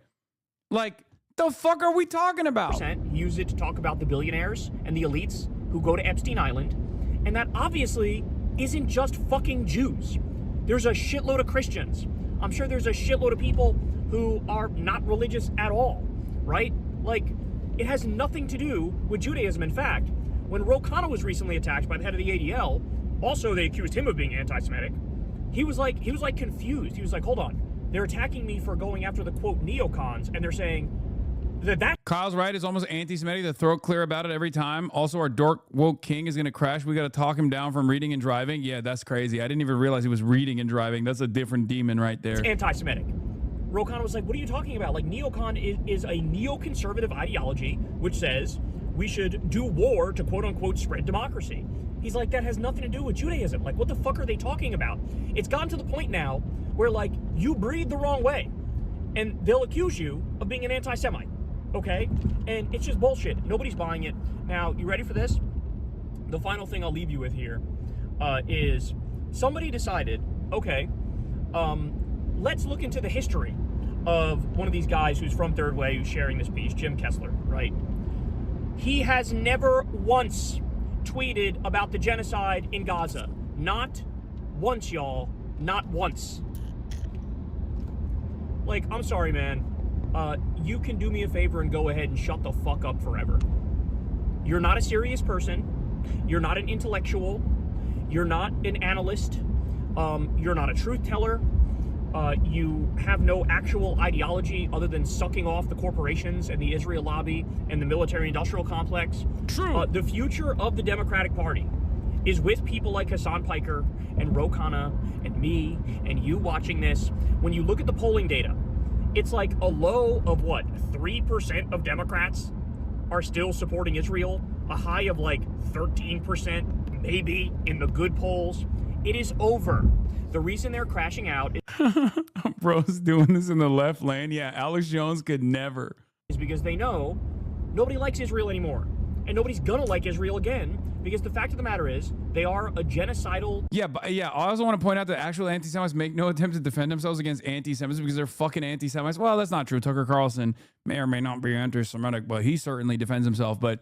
Like, the fuck are we talking about? He used it to talk about the billionaires and the elites who go to Epstein Island. And that obviously isn't just fucking Jews. There's a shitload of Christians. I'm sure there's a shitload of people who are not religious at all, right? Like, it has nothing to do with Judaism. In fact, when Ro Khanna was recently attacked by the head of the ADL, also they accused him of being anti-Semitic. He was like confused. He was like, hold on, they're attacking me for going after the quote neocons, and they're saying that Kyle's right. It's almost anti-Semitic. The throat clear about it every time. Also, our dork woke king is going to crash. We got to talk him down from reading and driving. Yeah, that's crazy. I didn't even realize he was reading and driving. That's a different demon right there. It's anti-Semitic. Ro Khanna was like, what are you talking about? Like, neocon is a neoconservative ideology which says we should do war to quote-unquote spread democracy. He's like, that has nothing to do with Judaism. Like, what the fuck are they talking about? It's gotten to the point now where, like, you breathe the wrong way, and they'll accuse you of being an anti-Semite, okay? And it's just bullshit. Nobody's buying it. Now, you ready for this? The final thing I'll leave you with here is somebody decided, okay, let's look into the history of one of these guys who's from Third Way, who's sharing this piece, Jim Kessler, right? He has never once tweeted about the genocide in Gaza. Not once, y'all. Not once. Like, I'm sorry, man. You can do me a favor and go ahead and shut the fuck up forever. You're not a serious person. You're not an intellectual. You're not an analyst. You're not a truth teller. You have no actual ideology other than sucking off the corporations and the Israel lobby and the military-industrial complex. True. The future of the Democratic Party is with people like Hassan Piker and Ro Khanna and me and you watching this. When you look at the polling data, it's like a low of what, 3% of Democrats are still supporting Israel, a high of like 13% maybe in the good polls. It is over. The reason they're crashing out Bro's doing this in the left lane. Yeah, Alex Jones could never. Is because they know nobody likes Israel anymore. And nobody's gonna like Israel again, because the fact of the matter is they are a genocidal. Yeah, but yeah, I also want to point out that actual anti-Semites make no attempt to defend themselves against anti-Semites because they're fucking anti-Semites. Well, that's not true. Tucker Carlson may or may not be anti-Semitic, but he certainly defends himself. But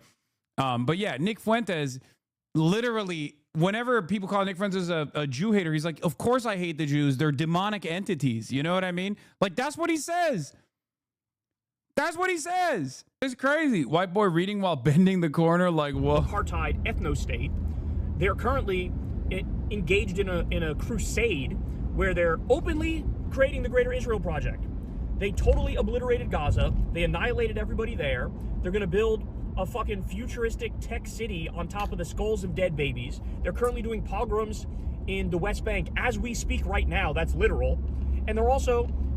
yeah, Nick Fuentes literally, whenever people call Nick Fuentes a Jew hater, he's like, of course I hate the Jews. They're demonic entities. You know what I mean? Like, that's what he says. That's what he says. It's crazy. White boy reading while bending the corner, like, whoa. Apartheid ethno-state. They're currently engaged in a crusade where they're openly creating the Greater Israel Project. They totally obliterated Gaza. They annihilated everybody there. They're going to build a fucking futuristic tech city on top of the skulls of dead babies. They're currently doing pogroms in the West Bank as we speak right now. That's literal. And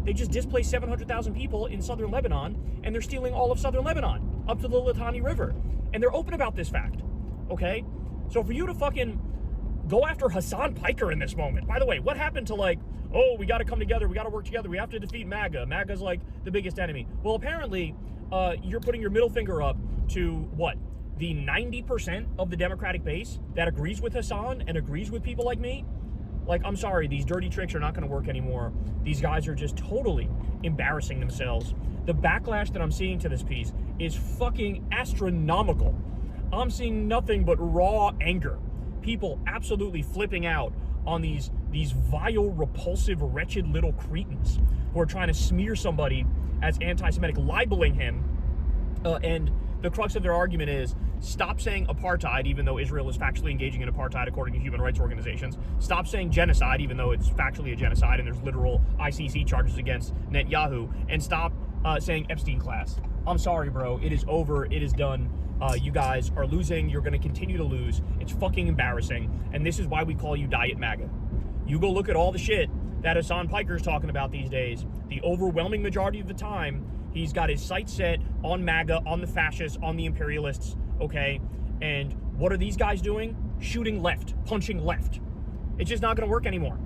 they just displaced 700,000 people in southern Lebanon, and they're stealing all of southern Lebanon up to the Litani River. And they're open about this fact, okay? So for you to fucking go after Hassan Piker in this moment, by the way, what happened to like, oh, we got to come together, we got to work together, we have to defeat MAGA. MAGA's like the biggest enemy. Well, apparently, you're putting your middle finger up to what? The 90% of the Democratic base that agrees with Hassan and agrees with people like me? Like, I'm sorry, these dirty tricks are not going to work anymore. These guys are just totally embarrassing themselves. The backlash that I'm seeing to this piece is fucking astronomical. I'm seeing nothing but raw anger. People absolutely flipping out on these vile, repulsive, wretched little cretins who are trying to smear somebody as anti-Semitic, libeling him. And the crux of their argument is, stop saying apartheid, even though Israel is factually engaging in apartheid according to human rights organizations. Stop saying genocide, even though it's factually a genocide and there's literal ICC charges against Netanyahu. And stop saying Epstein class. I'm sorry, bro. It is over. It is done. You guys are losing. You're going to continue to lose. It's fucking embarrassing. And this is why we call you Diet MAGA. You go look at all the shit that Hassan Piker is talking about these days. The overwhelming majority of the time, he's got his sights set on MAGA, on the fascists, on the imperialists, okay? And what are these guys doing? shooting left, punching left. It's just not going to work anymore.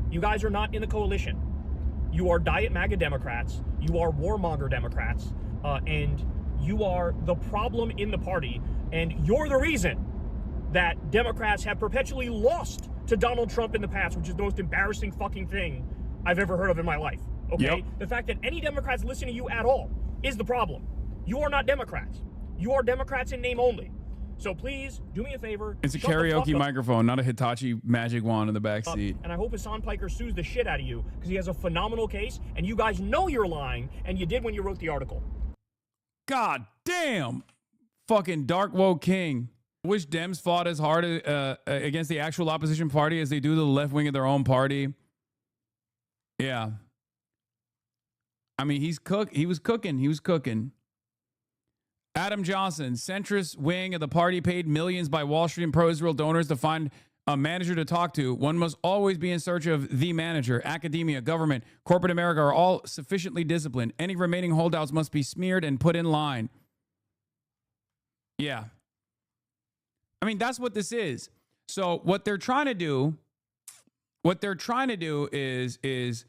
You guys are not in the coalition. You are Diet MAGA Democrats. You are warmonger Democrats. And you are the problem in the party. And you're the reason that Democrats have perpetually lost to Donald Trump in the past, which is the most embarrassing fucking thing I've ever heard of in my life. Okay? Yep. The fact that any Democrats listen to you at all is the problem. You are not Democrats. You are Democrats in name only. So please do me a favor. It's a karaoke microphone, not a Hitachi magic wand in the back seat. And I hope Hassan Piker sues the shit out of you because he has a phenomenal case, and you guys know you're lying, and you did when you wrote the article. God damn, fucking dark woke king. Wish Dems fought as hard against the actual opposition party as they do the left wing of their own party. Yeah. I mean, he was cooking. Adam Johnson, centrist wing of the party paid millions by Wall Street and pro-Israel donors to find a manager to talk to. One must always be in search of the manager. Academia, government, corporate America are all sufficiently disciplined. Any remaining holdouts must be smeared and put in line. Yeah. I mean, that's what this is. So what they're trying to do is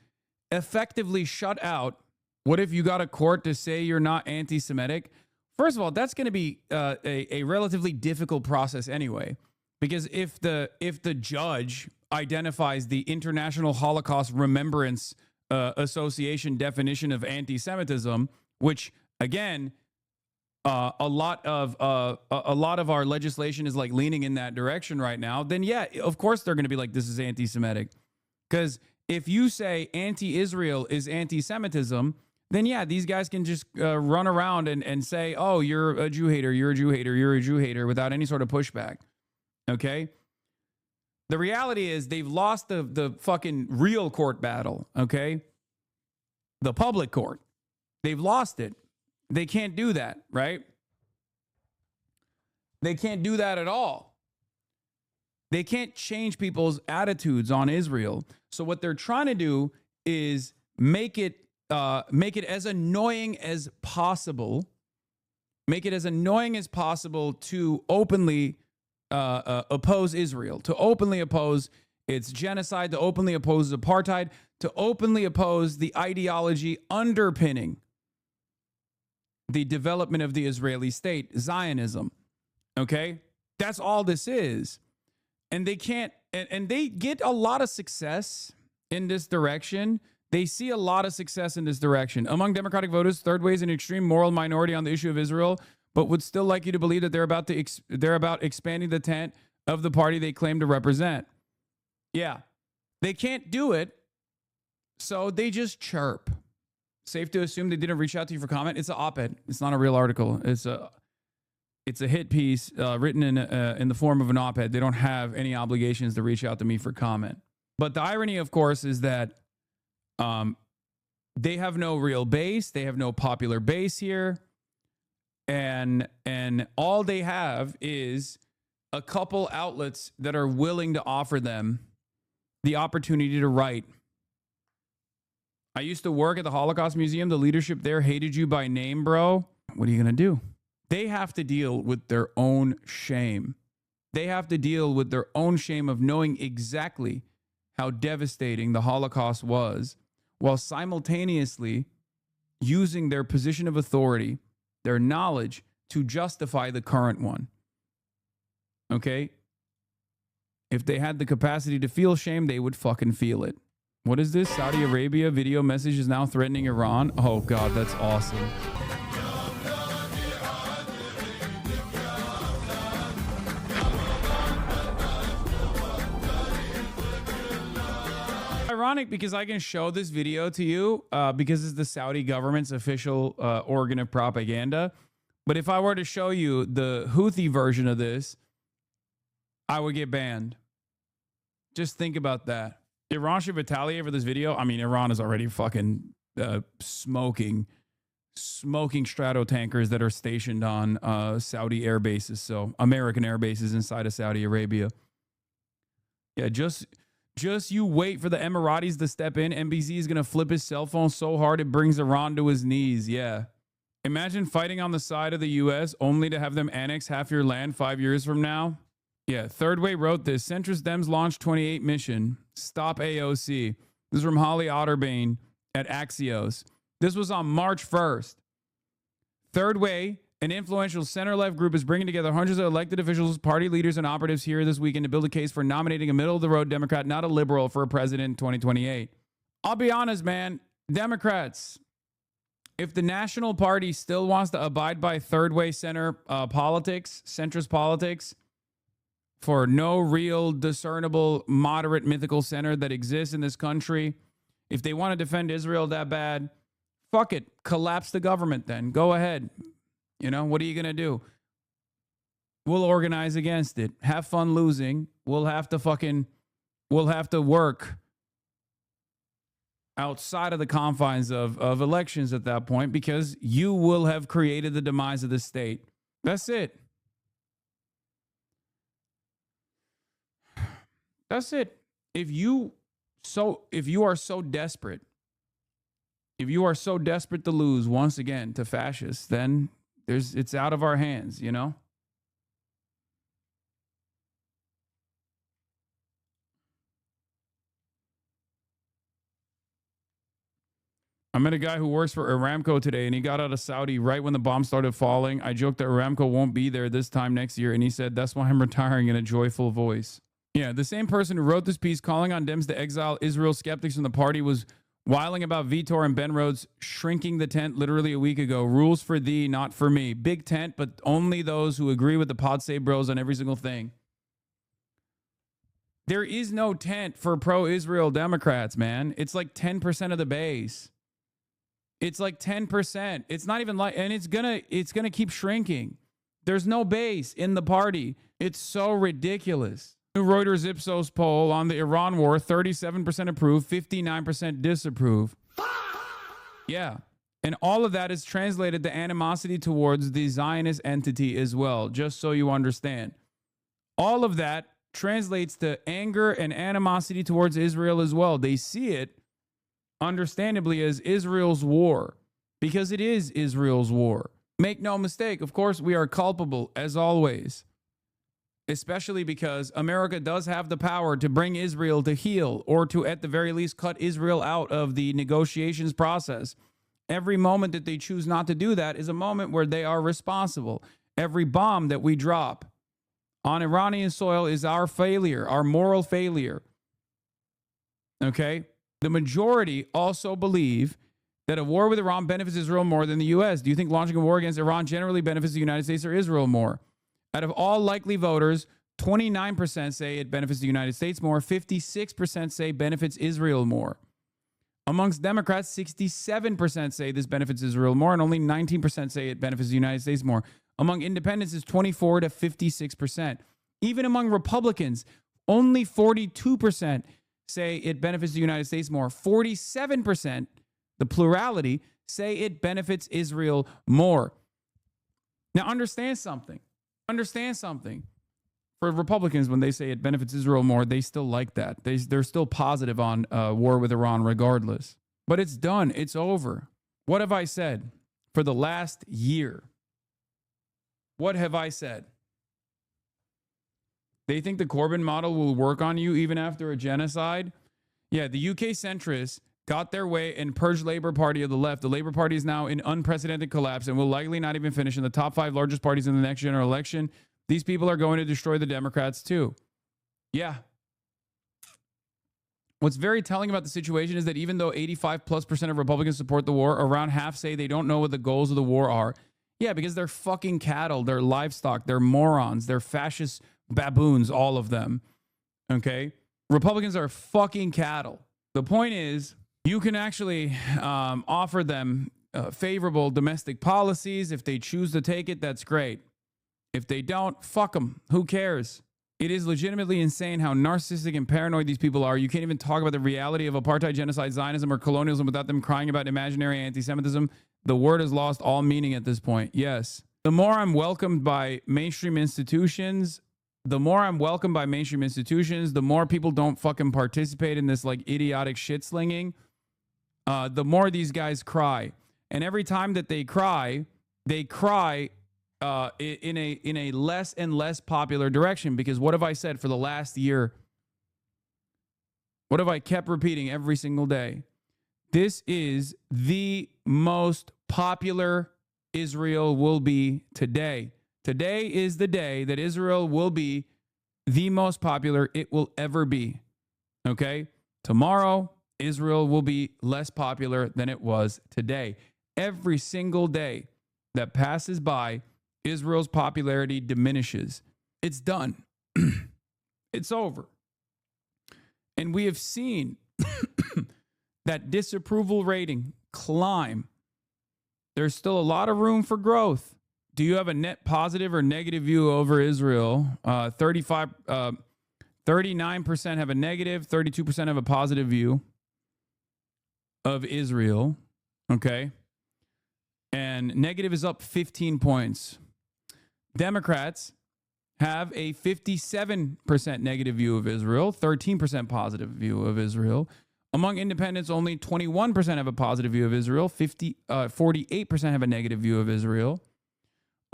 effectively shut out. What if you got a court to say you're not anti-Semitic? First of all, that's going to be a relatively difficult process anyway, because if the judge identifies the International Holocaust Remembrance Association definition of anti-Semitism, which again, a lot of our legislation is like leaning in that direction right now, then yeah, of course they're going to be like, this is anti-Semitic. Because if you say anti-Israel is anti-Semitism, then yeah, these guys can just run around and say, oh, you're a Jew hater, you're a Jew hater, you're a Jew hater without any sort of pushback. Okay? The reality is they've lost the fucking real court battle, okay? The public court. They've lost it. They can't do that, right? They can't do that at all. They can't change people's attitudes on Israel. So what they're trying to do is make it as annoying as possible. Make it as annoying as possible to openly oppose Israel, to openly oppose its genocide, to openly oppose apartheid, to openly oppose the ideology underpinning the development of the Israeli state, Zionism. Okay? That's all this is. And they can't, and they get a lot of success in this direction. They see a lot of success in this direction. Among Democratic voters, third way is an extreme moral minority on the issue of Israel, but would still like you to believe that they're about expanding the tent of the party they claim to represent. Yeah. They can't do it, so they just chirp. Safe to assume they didn't reach out to you for comment. It's an op-ed. It's not a real article. It's a hit piece written in the form of an op-ed. They don't have any obligations to reach out to me for comment. But the irony, of course, is that they have no real base. They have no popular base here. And all they have is a couple outlets that are willing to offer them the opportunity to write. I used to work at the Holocaust Museum. The leadership there hated you by name, bro. What are you going to do? They have to deal with their own shame. They have to deal with their own shame of knowing exactly how devastating the Holocaust was, while simultaneously using their position of authority, their knowledge, to justify the current one. Okay? If they had the capacity to feel shame, they would fucking feel it. What is this? Saudi Arabia video message is now threatening Iran. Oh, God, that's awesome. Ironic because I can show this video to you because it's the Saudi government's official organ of propaganda. But if I were to show you the Houthi version of this, I would get banned. Just think about that. Iran should retaliate for this video. I mean, Iran is already fucking smoking strato tankers that are stationed on Saudi air bases. So American air bases inside of Saudi Arabia. Yeah, just you wait for the Emiratis to step in. NBC is going to flip his cell phone so hard it brings Iran to his knees. Yeah. Imagine fighting on the side of the U.S. only to have them annex half your land 5 years from now. Yeah, Third Way wrote this. Centrist Dems launched 28 mission. Stop AOC. This is from Holly Otterbane at Axios. This was on March 1st. Third Way, an influential center-left group, is bringing together hundreds of elected officials, party leaders, and operatives here this weekend to build a case for nominating a middle-of-the-road Democrat, not a liberal, for a president in 2028. I'll be honest, man. Democrats, if the National Party still wants to abide by Third Way center politics, centrist politics, for no real discernible, moderate, mythical center that exists in this country, if they want to defend Israel that bad, fuck it. Collapse the government then. Go ahead. You know, what are you going to do? We'll organize against it. Have fun losing. We'll have to work outside of the confines of elections at that point, because you will have created the demise of the state. That's it. That's it. If you are so desperate to lose once again to fascists, then it's out of our hands, you know? I met a guy who works for Aramco today, and he got out of Saudi right when the bomb started falling. I joked that Aramco won't be there this time next year, and he said, "That's why I'm retiring," in a joyful voice. Yeah, the same person who wrote this piece calling on Dems to exile Israel skeptics from the party was whiling about Vitor and Ben Rhodes shrinking the tent literally a week ago. Rules for thee, not for me. Big tent, but only those who agree with the Pod Save Bros on every single thing. There is no tent for pro-Israel Democrats, man. It's like 10% of the base. It's like 10%. It's not even like, and it's gonna keep shrinking. There's no base in the party. It's so ridiculous. New Reuters Ipsos poll on the Iran war, 37% approve, 59% disapprove. Yeah. And all of that is translated to animosity towards the Zionist entity as well, just so you understand. All of that translates to anger and animosity towards Israel as well. They see it, understandably, as Israel's war, because it is Israel's war. Make no mistake, of course, we are culpable, as always. Especially because America does have the power to bring Israel to heel, or to, at the very least, cut Israel out of the negotiations process. Every moment that they choose not to do that is a moment where they are responsible. Every bomb that we drop on Iranian soil is our failure, our moral failure. Okay? The majority also believe that a war with Iran benefits Israel more than the U.S. Do you think launching a war against Iran generally benefits the United States or Israel more? Out of all likely voters, 29% say it benefits the United States more, 56% say benefits Israel more. Amongst Democrats, 67% say this benefits Israel more, and only 19% say it benefits the United States more. Among independents, it's 24 to 56%. Even among Republicans, only 42% say it benefits the United States more. 47%, the plurality, say it benefits Israel more. Now, understand something. For Republicans, when they say it benefits Israel more, they still like that. They're still positive on war with Iran regardless. But it's done. It's over. What have I said for the last year? What have I said? They think the Corbyn model will work on you even after a genocide? Yeah, the UK centrists got their way and purged Labour Party of the left. The Labour Party is now in unprecedented collapse and will likely not even finish in the top 5 largest parties in the next general election. These people are going to destroy the Democrats too. Yeah. What's very telling about the situation is that even though 85+% of Republicans support the war, around half say they don't know what the goals of the war are. Yeah, because they're fucking cattle, they're livestock, they're morons, they're fascist baboons, all of them. Okay? Republicans are fucking cattle. The point is, you can actually offer them favorable domestic policies. If they choose to take it, that's great. If they don't, fuck them. Who cares? It is legitimately insane how narcissistic and paranoid these people are. You can't even talk about the reality of apartheid, genocide, Zionism, or colonialism without them crying about imaginary anti-Semitism. The word has lost all meaning at this point. Yes. The more I'm welcomed by mainstream institutions, the more people don't fucking participate in this like idiotic shit slinging, the more these guys cry. And every time that they cry in a less and less popular direction. Because what have I said for the last year? What have I kept repeating every single day? This is the most popular Israel will be today. Today is the day that Israel will be the most popular it will ever be. Okay? Tomorrow, Israel will be less popular than it was today. Every single day that passes by, Israel's popularity diminishes. It's done. It's over. And we have seen that disapproval rating climb. There's still a lot of room for growth. Do you have a net positive or negative view over Israel? 39% have a negative, 32% have a positive view of Israel. Okay. And negative is up 15 points. Democrats have a 57% negative view of Israel, 13% positive view of Israel. Among independents, only 21% have a positive view of Israel, 48% have a negative view of Israel.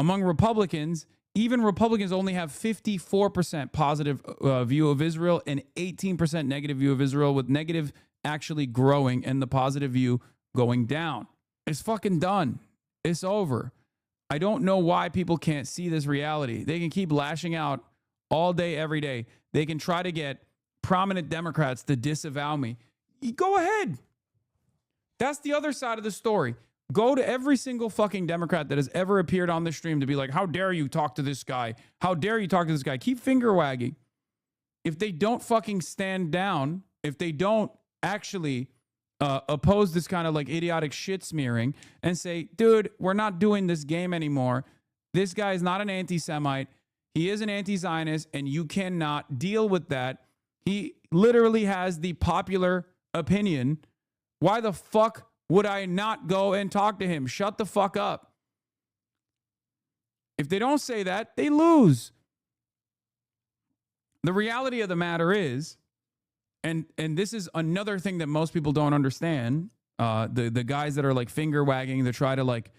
Among Republicans, even Republicans only have 54% positive view of Israel and 18% negative view of Israel, with negative actually growing and the positive view going down. It's fucking done. It's over. I don't know why people can't see this reality. They can keep lashing out all day, every day. They can try to get prominent Democrats to disavow me. Go ahead. That's the other side of the story. Go to every single fucking Democrat that has ever appeared on the stream to be like, how dare you talk to this guy? How dare you talk to this guy? Keep finger wagging. If they don't fucking stand down, if they don't actually oppose this kind of like idiotic shit smearing and say, dude, we're not doing this game anymore. This guy is not an anti-Semite. He is an anti-Zionist, and you cannot deal with that. He literally has the popular opinion. Why the fuck would I not go and talk to him? Shut the fuck up. If they don't say that, they lose. The reality of the matter is, and this is another thing that most people don't understand, the guys that are like finger wagging to try to like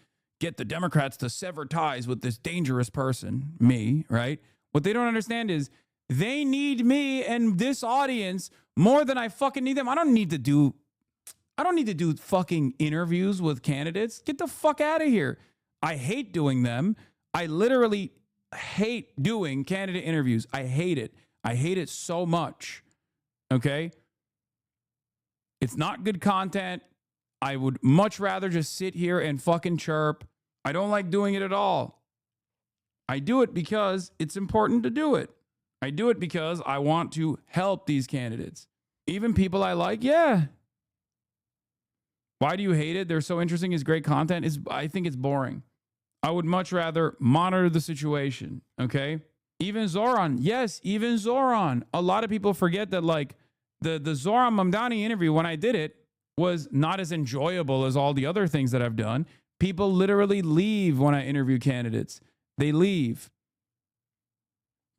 get the Democrats to sever ties with this dangerous person, me, right? What they don't understand is they need me and this audience more than I fucking need them. I don't need to do fucking interviews with candidates. Get the fuck out of here. I hate doing them. I literally hate doing candidate interviews. I hate it. I hate it so much. Okay? It's not good content. I would much rather just sit here and fucking chirp. I don't like doing it at all. I do it because it's important to do it. I do it because I want to help these candidates. Even people I like, yeah. Why do you hate it? They're so interesting. It's great content. I think it's boring. I would much rather monitor the situation, okay? Even Zoran. Yes, even Zoran. A lot of people forget that, like, the Zoran Mamdani interview, when I did it, was not as enjoyable as all the other things that I've done. People literally leave when I interview candidates. They leave.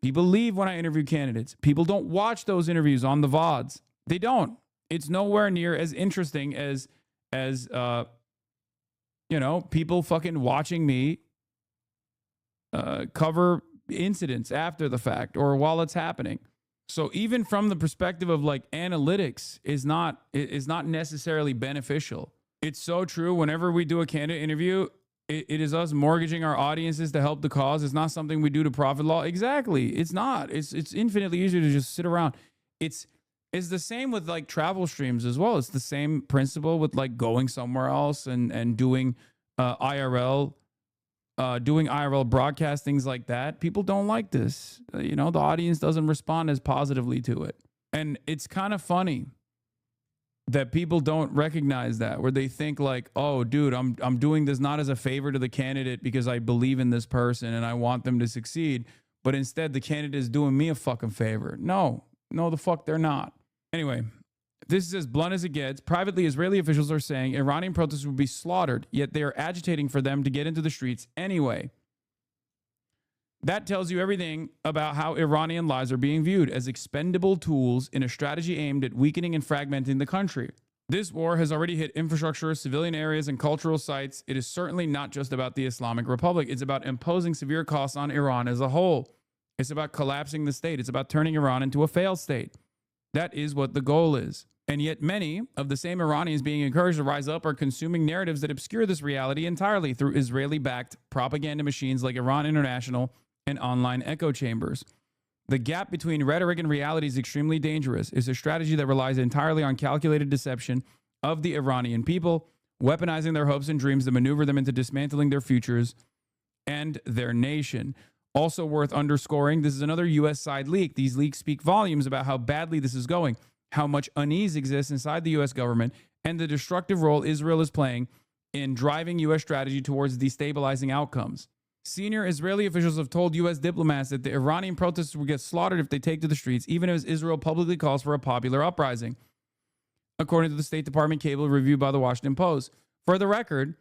People leave when I interview candidates. People don't watch those interviews on the VODs. They don't. It's nowhere near as interesting as people fucking watching me cover incidents after the fact or while it's happening. So even from the perspective of like analytics is not necessarily beneficial. It's so true. Whenever we do a candidate interview, it is us mortgaging our audiences to help the cause. It's not something we do to profit law. Exactly. It's not. It's infinitely easier to just sit around. It's the same with like travel streams as well. It's the same principle with like going somewhere else and doing IRL broadcast, things like that. People don't like this. The audience doesn't respond as positively to it. And it's kind of funny that people don't recognize that, where they think like, oh, dude, I'm doing this not as a favor to the candidate because I believe in this person and I want them to succeed. But instead, the candidate is doing me a fucking favor. No, the fuck they're not. Anyway, this is as blunt as it gets. Privately, Israeli officials are saying Iranian protesters will be slaughtered, yet they are agitating for them to get into the streets anyway. That tells you everything about how Iranian lives are being viewed as expendable tools in a strategy aimed at weakening and fragmenting the country. This war has already hit infrastructure, civilian areas, and cultural sites. It is certainly not just about the Islamic Republic. It's about imposing severe costs on Iran as a whole. It's about collapsing the state. It's about turning Iran into a failed state. That is what the goal is. And yet many of the same Iranians being encouraged to rise up are consuming narratives that obscure this reality entirely through Israeli-backed propaganda machines like Iran International and online echo chambers. The gap between rhetoric and reality is extremely dangerous. It's a strategy that relies entirely on calculated deception of the Iranian people, weaponizing their hopes and dreams to maneuver them into dismantling their futures and their nation. Also worth underscoring, this is another U.S. side leak. These leaks speak volumes about how badly this is going, how much unease exists inside the U.S. government, and the destructive role Israel is playing in driving U.S. strategy towards destabilizing outcomes. Senior Israeli officials have told U.S. diplomats that the Iranian protesters will get slaughtered if they take to the streets, even as Israel publicly calls for a popular uprising, according to the State Department cable reviewed by the Washington Post. For the record,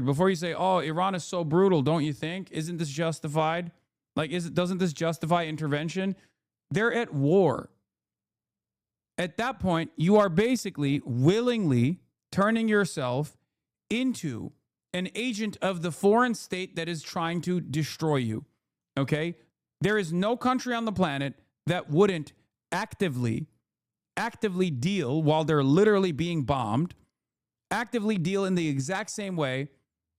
before you say, oh, Iran is so brutal, don't you think? Isn't this justified? Doesn't this justify intervention? They're at war. At that point, you are basically willingly turning yourself into an agent of the foreign state that is trying to destroy you. Okay? There is no country on the planet that wouldn't actively deal while they're literally being bombed, actively deal in the exact same way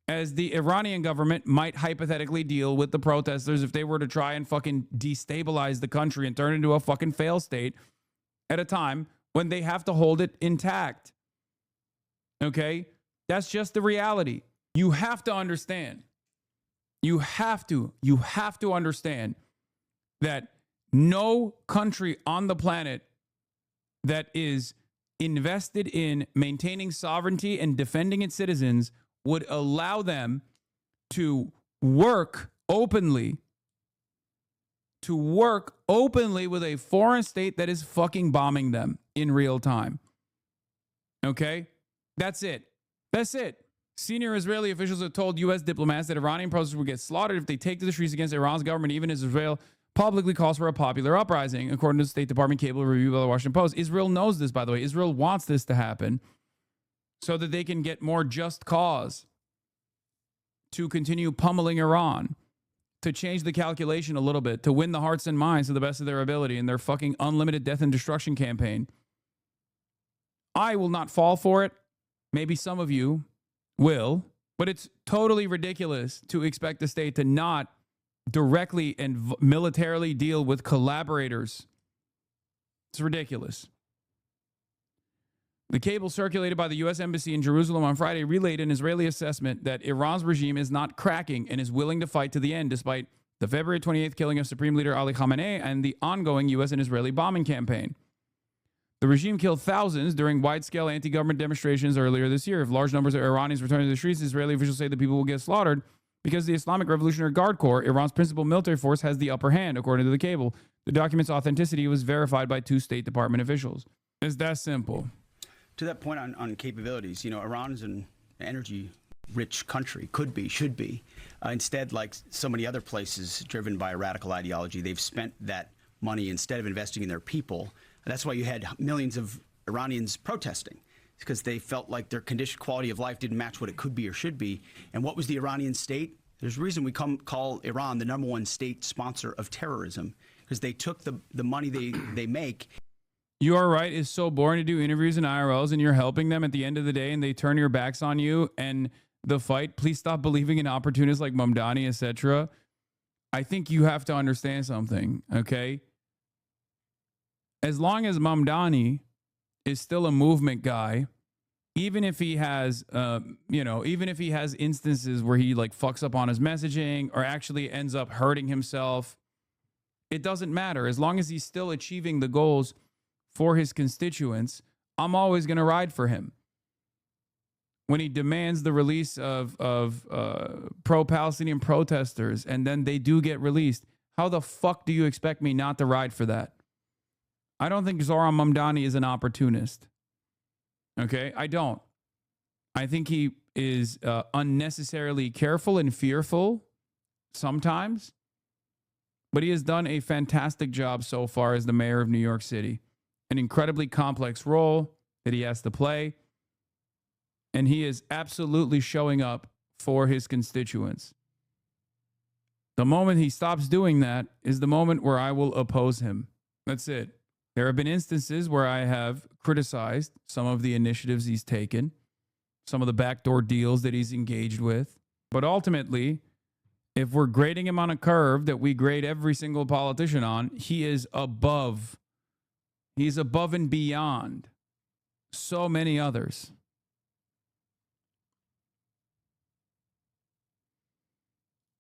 as the Iranian government might hypothetically deal with the protesters if they were to try and fucking destabilize the country and turn it into a fucking failed state at a time when they have to hold it intact. Okay? That's just the reality. You have to understand. You have to understand that no country on the planet that is invested in maintaining sovereignty and defending its citizens would allow them to work openly with a foreign state that is fucking bombing them in real time. Okay? That's it. Senior Israeli officials have told U.S. diplomats that Iranian protesters will get slaughtered if they take to the streets against Iran's government, even as Israel publicly calls for a popular uprising, according to the State Department cable review by the Washington Post. Israel knows this, by the way. Israel wants this to happen so that they can get more just cause to continue pummeling Iran, to change the calculation a little bit, to win the hearts and minds to the best of their ability in their fucking unlimited death and destruction campaign. I will not fall for it. Maybe some of you will, but it's totally ridiculous to expect the state to not directly and militarily deal with collaborators. It's ridiculous. The cable circulated by the U.S. Embassy in Jerusalem on Friday relayed an Israeli assessment that Iran's regime is not cracking and is willing to fight to the end, despite the February 28th killing of Supreme Leader Ali Khamenei and the ongoing U.S. and Israeli bombing campaign. The regime killed thousands during wide-scale anti-government demonstrations earlier this year. If large numbers of Iranians return to the streets, Israeli officials say the people will get slaughtered because the Islamic Revolutionary Guard Corps, Iran's principal military force, has the upper hand, according to the cable. The document's authenticity was verified by 2 State Department officials. It's that simple. To that point on capabilities, Iran is an energy-rich country, could be, should be. Instead, like so many other places driven by a radical ideology, they've spent that money instead of investing in their people. That's why you had millions of Iranians protesting, because they felt like their quality of life didn't match what it could be or should be. And what was the Iranian state? There's a reason we call Iran the #1 state sponsor of terrorism, because they took the money they make. You are right. It's so boring to do interviews in IRLs and you're helping them at the end of the day and they turn your backs on you and the fight. Please stop believing in opportunists like Mamdani, etc. I think you have to understand something, okay? As long as Mamdani is still a movement guy, even if he has, even if he has instances where he like fucks up on his messaging or actually ends up hurting himself, it doesn't matter. As long as he's still achieving the goals for his constituents, I'm always going to ride for him. When he demands the release of pro-Palestinian protesters and then they do get released, how the fuck do you expect me not to ride for that? I don't think Zohran Mamdani is an opportunist. Okay? I don't. I think he is unnecessarily careful and fearful sometimes, but he has done a fantastic job so far as the mayor of New York City. An incredibly complex role. that he has to play. And he is absolutely showing up for his constituents. The moment he stops doing that is the moment where I will oppose him. That's it. There have been instances where I have criticized some of the initiatives he's taken, some of the backdoor deals that he's engaged with. But ultimately, if we're grading him on a curve that we grade every single politician on, he is above. He's above and beyond so many others.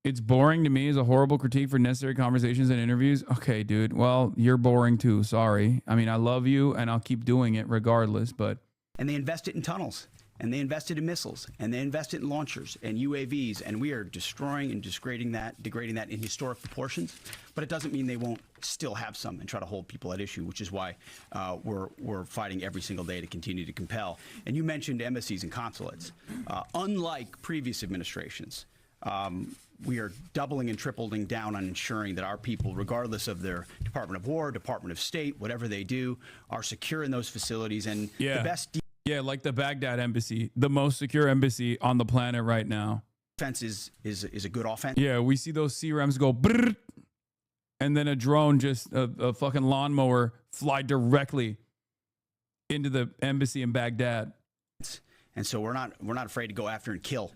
It's boring to me as a horrible critique for necessary conversations and interviews. Okay, dude. Well, you're boring too. Sorry. I mean, I love you and I'll keep doing it regardless, but. And they invested in tunnels, and they invested in missiles, and they invested in launchers and UAVs, and we are destroying and degrading that in historic proportions. But it doesn't mean they won't still have some and try to hold people at issue, which is why we're fighting every single day to continue to compel. And you mentioned embassies and consulates. Unlike previous administrations, we are doubling and tripling down on ensuring that our people, regardless of their Department of War, Department of State, whatever they do, are secure in those facilities. And the best like the Baghdad embassy, the most secure embassy on the planet right now. Defense is a good offense. Yeah, we see those CRMs go brrr, and then a drone, just a fucking lawnmower, fly directly into the embassy in Baghdad. And so we're not afraid to go after and kill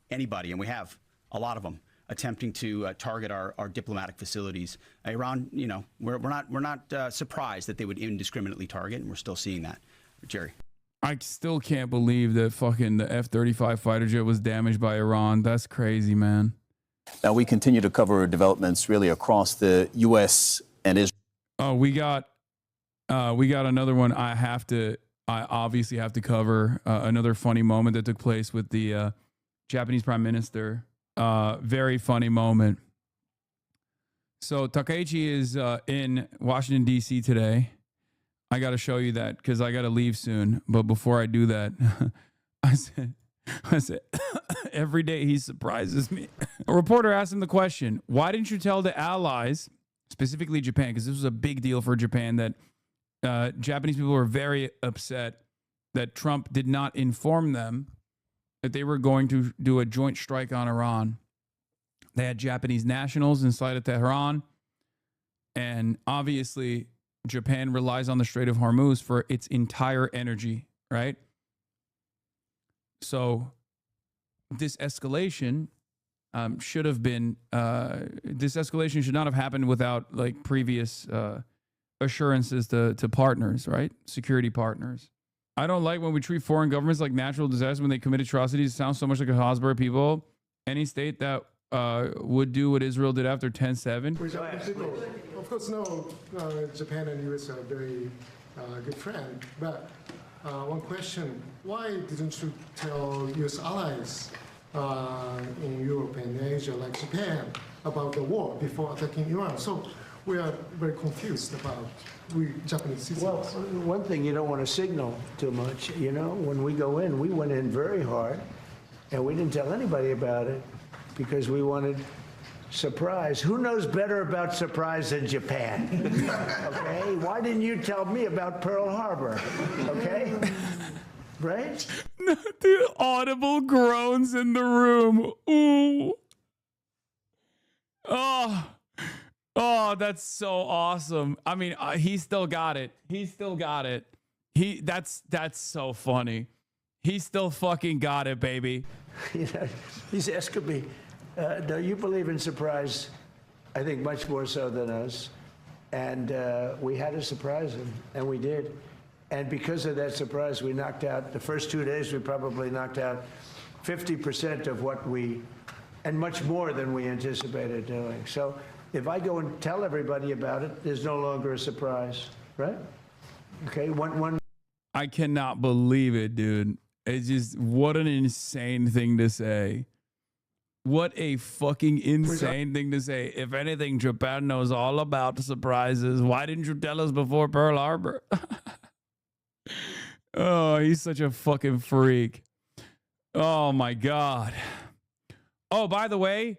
anybody, and we have a lot of them attempting to target our diplomatic facilities. Iran, you know, we're not surprised that they would indiscriminately target, and we're still seeing that. Jerry. I still can't believe that fucking the F-35 fighter jet was damaged by Iran. That's crazy, man. Now we continue to cover developments really across the U.S. and Israel. Oh, we got another one. I obviously have to cover another funny moment that took place with the Japanese Prime Minister. Very funny moment. So Takaichi is in Washington, D.C. today. I got to show you that because I got to leave soon. But before I do that, I said, every day he surprises me. A reporter asked him the question, why didn't you tell the allies, specifically Japan, because this was a big deal for Japan, that Japanese people were very upset that Trump did not inform them that they were going to do a joint strike on Iran. They had Japanese nationals inside of Tehran. And obviously, Japan relies on the Strait of Hormuz for its entire energy, right? So this escalation should have been, this escalation should not have happened without like previous assurances to partners, right? Security partners. I don't like when we treat foreign governments like natural disasters when they commit atrocities. It sounds so much like a Hasbro people. Any state that would do what Israel did after 10/7. Of course, no, Japan and US are very good friends. But one question, why didn't you tell US allies in Europe and Asia, like Japan, about the war before attacking Iran? So we are very confused about we Japanese citizens. Well, one thing, you don't want to signal too much. You know, when we go in, we went in very hard, and we didn't tell anybody about it because we wanted surprise. Who knows better about surprise than Japan? Okay? Why didn't you tell me about Pearl Harbor? Okay? Right? The audible groans in the room. Ooh. Oh, that's so awesome. I mean, he still got it. He still got it. That's so funny. He still fucking got it, baby. You know, he's asking me, do you believe in surprise? I think much more so than us. And we had to surprise him, and we did. And because of that surprise, we knocked out, the first 2 days, we probably knocked out 50% of what and much more than we anticipated doing. So if I go and tell everybody about it, there's no longer a surprise, right? Okay, one. I cannot believe it, dude. It's just, what an insane thing to say. What a fucking insane thing to say. If anything, Japan knows all about the surprises. Why didn't you tell us before Pearl Harbor? Oh, he's such a fucking freak. Oh my God. Oh, by the way,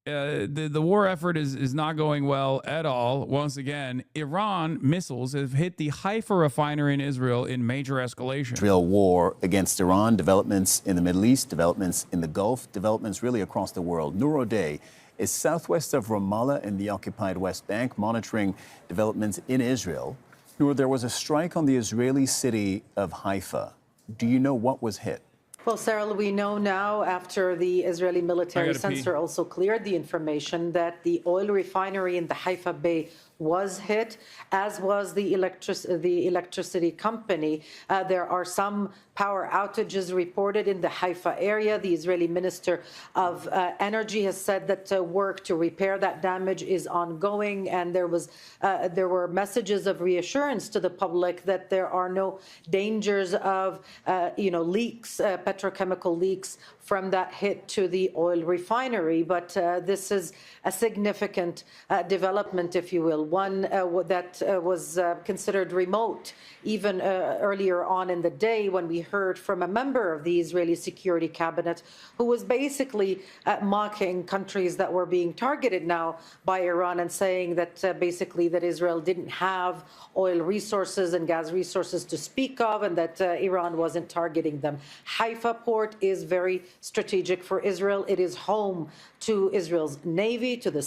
the war effort is not going well at all. Once again, Iran missiles have hit the Haifa refinery in Israel in major escalation. Israel war against Iran, developments in the Middle East, developments in the Gulf, developments really across the world. Newsday is southwest of Ramallah in the occupied West Bank, monitoring developments in Israel. There was a strike on the Israeli city of Haifa. Do you know what was hit? Well, Sarah, we know now, after the Israeli military censor also cleared the information, that the oil refinery in the Haifa Bay was hit, as was the electricity company. There are some power outages reported in the Haifa area. The Israeli Minister of Energy has said that work to repair that damage is ongoing, and there were messages of reassurance to the public that there are no dangers of leaks, petrochemical leaks from that hit to the oil refinery. But this is a significant development, if you will, one that was considered remote even earlier on in the day, when we heard from a member of the Israeli Security Cabinet who was basically mocking countries that were being targeted now by Iran, and saying that basically that Israel didn't have oil resources and gas resources to speak of, and that Iran wasn't targeting them. Haifa port is very strategic for Israel. It is home to Israel's Navy, to the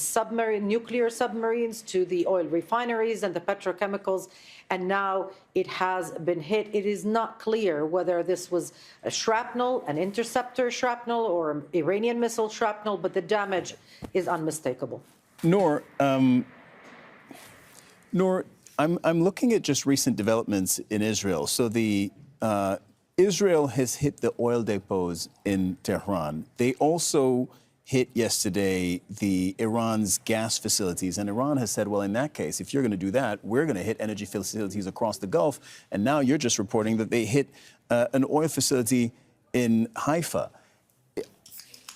nuclear submarines, to the oil refineries and the petrochemicals, and now it has been hit. It is not clear whether this was a shrapnel, an interceptor shrapnel, or an Iranian missile shrapnel, but the damage is unmistakable. Noor, I'm looking at just recent developments in Israel. So Israel has hit the oil depots in Tehran. They also hit yesterday the Iran's gas facilities. And Iran has said, well, in that case, if you're going to do that, we're going to hit energy facilities across the Gulf. And now you're just reporting that they hit an oil facility in Haifa.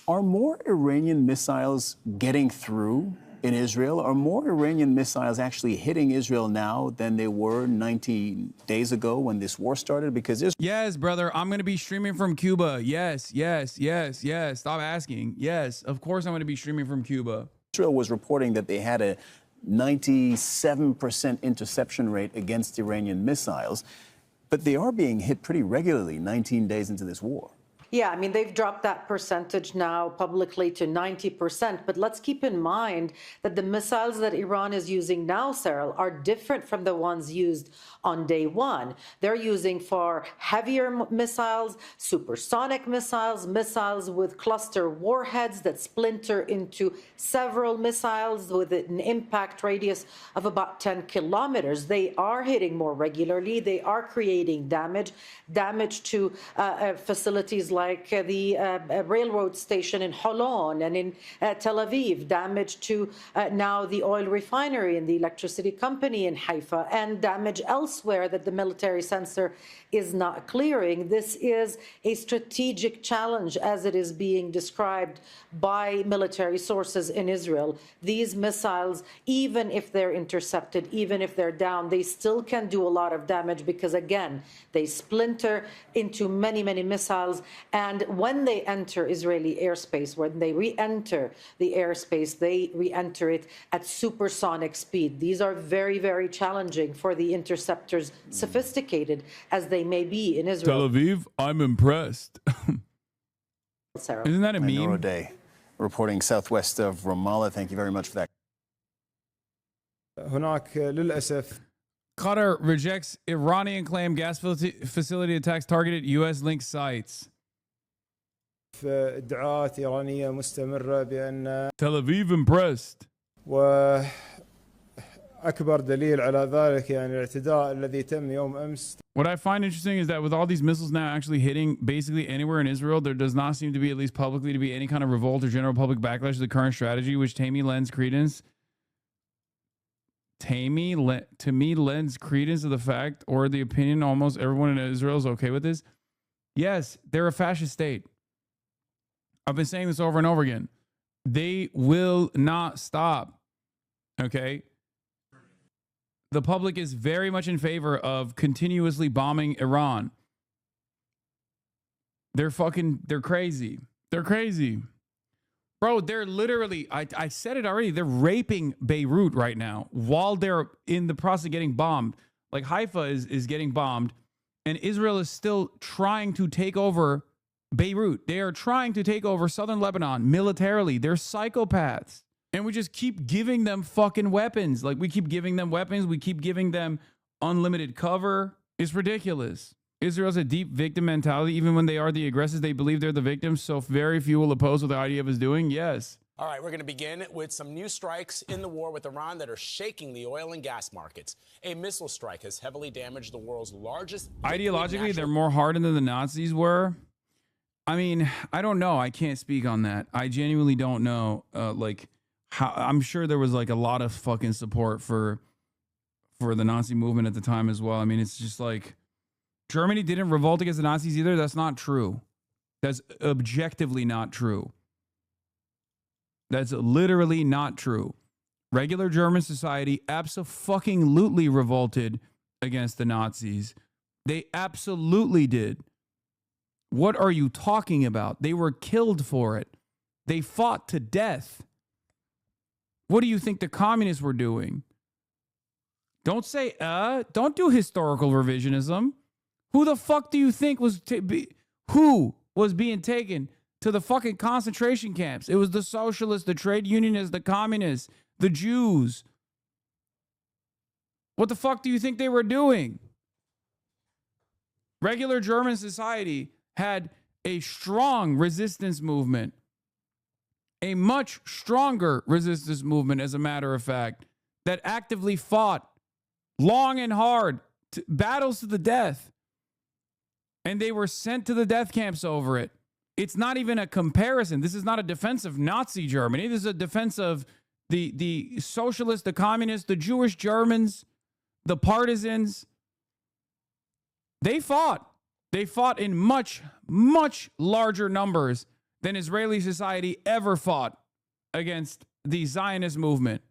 Are more Iranian missiles getting through in Israel? Are more Iranian missiles actually hitting Israel now than they were 19 days ago when this war started? Because yes, brother, I'm going to be streaming from Cuba. Yes. Stop asking. Yes, of course I'm going to be streaming from Cuba. Israel was reporting that they had a 97% interception rate against Iranian missiles, but they are being hit pretty regularly 19 days into this war. Yeah, I mean, they've dropped that percentage now publicly to 90%. But let's keep in mind that the missiles that Iran is using now, Sarah, are different from the ones used on day one. They're using far heavier missiles, supersonic missiles, missiles with cluster warheads that splinter into several missiles with an impact radius of about 10 kilometers. They are hitting more regularly. They are creating damage to facilities like the railroad station in Holon and in Tel Aviv, damage to now the oil refinery and the electricity company in Haifa, and damage elsewhere that the military censor is not clearing. This is a strategic challenge, as it is being described by military sources in Israel. These missiles, even if they're intercepted, even if they're down, they still can do a lot of damage because, again, they splinter into many, many missiles. And when they enter Israeli airspace, when they re-enter the airspace, they re-enter it at supersonic speed. These are very, very challenging for the interceptors, sophisticated as they may be in Israel. Tel Aviv, I'm impressed. Sarah. Isn't that a meme? Newsday, reporting southwest of Ramallah. Thank you very much for that. Qatar rejects Iranian claim gas facility attacks targeted U.S.-linked sites. ادعاءات إيرانية مستمرة بأن Tel Aviv impressed. وأكبر دليل على ذلك يعني الاعتداء الذي تم يوم أمس. What I find interesting is that with all these missiles now actually hitting basically anywhere in Israel, there does not seem to be, at least publicly, to be any kind of revolt or general public backlash to the current strategy, which to me lends credence to the fact or the opinion almost everyone in Israel is okay with this. Yes, they're a fascist state. I've been saying this over and over again. They will not stop. Okay? The public is very much in favor of continuously bombing Iran. They're crazy. They're crazy. Bro, they're literally, I said it already, they're raping Beirut right now while they're in the process of getting bombed. Like Haifa is getting bombed, and Israel is still trying to take over Beirut. They are trying to take over southern Lebanon militarily. They're psychopaths. And we just keep giving them fucking weapons. Like we keep giving them weapons. We keep giving them unlimited cover. It's ridiculous. Israel's a deep victim mentality. Even when they are the aggressors, they believe they're the victims. So very few will oppose what the IDF is doing. Yes. All right, we're going to begin with some new strikes in the war with Iran that are shaking the oil and gas markets. A missile strike has heavily damaged the world's largest. Ideologically, they're more hardened than the Nazis were. I mean, I don't know. I can't speak on that. I genuinely don't know. I'm sure there was like a lot of fucking support for the Nazi movement at the time as well. I mean, it's just like Germany didn't revolt against the Nazis either. That's not true. That's objectively not true. That's literally not true. Regular German society abso-fucking-lutely revolted against the Nazis. They absolutely did. What are you talking about? They were killed for it. They fought to death. What do you think the communists were doing? Don't say, don't do historical revisionism. Who the fuck do you think was being taken to the fucking concentration camps? It was the socialists, the trade unionists, the communists, the Jews. What the fuck do you think they were doing? Regular German society had a strong resistance movement, a much stronger resistance movement, as a matter of fact, that actively fought long and hard, battles to the death. And they were sent to the death camps over it. It's not even a comparison. This is not a defense of Nazi Germany. This is a defense of the socialists, the communists, the Jewish Germans, the partisans. They fought. They fought in much, much larger numbers than Israeli society ever fought against the Zionist movement.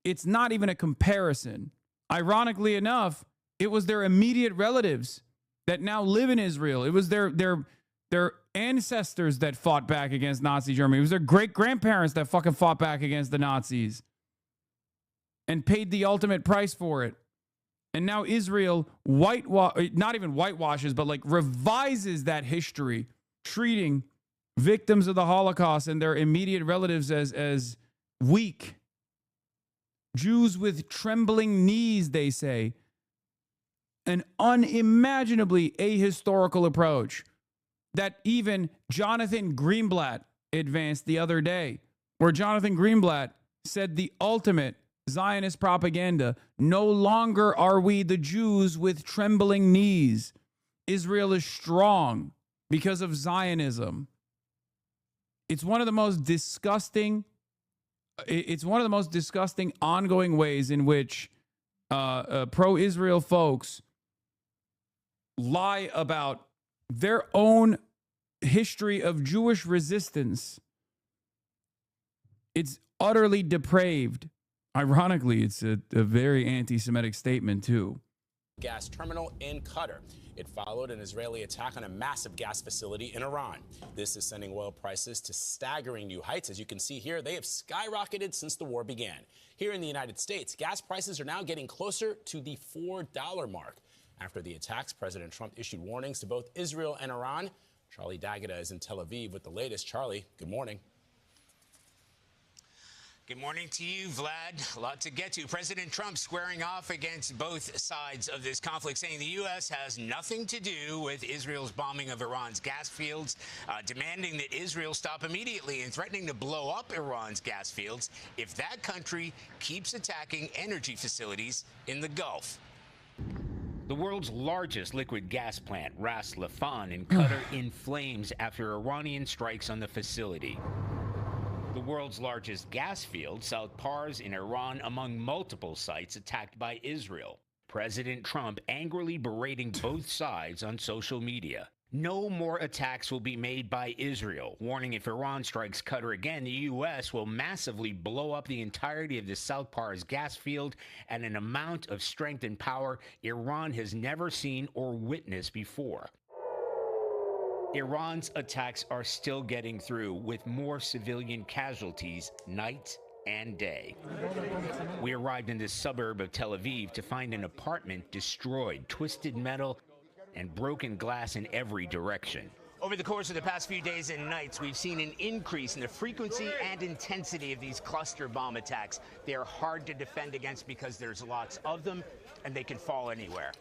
It's not even a comparison. Ironically enough, it was their immediate relatives that now live in Israel. It was their ancestors that fought back against Nazi Germany. It was their great-grandparents that fucking fought back against the Nazis and paid the ultimate price for it. And now Israel not even whitewashes, but like revises that history, treating victims of the Holocaust and their immediate relatives as weak. Jews with trembling knees, they say. An unimaginably ahistorical approach that even Jonathan Greenblatt advanced the other day, where Jonathan Greenblatt said the ultimate Zionist propaganda: no longer are we the Jews with trembling knees. Israel is strong because of Zionism. It's one of the most disgusting ongoing ways in which pro-Israel folks lie about their own history of Jewish resistance. It's utterly depraved. Ironically, it's a very anti-Semitic statement, too. Gas terminal in Qatar. It followed an Israeli attack on a massive gas facility in Iran. This is sending oil prices to staggering new heights. As you can see here, they have skyrocketed since the war began. Here in the United States, gas prices are now getting closer to the $4 mark. After the attacks, President Trump issued warnings to both Israel and Iran. Charlie D'Agata is in Tel Aviv with the latest. Charlie, good morning. Good morning to you, Vlad. A lot to get to. President Trump squaring off against both sides of this conflict, saying the U.S. has nothing to do with Israel's bombing of Iran's gas fields, demanding that Israel stop immediately and threatening to blow up Iran's gas fields if that country keeps attacking energy facilities in the Gulf. The world's largest liquid gas plant, Ras Laffan in Qatar, in flames after Iranian strikes on the facility. The world's largest gas field, South Pars in Iran, among multiple sites attacked by Israel. President Trump angrily berating both sides on social media. No more attacks will be made by Israel, warning if Iran strikes Qatar again, the U.S. will massively blow up the entirety of the South Pars gas field at an amount of strength and power Iran has never seen or witnessed before. Iran's attacks are still getting through, with more civilian casualties night and day. We arrived in this suburb of Tel Aviv to find an apartment destroyed, twisted metal, and broken glass in every direction. Over the course of the past few days and nights, we've seen an increase in the frequency and intensity of these cluster bomb attacks. They're hard to defend against because there's lots of them, and they can fall anywhere.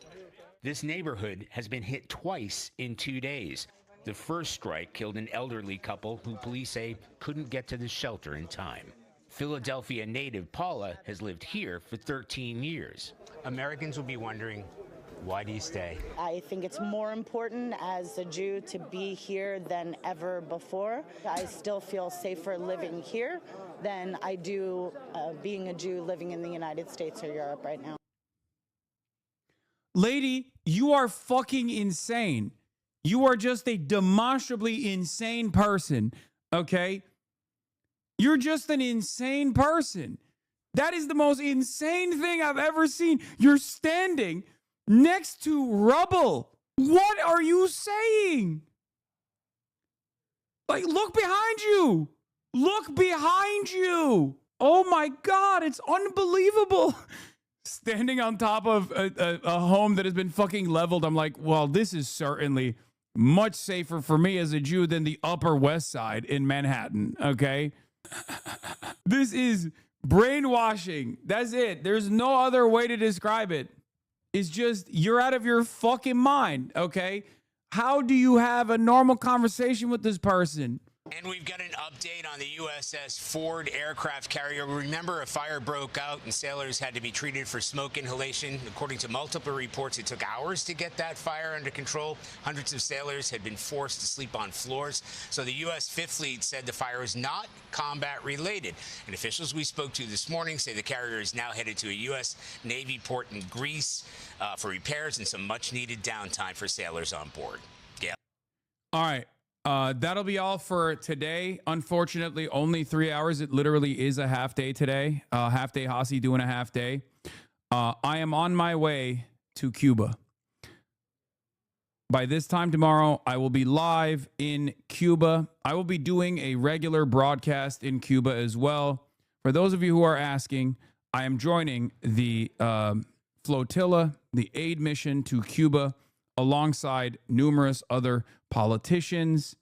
This neighborhood has been hit twice in 2 days. The first strike killed an elderly couple who police say couldn't get to the shelter in time. Philadelphia native Paula has lived here for 13 years. Americans will be wondering, why do you stay? I think it's more important as a Jew to be here than ever before. I still feel safer living here than I do being a Jew living in the United States or Europe right now. Lady, you are fucking insane. You are just a demonstrably insane person, okay? You're just an insane person. That is the most insane thing I've ever seen. You're standing next to rubble. What are you saying? Like, look behind you. Look behind you. Oh my God, it's unbelievable. Standing on top of a home that has been fucking leveled, I'm like, well, this is certainly much safer for me as a Jew than the Upper West Side in Manhattan, okay? This is brainwashing. That's it. There's no other way to describe it. It's just, you're out of your fucking mind, okay? How do you have a normal conversation with this person? And we've got an update on the USS Ford aircraft carrier. Remember, a fire broke out and sailors had to be treated for smoke inhalation. According to multiple reports, it took hours to get that fire under control. Hundreds of sailors had been forced to sleep on floors. So the U.S. Fifth Fleet said the fire is not combat related. And officials we spoke to this morning say the carrier is now headed to a U.S. Navy port in Greece for repairs and some much needed downtime for sailors on board. Yeah. All right. That'll be all for today. Unfortunately, only 3 hours. It literally is a half day today. Half day Hasi doing a half day. I am on my way to Cuba. By this time tomorrow, I will be live in Cuba. I will be doing a regular broadcast in Cuba as well. For those of you who are asking, I am joining the flotilla, the aid mission to Cuba, alongside numerous other politicians,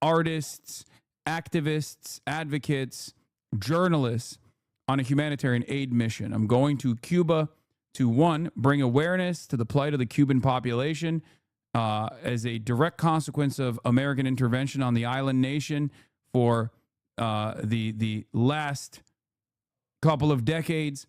artists, activists, advocates, journalists on a humanitarian aid mission. I'm going to Cuba to, one, bring awareness to the plight of the Cuban population as a direct consequence of American intervention on the island nation for the last couple of decades.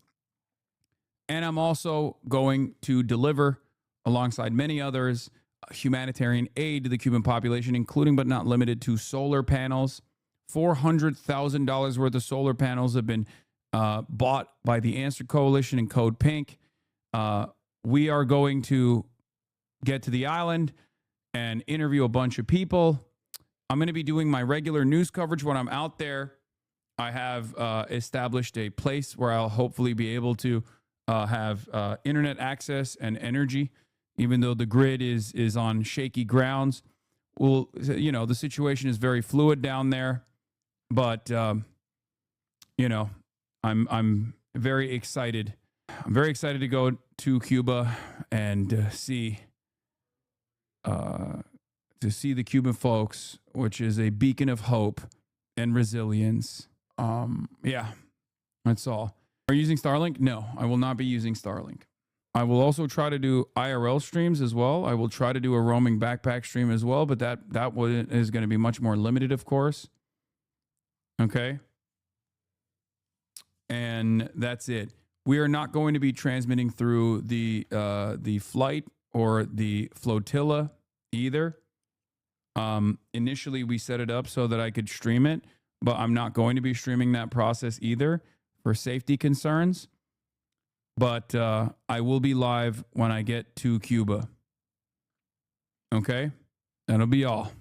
And I'm also going to deliver, alongside many others, humanitarian aid to the Cuban population, including but not limited to solar panels. $400,000 worth of solar panels have been bought by the Answer Coalition and Code Pink. We are going to get to the island and interview a bunch of people. I'm going to be doing my regular news coverage when I'm out there. I have established a place where I'll hopefully be able to have internet access and energy, even though the grid is on shaky grounds. Well, you know, the situation is very fluid down there, but you know, I'm very excited. I'm very excited to go to Cuba and see the Cuban folks, which is a beacon of hope and resilience. Yeah, that's all. Are you using Starlink? No, I will not be using Starlink. I will also try to do IRL streams as well. I will try to do a roaming backpack stream as well, but that is going to be much more limited, of course. Okay. And that's it. We are not going to be transmitting through the flight or the flotilla either. Initially, we set it up so that I could stream it, but I'm not going to be streaming that process either for safety concerns. But I will be live when I get to Cuba. Okay? That'll be all.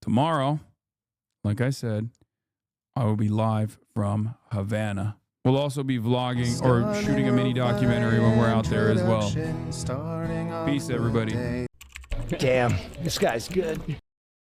Tomorrow, like I said, I will be live from Havana. We'll also be vlogging or shooting a mini documentary when we're out there as well. Peace, everybody. Damn, this guy's good.